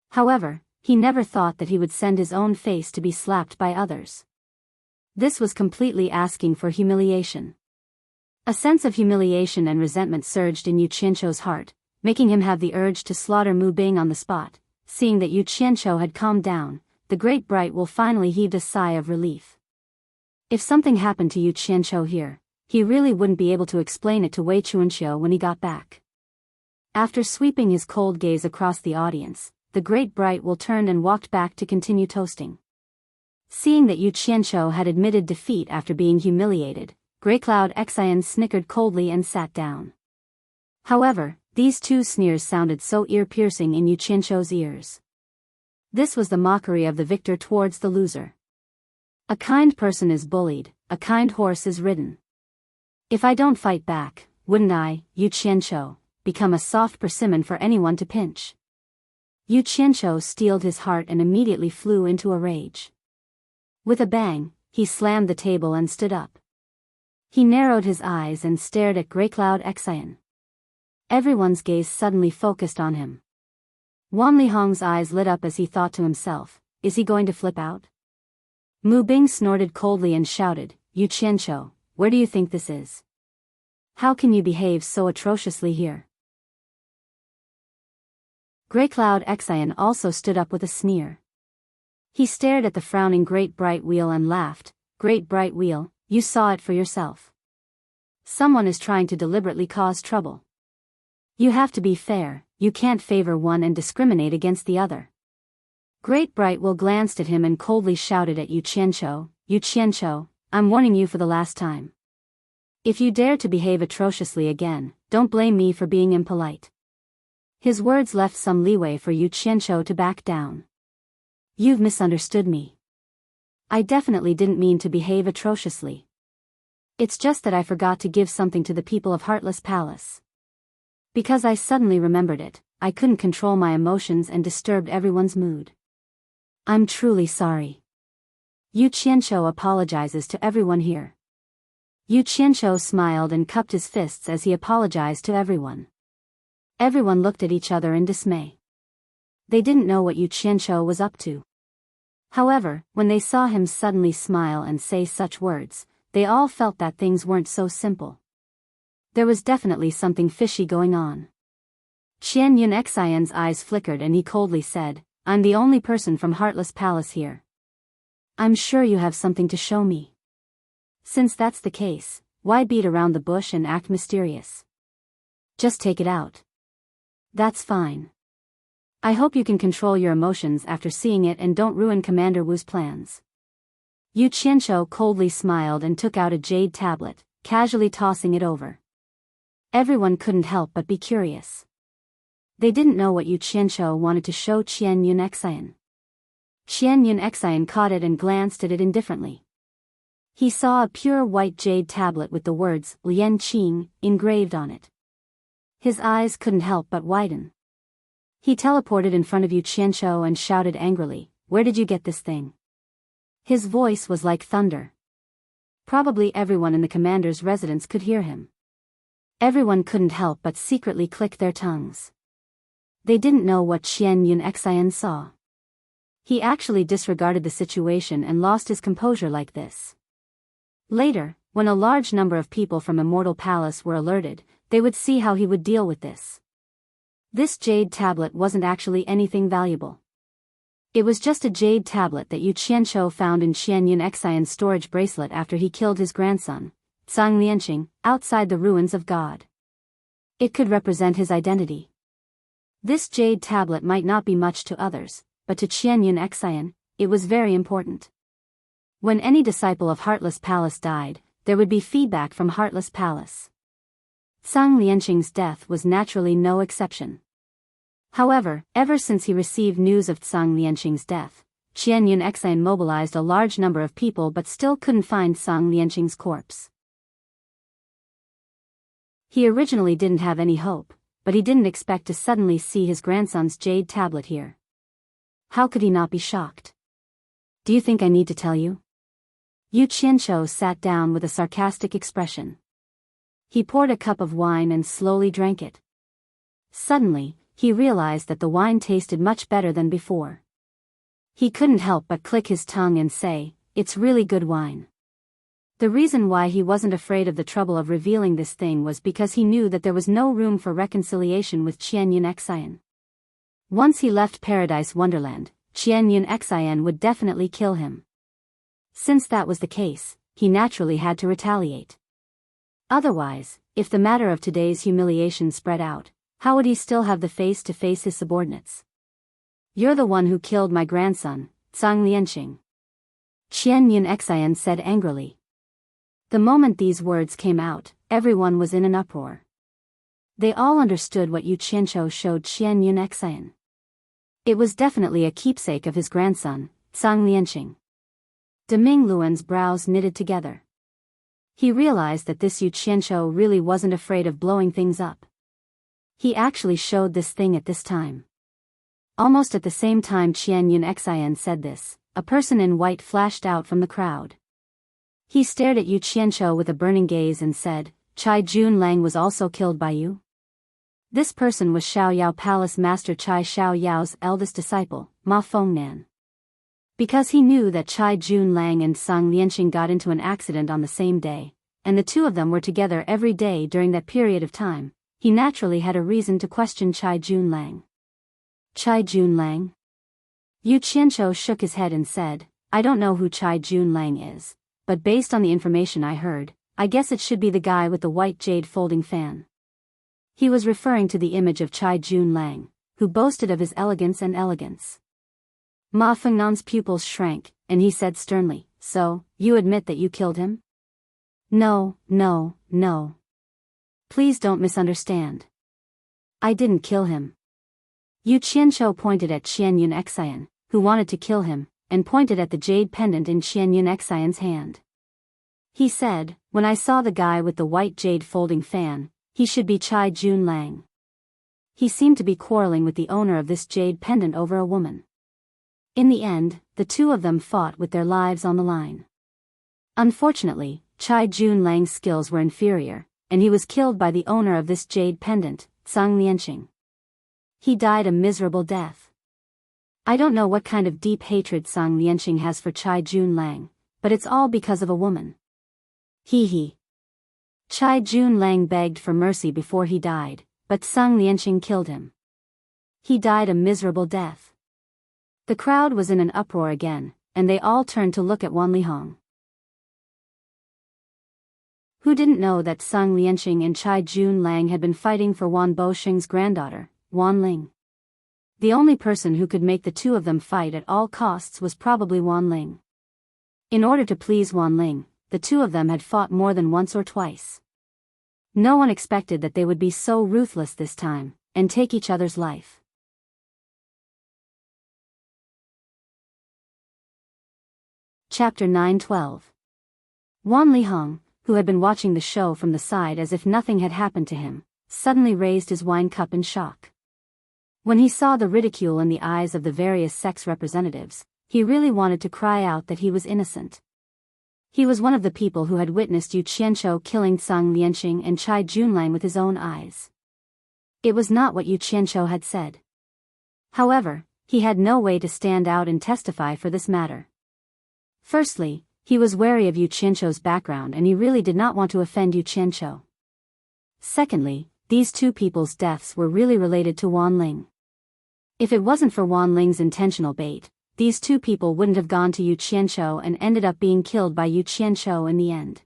[SPEAKER 1] However, he never thought that he would send his own face to be slapped by others. This was completely asking for humiliation. A sense of humiliation and resentment surged in Yu Qianqiu's heart, making him have the urge to slaughter Mu Bing on the spot. Seeing that Yu Qianqiu had calmed down, the Great Bright Will finally heaved a sigh of relief. If something happened to Yu Qianqiu here, he really wouldn't be able to explain it to Wei Chuanxiu when he got back. After sweeping his cold gaze across the audience, the Great Bright Will turned and walked back to continue toasting. Seeing that Yu Qianqiu had admitted defeat after being humiliated, Greycloud Xian snickered coldly and sat down. However, these two sneers sounded so ear-piercing in Yu Qianqiu's ears. This was the mockery of the victor towards the loser. A kind person is bullied, a kind horse is ridden. If I don't fight back, wouldn't I, Yu Qianqiu, become a soft persimmon for anyone to pinch? Yu Qianqiu steeled his heart and immediately flew into a rage. With a bang, he slammed the table and stood up. He narrowed his eyes and stared at Greycloud Xian. Everyone's gaze suddenly focused on him. Wan Lihong's eyes lit up as he thought to himself, is he going to flip out? Mu Bing snorted coldly and shouted, Yu Qianqiu, where do you think this is? How can you behave so atrociously here? Greycloud Xian also stood up with a sneer. He stared at the frowning Great Bright Wheel and laughed, Great Bright Wheel, you saw it for yourself. Someone is trying to deliberately cause trouble. You have to be fair, you can't favor one and discriminate against the other. Great Bright Will glanced at him and coldly shouted at Yu Qianqiu, I'm warning you for the last time. If you dare to behave atrociously again, don't blame me for being impolite. His words left some leeway for Yu Qianqiu to back down. You've misunderstood me. I definitely didn't mean to behave atrociously. It's just that I forgot to give something to the people of Heartless Palace. Because I suddenly remembered it, I couldn't control my emotions and disturbed everyone's mood. I'm truly sorry. Yu Qianqiu apologizes to everyone here. Yu Qianqiu smiled and cupped his fists as he apologized to everyone. Everyone looked at each other in dismay. They didn't know what Yu Qianqiu was up to. However, when they saw him suddenly smile and say such words, they all felt that things weren't so simple. There was definitely something fishy going on. Qian Yunxian's eyes flickered and he coldly said, I'm the only person from Heartless Palace here. I'm sure you have something to show me. Since that's the case, why beat around the bush and act mysterious? Just take it out. That's fine. I hope you can control your emotions after seeing it and don't ruin Commander Wu's plans. Yu Qianqiu coldly smiled and took out a jade tablet, casually tossing it over. Everyone couldn't help but be curious. They didn't know what Yu Qianqiu wanted to show Qian Yunxian. Qian Yunxian caught it and glanced at it indifferently. He saw a pure white jade tablet with the words Lian Qing engraved on it. His eyes couldn't help but widen. He teleported in front of Yu Qianqiu and shouted angrily, Where did you get this thing? His voice was like thunder. Probably everyone in the commander's residence could hear him. Everyone couldn't help but secretly click their tongues. They didn't know what Qian Yunxian saw. He actually disregarded the situation and lost his composure like this. Later, when a large number of people from Immortal Palace were alerted, they would see how he would deal with this. This jade tablet wasn't actually anything valuable. It was just a jade tablet that Yu Qianqiu found in Qian Yunxian's storage bracelet after he killed his grandson, Zhang Lianqing, outside the ruins of God. It could represent his identity. This jade tablet might not be much to others, but to Qian Yunxian, it was very important. When any disciple of Heartless Palace died, there would be feedback from Heartless Palace. Zhang Lianqing's death was naturally no exception. However, ever since he received news of Zhang Lianqing's death, Qian Yunxian mobilized a large number of people but still couldn't find Zhang Lianqing's corpse. He originally didn't have any hope, but he didn't expect to suddenly see his grandson's jade tablet here. How could he not be shocked? Do you think I need to tell you? Yu Qianqiu sat down with a sarcastic expression. He poured a cup of wine and slowly drank it. Suddenly, he realized that the wine tasted much better than before. He couldn't help but click his tongue and say, It's really good wine. The reason why he wasn't afraid of the trouble of revealing this thing was because he knew that there was no room for reconciliation with Qian Yunxian. Once he left Paradise Wonderland, Qian Yunxian would definitely kill him. Since that was the case, he naturally had to retaliate. Otherwise, if the matter of today's humiliation spread out, how would he still have the face to face his subordinates? You're the one who killed my grandson, Zhang Lianqing. Qian Yunxian said angrily. The moment these words came out, everyone was in an uproar. They all understood what Yu Qianqiu showed Qian Yunxian. It was definitely a keepsake of his grandson, Zhang Lianqing. Deming Luan's brows knitted together. He realized that this Yu Qianqiu really wasn't afraid of blowing things up. He actually showed this thing at this time. Almost at the same time Qian Yunxian said this, a person in white flashed out from the crowd. He stared at Yu Qianqiu with a burning gaze and said, Chai Jun Lang was also killed by you? This person was Xiaoyao Palace Master Chai Xiaoyao's eldest disciple, Ma Fengnan. Because he knew that Chai Jun Lang and Zhang Lianqing got into an accident on the same day, and the two of them were together every day during that period of time, he naturally had a reason to question Chai Jun Lang. Chai Jun Lang? Yu Qianqiu shook his head and said, I don't know who Chai Jun Lang is, but based on the information I heard, I guess it should be the guy with the white jade folding fan. He was referring to the image of Chai Jun Lang, who boasted of his elegance and elegance. Ma Fengnan's pupils shrank, and he said sternly, "So, you admit that you killed him?" "No, no, no. Please don't misunderstand. I didn't kill him." Yu Qianqiu pointed at Qian Yun Xian, who wanted to kill him, and pointed at the jade pendant in Qian Yun Xian's hand. He said, "When I saw the guy with the white jade folding fan, he should be Chai Jun Lang." He seemed to be quarreling with the owner of this jade pendant over a woman. In the end, the two of them fought with their lives on the line. Unfortunately, Chai Jun Lang's skills were inferior, and he was killed by the owner of this jade pendant, Zhang Lianqing. He died a miserable death. I don't know what kind of deep hatred Zhang Lianqing has for Chai Jun Lang, but it's all because of a woman. Hee hee. Chai Jun Lang begged for mercy before he died, but Zhang Lianqing killed him. He died a miserable death. The crowd was in an uproar again, and they all turned to look at Wan Lihong. Who didn't know that Zhang Lianqing and Chai Jun Lang had been fighting for Wan Boxing's granddaughter, Wan Ling? The only person who could make the two of them fight at all costs was probably Wan Ling. In order to please Wan Ling, the two of them had fought more than once or twice. No one expected that they would be so ruthless this time, and take each other's life. Chapter 9:12. Wan Lihong, who had been watching the show from the side as if nothing had happened to him, suddenly raised his wine cup in shock. When he saw the ridicule in the eyes of the various sex representatives, he really wanted to cry out that he was innocent. He was one of the people who had witnessed Yu Qianqiu killing Zhang Lianqing and Chai Junlang with his own eyes. It was not what Yu Qianqiu had said. However, he had no way to stand out and testify for this matter. Firstly, he was wary of Yu Qianqiu's background and he really did not want to offend Yu Qianqiu. Secondly, these two people's deaths were really related to Wan Ling. If it wasn't for Wan Ling's intentional bait, these two people wouldn't have gone to Yu Qianqiu and ended up being killed by Yu Qianqiu in the end.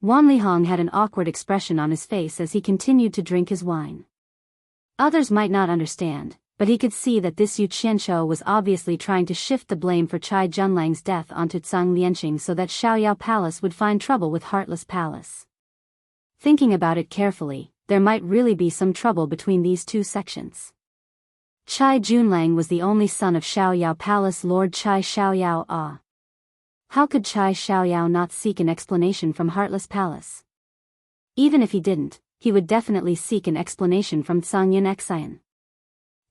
[SPEAKER 1] Wan Lihong had an awkward expression on his face as he continued to drink his wine. Others might not understand, but he could see that this Yu Qianqiu was obviously trying to shift the blame for Chai Junlang's death onto Zhang Lianqing so that Xiaoyao Palace would find trouble with Heartless Palace. Thinking about it carefully, there might really be some trouble between these two sections. Chai Junlang was the only son of Xiaoyao Palace Lord Chai Xiaoyao. How could Chai Xiaoyao not seek an explanation from Heartless Palace? Even if he didn't, he would definitely seek an explanation from Zhang Yun Xian.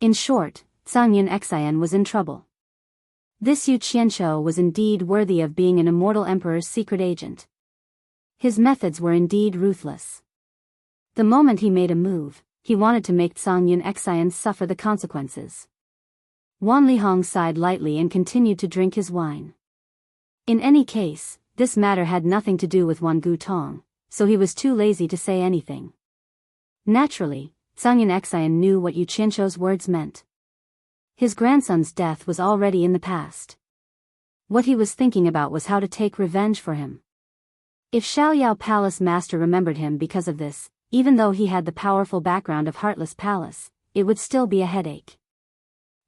[SPEAKER 1] In short, Zhang Yun Xian was in trouble. This Yu Qianqiu was indeed worthy of being an immortal emperor's secret agent. His methods were indeed ruthless. The moment he made a move, he wanted to make Zhang Yun Xian suffer the consequences. Wan Lihong sighed lightly and continued to drink his wine. In any case, this matter had nothing to do with Wan Gutong, so he was too lazy to say anything. Naturally, Zhang Yun Xian knew what Yu Qianqiu's words meant. His grandson's death was already in the past. What he was thinking about was how to take revenge for him. If Xiaoyao Palace Master remembered him because of this, even though he had the powerful background of Heartless Palace, it would still be a headache.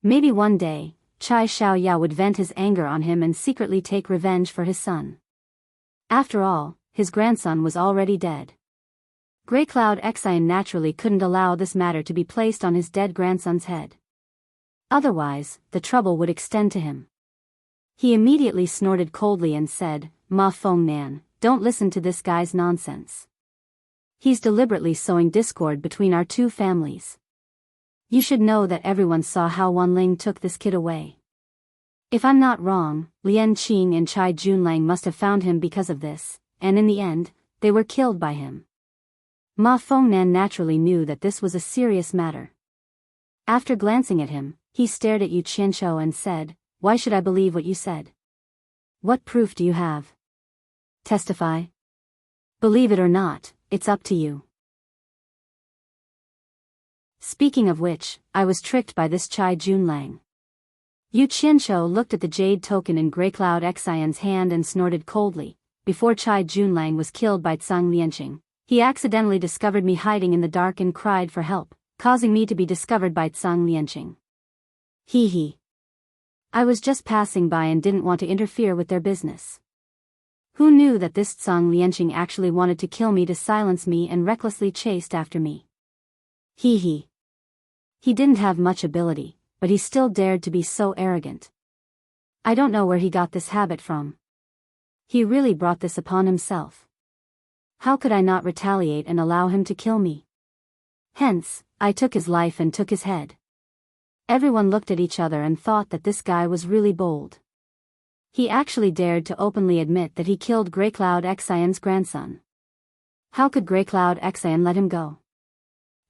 [SPEAKER 1] Maybe one day, Chai Xiaoyao would vent his anger on him and secretly take revenge for his son. After all, his grandson was already dead. Grey Cloud Xian naturally couldn't allow this matter to be placed on his dead grandson's head. Otherwise, the trouble would extend to him. He immediately snorted coldly and said, "Ma Fengnan, don't listen to this guy's nonsense. He's deliberately sowing discord between our two families. You should know that everyone saw how Wan Ling took this kid away. If I'm not wrong, Lian Qing and Chai Junlang must have found him because of this, and in the end, they were killed by him." Ma Fengnan naturally knew that this was a serious matter. After glancing at him, he stared at Yu Qianqiu and said, "Why should I believe what you said? What proof do you have? Testify. Believe it or not, it's up to you." Speaking of which, I was tricked by this Chai Junlang. Yu Qianqiu looked at the jade token in Grey Cloud Xian's hand and snorted coldly, before Chai Junlang was killed by Tsang Lianqing, he accidentally discovered me hiding in the dark and cried for help, causing me to be discovered by Tsang Lianqing. Hee. I was just passing by and didn't want to interfere with their business. Who knew that this Tsang Lianqing actually wanted to kill me to silence me and recklessly chased after me? Hee. He didn't have much ability, but he still dared to be so arrogant. I don't know where he got this habit from. He really brought this upon himself. How could I not retaliate and allow him to kill me? Hence, I took his life and took his head. Everyone looked at each other and thought that this guy was really bold. He actually dared to openly admit that he killed Grey Cloud Xian's grandson. How could Grey Cloud Xian let him go?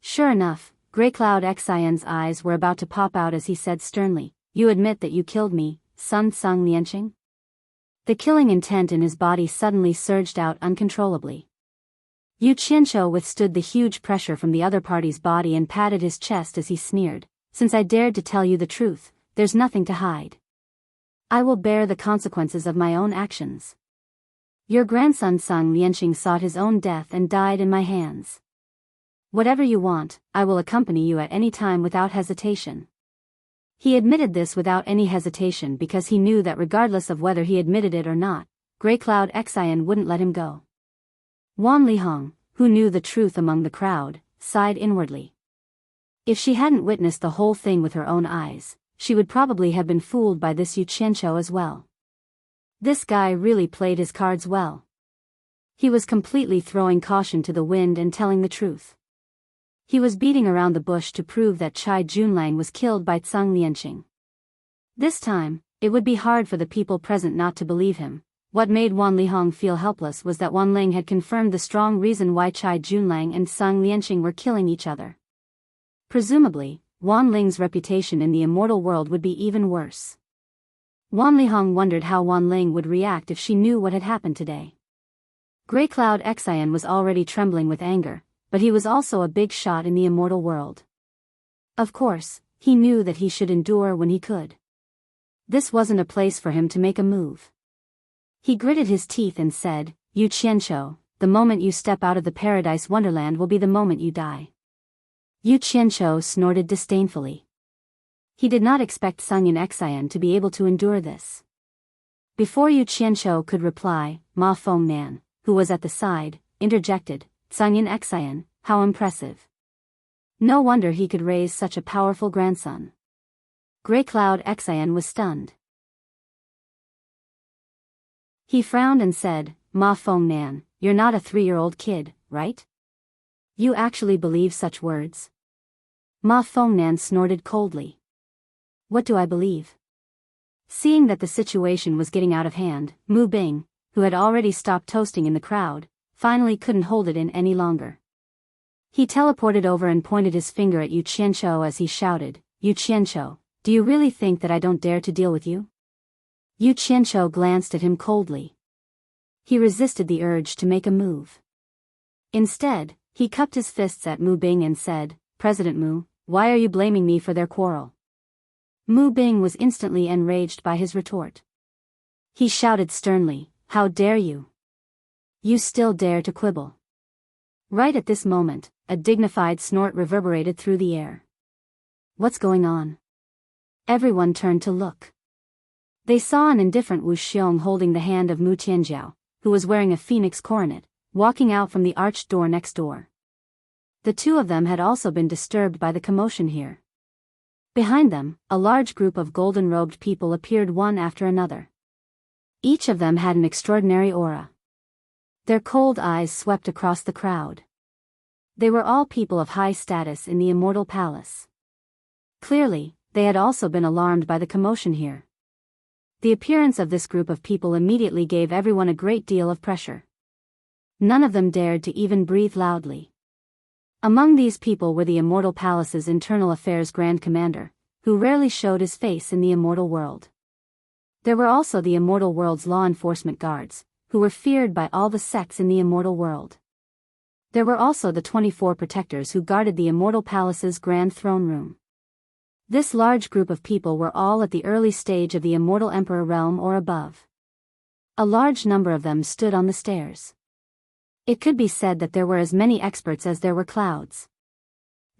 [SPEAKER 1] Sure enough, Grey Cloud Xian's eyes were about to pop out as he said sternly, "You admit that you killed me, son Tsang Lianqing?" The killing intent in his body suddenly surged out uncontrollably. Yu Qianqiu withstood the huge pressure from the other party's body and patted his chest as he sneered, "Since I dared to tell you the truth, there's nothing to hide. I will bear the consequences of my own actions. Your grandson Tsang Lianqing sought his own death and died in my hands. Whatever you want, I will accompany you at any time without hesitation." He admitted this without any hesitation because he knew that regardless of whether he admitted it or not, Grey Cloud Xian wouldn't let him go. Wan Lihong, who knew the truth among the crowd, sighed inwardly. If she hadn't witnessed the whole thing with her own eyes, she would probably have been fooled by this Yu Qianqiu as well. This guy really played his cards well. He was completely throwing caution to the wind and telling the truth. He was beating around the bush to prove that Chai Junlang was killed by Tsang Lianqing. This time, it would be hard for the people present not to believe him. What made Wan Lihong feel helpless was that Wan Ling had confirmed the strong reason why Chai Junlang and Tsang Lianqing were killing each other. Presumably, Wan Ling's reputation in the immortal world would be even worse. Wan Lihong wondered how Wan Ling would react if she knew what had happened today. Grey Cloud Xian was already trembling with anger, but he was also a big shot in the immortal world. Of course, he knew that he should endure when he could. This wasn't a place for him to make a move. He gritted his teeth and said, "Yu Qianqiu, the moment you step out of the paradise wonderland will be the moment you die." Yu Qianqiu snorted disdainfully. He did not expect Tsang Xian to be able to endure this. Before Yu Qianqiu could reply, Ma Fengnan, who was at the side, interjected, "Tsang Xian, how impressive. No wonder he could raise such a powerful grandson." Grey Cloud Xian was stunned. He frowned and said, "Ma Fengnan, you're not a 3-year-old kid, right? You actually believe such words?" Ma Fengnan snorted coldly. "What do I believe?" Seeing that the situation was getting out of hand, Mu Bing, who had already stopped toasting in the crowd, finally couldn't hold it in any longer. He teleported over and pointed his finger at Yu Qianqiu as he shouted, "Yu Qianqiu, do you really think that I don't dare to deal with you?" Yu Qianqiu glanced at him coldly. He resisted the urge to make a move. Instead, he cupped his fists at Mu Bing and said, "President Mu, why are you blaming me for their quarrel?" Mu Bing was instantly enraged by his retort. He shouted sternly, "How dare you? You still dare to quibble?" Right at this moment, a dignified snort reverberated through the air. "What's going on?" Everyone turned to look. They saw an indifferent Wu Xiong holding the hand of Mu Tianjiao, who was wearing a phoenix coronet, walking out from the arched door next door. The two of them had also been disturbed by the commotion here. Behind them, a large group of golden-robed people appeared one after another. Each of them had an extraordinary aura. Their cold eyes swept across the crowd. They were all people of high status in the immortal palace. Clearly, they had also been alarmed by the commotion here. The appearance of this group of people immediately gave everyone a great deal of pressure. None of them dared to even breathe loudly. Among these people were the Immortal Palace's Internal Affairs Grand Commander, who rarely showed his face in the immortal world. There were also the immortal world's law enforcement guards, who were feared by all the sects in the immortal world. There were also the 24 protectors who guarded the Immortal Palace's Grand Throne Room. This large group of people were all at the early stage of the Immortal Emperor realm or above. A large number of them stood on the stairs. It could be said that there were as many experts as there were clouds.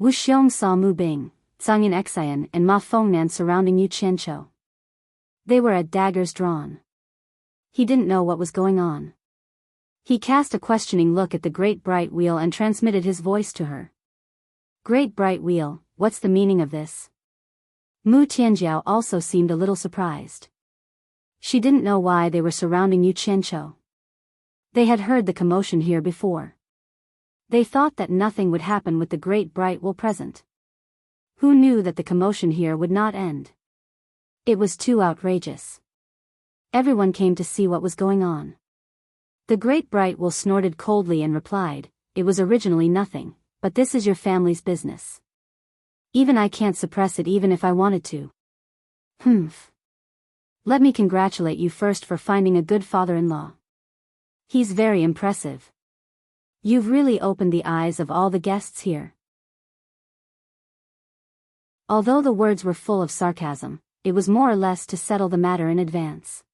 [SPEAKER 1] Wu Xiong saw Mu Bing, Zhang Yin Xian and Ma Fengnan surrounding Yu Qianqiu. They were at daggers drawn. He didn't know what was going on. He cast a questioning look at the great bright wheel and transmitted his voice to her. Great bright wheel, what's the meaning of this? Mu Tianjiao also seemed a little surprised. She didn't know why they were surrounding Yu Qianqiu. They had heard the commotion here before. They thought that nothing would happen with the great bright wheel present. Who knew that the commotion here would not end? It was too outrageous. Everyone came to see what was going on. The great bright wheel snorted coldly and replied, "It was originally nothing, but this is your family's business. Even I can't suppress it even if I wanted to. Humph. Let me congratulate you first for finding a good father-in-law. He's very impressive. You've really opened the eyes of all the guests here." Although the words were full of sarcasm, it was more or less to settle the matter in advance.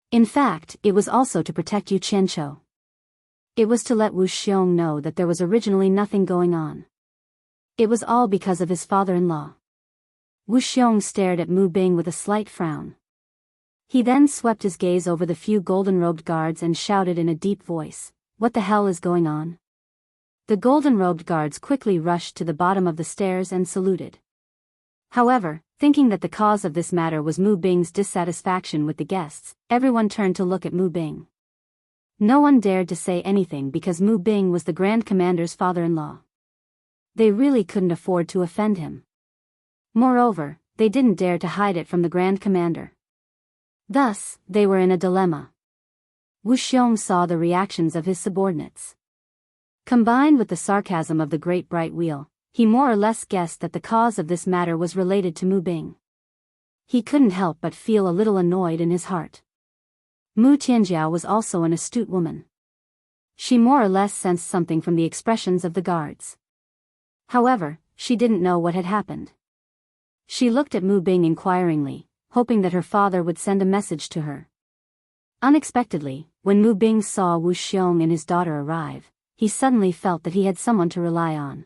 [SPEAKER 1] In fact, it was also to protect Yu Qianqiu. It was to let Wu Xiong know that there was originally nothing going on. It was all because of his father-in-law. Wu Xiong stared at Mu Bing with a slight frown. He then swept his gaze over the few golden-robed guards and shouted in a deep voice, "What the hell is going on?" The golden-robed guards quickly rushed to the bottom of the stairs and saluted. However, thinking that the cause of this matter was Mu Bing's dissatisfaction with the guests, everyone turned to look at Mu Bing. No one dared to say anything because Mu Bing was the Grand Commander's father-in-law. They really couldn't afford to offend him. Moreover, they didn't dare to hide it from the Grand Commander. Thus, they were in a dilemma. Wu Xiong saw the reactions of his subordinates. Combined with the sarcasm of the Great Bright Wheel, he more or less guessed that the cause of this matter was related to Mu Bing. He couldn't help but feel a little annoyed in his heart. Mu Tianjiao was also an astute woman. She more or less sensed something from the expressions of the guards. However, she didn't know what had happened. She looked at Mu Bing inquiringly, hoping that her father would send a message to her. Unexpectedly, when Mu Bing saw Wu Xiong and his daughter arrive, he suddenly felt that he had someone to rely on.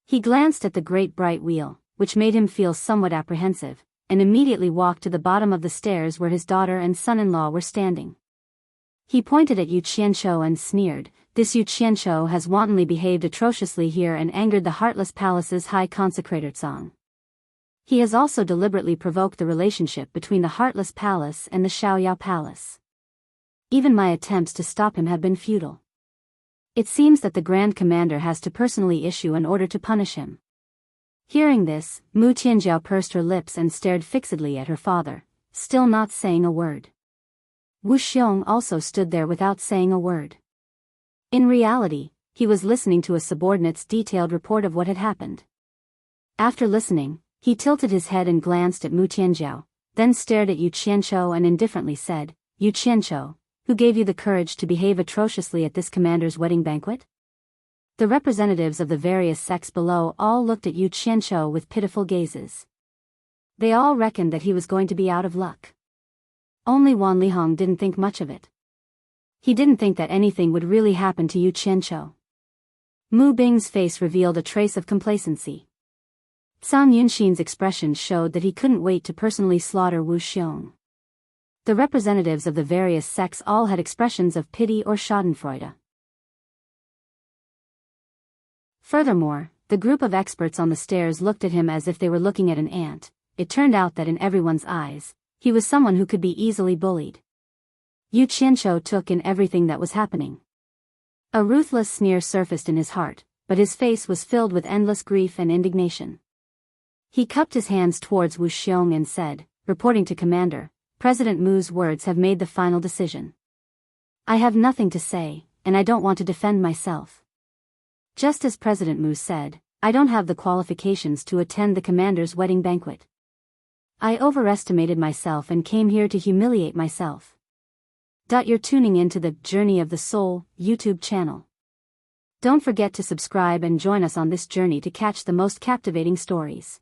[SPEAKER 1] He glanced at the Great Bright Wheel, which made him feel somewhat apprehensive, and immediately walked to the bottom of the stairs where his daughter and son-in-law were standing. He pointed at Yu Qianqiu and sneered, "This Yu Qianqiu has wantonly behaved atrociously here and angered the Heartless Palace's High Consecrator Tsang. He has also deliberately provoked the relationship between the Heartless Palace and the Xiaoyao Palace. Even my attempts to stop him have been futile. It seems that the Grand Commander has to personally issue an order to punish him." Hearing this, Mu Tianjiao pursed her lips and stared fixedly at her father, still not saying a word. Wu Xiong also stood there without saying a word. In reality, he was listening to a subordinate's detailed report of what had happened. After listening, he tilted his head and glanced at Mu Tianjiao, then stared at Yu Qianqiu and indifferently said, "Yu Qianqiu, who gave you the courage to behave atrociously at this commander's wedding banquet?" The representatives of the various sects below all looked at Yu Qianqiu with pitiful gazes. They all reckoned that he was going to be out of luck. Only Wan Lihong didn't think much of it. He didn't think that anything would really happen to Yu Qianqiu. Mu Bing's face revealed a trace of complacency. Zhang Yunxin's expression showed that he couldn't wait to personally slaughter Wu Xiong. The representatives of the various sects all had expressions of pity or schadenfreude. Furthermore, the group of experts on the stairs looked at him as if they were looking at an ant. It turned out that in everyone's eyes, he was someone who could be easily bullied. Yu Qianqiu took in everything that was happening. A ruthless sneer surfaced in his heart, but his face was filled with endless grief and indignation. He cupped his hands towards Wu Xiong and said, "Reporting to Commander, President Mu's words have made the final decision. I have nothing to say, and I don't want to defend myself. Just as President Mu said, I don't have the qualifications to attend the commander's wedding banquet. I overestimated myself and came here to humiliate myself." You're tuning in to the Journey of the Soul YouTube channel. Don't forget to subscribe and join us on this journey to catch the most captivating stories.